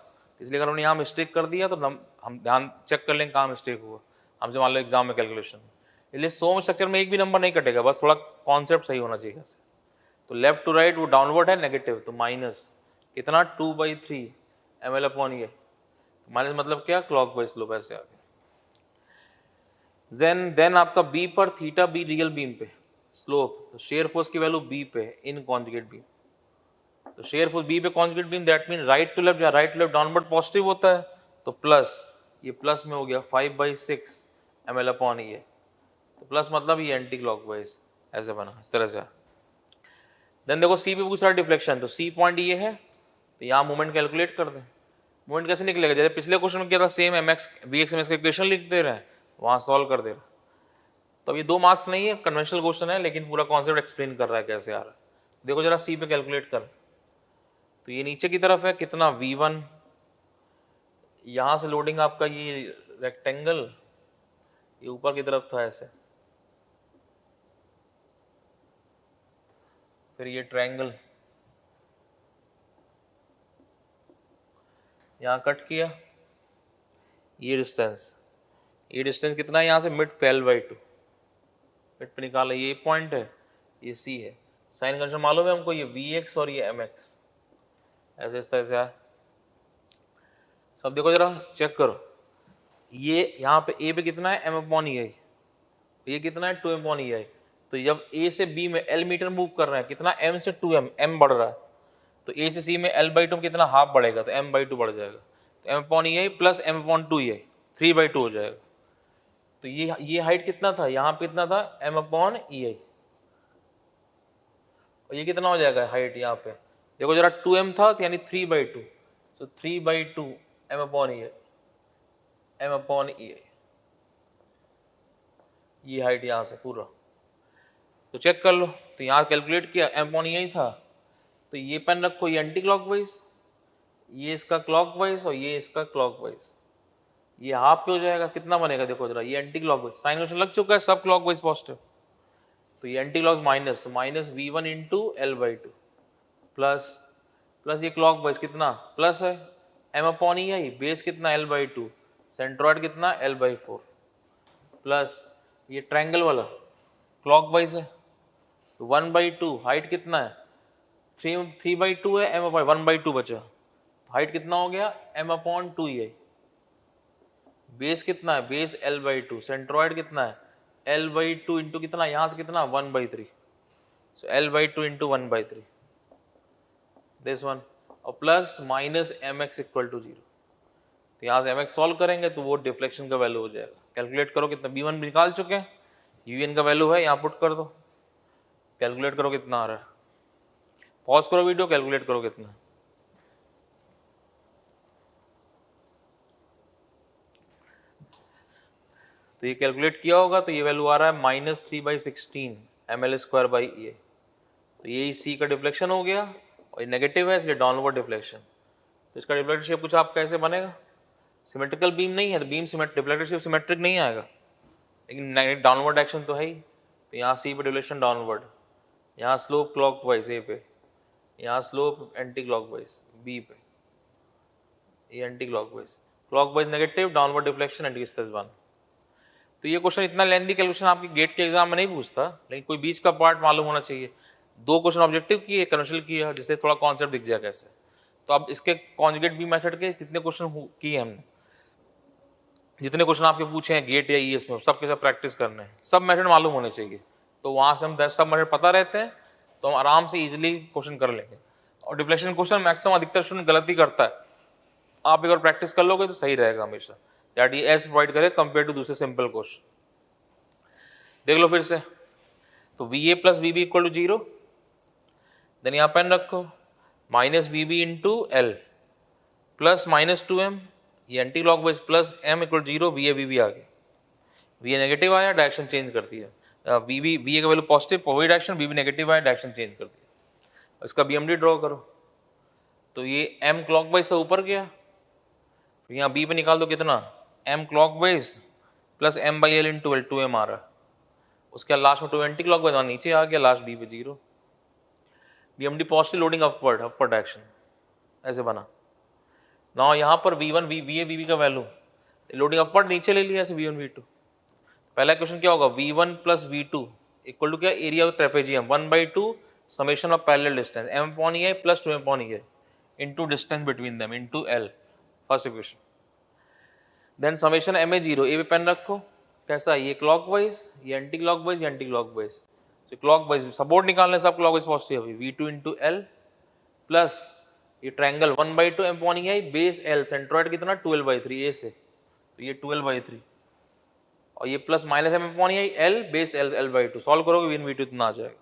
इसलिए अगर हमने यहाँ मिस्टेक कर दिया तो हम ध्यान चेक कर लेंगे कहाँ मिस्टेक हुआ हमसे, मान लो एग्जाम में कैलकुलेशन। इसलिए सोम स्ट्रक्चर में एक भी नंबर नहीं कटेगा, बस थोड़ा कॉन्सेप्ट सही होना चाहिए ऐसे। तो लेफ्ट टू राइट वो डाउनवर्ड है नेगेटिव, तो माइनस कितना 2/3 ml अपॉन ये, माइनस मतलब क्या, क्लॉकवाइज स्लोप ऐसे आ गया। देन आपका बी पर थीटा बी रियल बीम पे स्लोप, तो शेयर फोर्स की वैल्यू बी पे इन कॉन्जुगेट बीम, तो शेयर फोर्स बी पे conjugate beam, that mean right to left, जहाँ right to left downward positive होता है, तो प्लस ये प्लस में हो गया 5/6 ml अपॉन ये, तो प्लस मतलब ये एंटी क्लॉकवाइज ऐसे बना, इस तरह से। देन देखो सी पे पूछ रहा है डिफ्लेक्शन, तो सी पॉइंट ये है, तो यहाँ मूवमेंट कैलकुलेट कर दें। मूवमेंट कैसे निकलेगा, जैसे पिछले क्वेश्चन में किया था सेम, mx vx mx का इक्वेशन लिख दे रहे हैं, वहाँ सॉल्व कर दे रहे हैं। तो अब ये 2 मार्क्स नहीं है, कन्वेंशनल क्वेश्चन है, लेकिन पूरा कॉन्सेप्ट एक्सप्लेन कर रहा है कैसे आ रहा है। देखो जरा सी पे कैलकुलेट कर, तो ये नीचे की तरफ है कितना V1, यहाँ से लोडिंग आपका ये रेक्टेंगल, ये ऊपर की तरफ था ऐसे, फिर ये ट्रायंगल यहाँ कट किया, ये डिस्टेंस कितना है यहाँ से मिड पे L/2, मिड पे निकाला, ये पॉइंट है, ये सी है। साइन कन्वेंशन मालूम है हमको, ये Vx और ये Mx ऐसे इस तरह से है। सब देखो जरा चेक करो, ये यहाँ पे ए पे कितना है m/ei, ये कितना है 2m/ei। तो जब ए से बी में L मीटर मूव कर रहे हैं, कितना m से 2m, m बढ़ रहा है, तो ए से सी में L/2 में कितना हाफ बढ़ेगा, तो m/2 बढ़ जाएगा, तो m/ei प्लस m/2ei 3/2 हो जाएगा। तो ये हाइट कितना था, यहाँ पे कितना था m/ei, और ये कितना हो जाएगा हाइट यहाँ पे, देखो जरा 2m था तो यानी 3/2, तो 3/2 m/ei, ये हाइट यहाँ से पूरा। तो चेक कर लो, तो यहाँ कैलकुलेट किया m/ei था, तो ये पेन रखो, ये एंटी क्लॉकवाइज, ये इसका क्लॉकवाइज और ये इसका क्लॉकवाइज, ये हाफ पे हो जाएगा, कितना बनेगा देखो जरा, ये एंटी क्लॉकवाइज, साइन कन्वेंशन लग चुका है, सब क्लॉकवाइज पॉजिटिव, तो ये एंटी क्लॉक माइनस, तो minus V1 into L/2 plus ये क्लॉकवाइज कितना प्लस है m/ei, बेस कितना L/2, सेंट्रॉइड कितना L/4 प्लस ये ट्रायंगल वाला क्लॉकवाइज है तो 1/2, हाइट कितना है 3/2 है, m 1/2 बचा, हाइट कितना हो गया m/2 बेस कितना है बेस l/2, सेंट्रॉइड कितना है l/2 इंटू कितना यहाँ से कितना 1/3, so l/2 into 1/3 this one, और plus minus mx equal to 0। तो यहाँ से mx सॉल्व करेंगे तो वो डिफ्लेक्शन का वैल्यू हो जाएगा। कैलकुलेट करो कितना, b1 निकाल चुके हैं, un का वैल्यू है यहाँ पुट कर दो, कैलकुलेट करो कितना आ रहा है, पॉज करो वीडियो, कैलकुलेट करो कितना। तो ये कैलकुलेट किया होगा तो ये वैल्यू आ रहा है -3/16 ml²/A। तो ये c का डिफ्लेक्शन हो गया और ये नेगेटिव है इसलिए डाउनवर्ड डिफ्लेक्शन। तो इसका डिफ्लेक्टेड शेप कुछ आप कैसे बनेगा, सिमेट्रिकल बीम नहीं है तो बीम डिफ्लेक्टेड शेप सिमेट्रिक नहीं आएगा, लेकिन डाउनवर्ड एक्शन तो है ही। तो यहाँ c पे डिफ्लेक्शन डाउनवर्ड, यहाँ स्लोप क्लॉकवाइज a पे, यहाँ स्लोप एंटी क्लॉकवाइज b पे, ये anti clockwise negative, downward deflection anti hysteresis 1। तो ये क्वेश्चन इतना लेंथी कैलकुलेशन आपकी गेट के एग्जाम में नहीं पूछता, लेकिन कोई बीच का पार्ट मालूम होना चाहिए। 2 क्वेश्चन ऑब्जेक्टिव की, एक कन्वेंशनल की है, जिससे थोड़ा कॉन्सेप्ट दिख जाए कैसे। तो अब इसके कॉन्जुगेट बीम मेथड के कितने क्वेश्चन किए हमने, जितने क्वेश्चन आपके पूछे हैं गेट या ईएस में सबके सब प्रैक्टिस करने हैं, सब मेथड मालूम होने चाहिए। तो वहाँ से हम सब मेथड पता रहते हैं तो हम आराम से इजीली क्वेश्चन कर लेंगे। और डिफ्लेक्शन क्वेश्चन मैक्सिमम अधिकतर स्टूडेंट गलती करता है, आप एक बार प्रैक्टिस कर लोगे तो सही रहेगा हमेशा, दैट ये एस प्रोवाइड करे कंपेयर टू दूसरे सिंपल क्वेश्चन। देख लो फिर से, तो VA plus VB equal to 0, then यहाँ पेन रखो minus VB into L plus -2m, ये anti clockwise plus m equal 0, VA VB आ गया, VA नेगेटिव आया डायरेक्शन चेंज कर दिया, VA का वैल्यू पॉजिटिव वही डायरेक्शन, VB नेगेटिव आया डायरेक्शन चेंज कर दिया। इसका BMD ड्रॉ करो, तो ये m क्लॉकवाइज से ऊपर गया, यहाँ B पे निकाल दो कितना m clockwise plus m/L into L 2m आ रहा है, उसके लास्ट में 2 एंटी क्लॉकवाइज नीचे आ गया, लास्ट B पे 0। BMD positive loading upward direction ऐसे बना। ना यहाँ पर V1 VA VB का वैल्यू लोडिंग अपवर्ड नीचे ले लिया ऐसे V1 V2। पहला क्वेश्चन क्या होगा V1 plus V2 equal to क्या area of trapezium 1/2 summation of parallel distance m/EI plus 2m/EI into distance between them into L, first equation. Then summation MA0, A पे pen रखो, कैसा ये clockwise, ये anti clockwise, ये anti clockwise, तो clockwise support निकालने सब क्लॉकवाइज पॉजिटिव है, V2 इंटू L प्लस ये triangle 1/2 m/EI base L, centroid कितना 12/3 ए से, तो ये 12/3 और ये plus minus m/EI L base L/2, solve करोगे V1 V2 इतना आ जाएगा,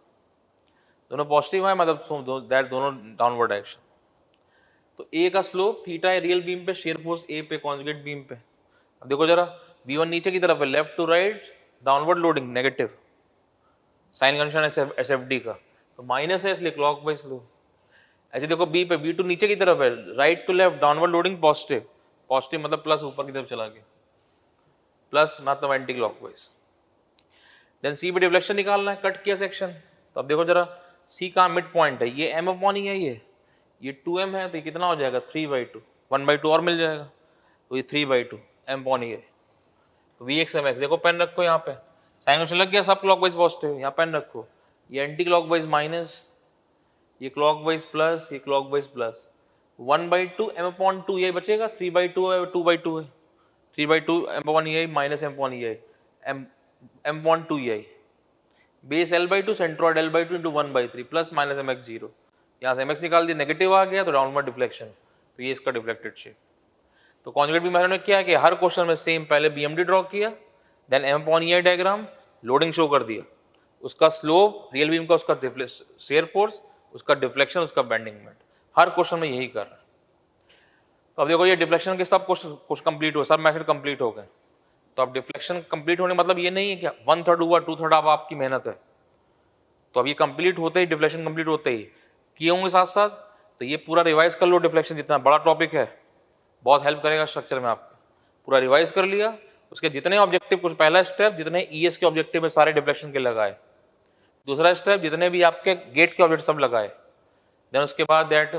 दोनों पॉजिटिव है मतलब दैट दोनों डाउनवर्ड डायरेक्शन। तो A का स्लोप थीटा है रियल बीम पे, शेयर फोर्स A पे कॉन्जुगेट बीम पे। अब देखो जरा V1 नीचे की तरफ है, left to right downward loading negative, sign convention SFD का, तो माइनस है इसलिए क्लॉकवाइज स्लोप। ऐसे देखो B पे V2 नीचे की तरफ है, right to left downward loading positive, positive मतलब प्लस ऊपर की तरफ चला गया, प्लस मतलब एंटी क्लॉकवाइज। देन C पे डिफ्लेक्शन निकालना है, कट किया सेक्शन, तो अब देखो जरा C का मिड पॉइंट है, ये m/EI है, ये 2m है, तो ये कितना हो जाएगा 3/2, 1/2 और मिल जाएगा, तो ये 3/2 m/EI। तो Vx mx देखो पेन रखो यहाँ पे, साइन कन्वेंशन लग गया, सब क्लॉकवाइज पॉजिटिव, यहाँ पेन रखो, ये एंटी क्लॉकवाइज माइनस, ये क्लॉकवाइज प्लस, ये क्लॉकवाइज प्लस, 1/2 m/2 यही बचेगा, 3/2 है 2/2 है, 3/2 m/EI minus m/EI m/2EI base L/2 centroid L/2 into 1/3 plus minus mx 0, यहाँ से mx निकाल दिया नेगेटिव आ गया तो डाउनवर्ड डिफ्लेक्शन, तो ये इसका डिफ्लेक्टेड शेप। तो कॉन्जुगेट बीम मेथड में क्या है कि हर क्वेश्चन में सेम पहले BMD ड्रॉ किया, then m/EI diagram, loading show कर दिया, उसका स्लोप रियल बीम का, उसका शेयर फोर्स, उसका डिफ्लेक्शन, उसका बेंडिंग मोमेंट, हर क्वेश्चन में यही कर रहा है। तो अब देखो ये डिफ्लेक्शन के सब कुछ कंप्लीट हो, सब मेथड कंप्लीट हो गए। तो अब डिफ्लेक्शन कंप्लीट होने मतलब ये नहीं है कि 1/3 हुआ 2/3 अब आपकी मेहनत है, तो अब ये कंप्लीट होते ही डिफ्लेक्शन कंप्लीट होते ही किए होंगे साथ साथ, तो ये पूरा रिवाइज कर लो, डिफ्लेक्शन जितना बड़ा टॉपिक है बहुत हेल्प करेगा स्ट्रक्चर में, आपको पूरा रिवाइज कर लिया, उसके जितने ऑब्जेक्टिव, कुछ पहला स्टेप जितने ES के ऑब्जेक्टिव में सारे डिफ्लेक्शन के लगाए, दूसरा स्टेप जितने भी आपके गेट के ऑब्जेक्ट सब लगाए, देन उसके बाद दैट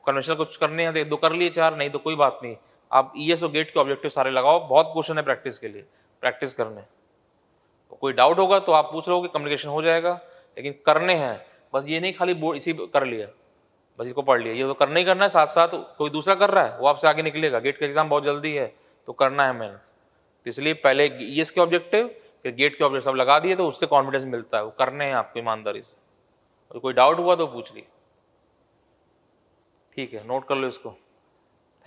कन्वेंशनल कुछ करने हैं 2 कर लिए 4, नहीं तो कोई बात नहीं, आप ES और गेट के ऑब्जेक्टिव सारे लगाओ, बहुत क्वेश्चन है प्रैक्टिस के लिए, प्रैक्टिस करने। तो कोई डाउट होगा तो आप पूछ लोगे, कम्युनिकेशन हो जाएगा। लेकिन करने हैं, बस ये नहीं खाली बोर्ड इसी कर लिया, बस इसको पढ़ लिया, ये तो करना ही करना है। साथ साथ कोई दूसरा कर रहा है वो आपसे आगे निकलेगा, गेट का एग्जाम बहुत जल्दी है तो करना है मेहनत। तो इसलिए पहले ईएस के ऑब्जेक्टिव, फिर गेट के ऑब्जेक्टिव सब लगा दिए तो उससे कॉन्फिडेंस मिलता है, वो करने हैं आपको ईमानदारी से। और कोई डाउट हुआ तो पूछ लिए, ठीक है, नोट कर लो इसको।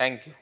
Thank you.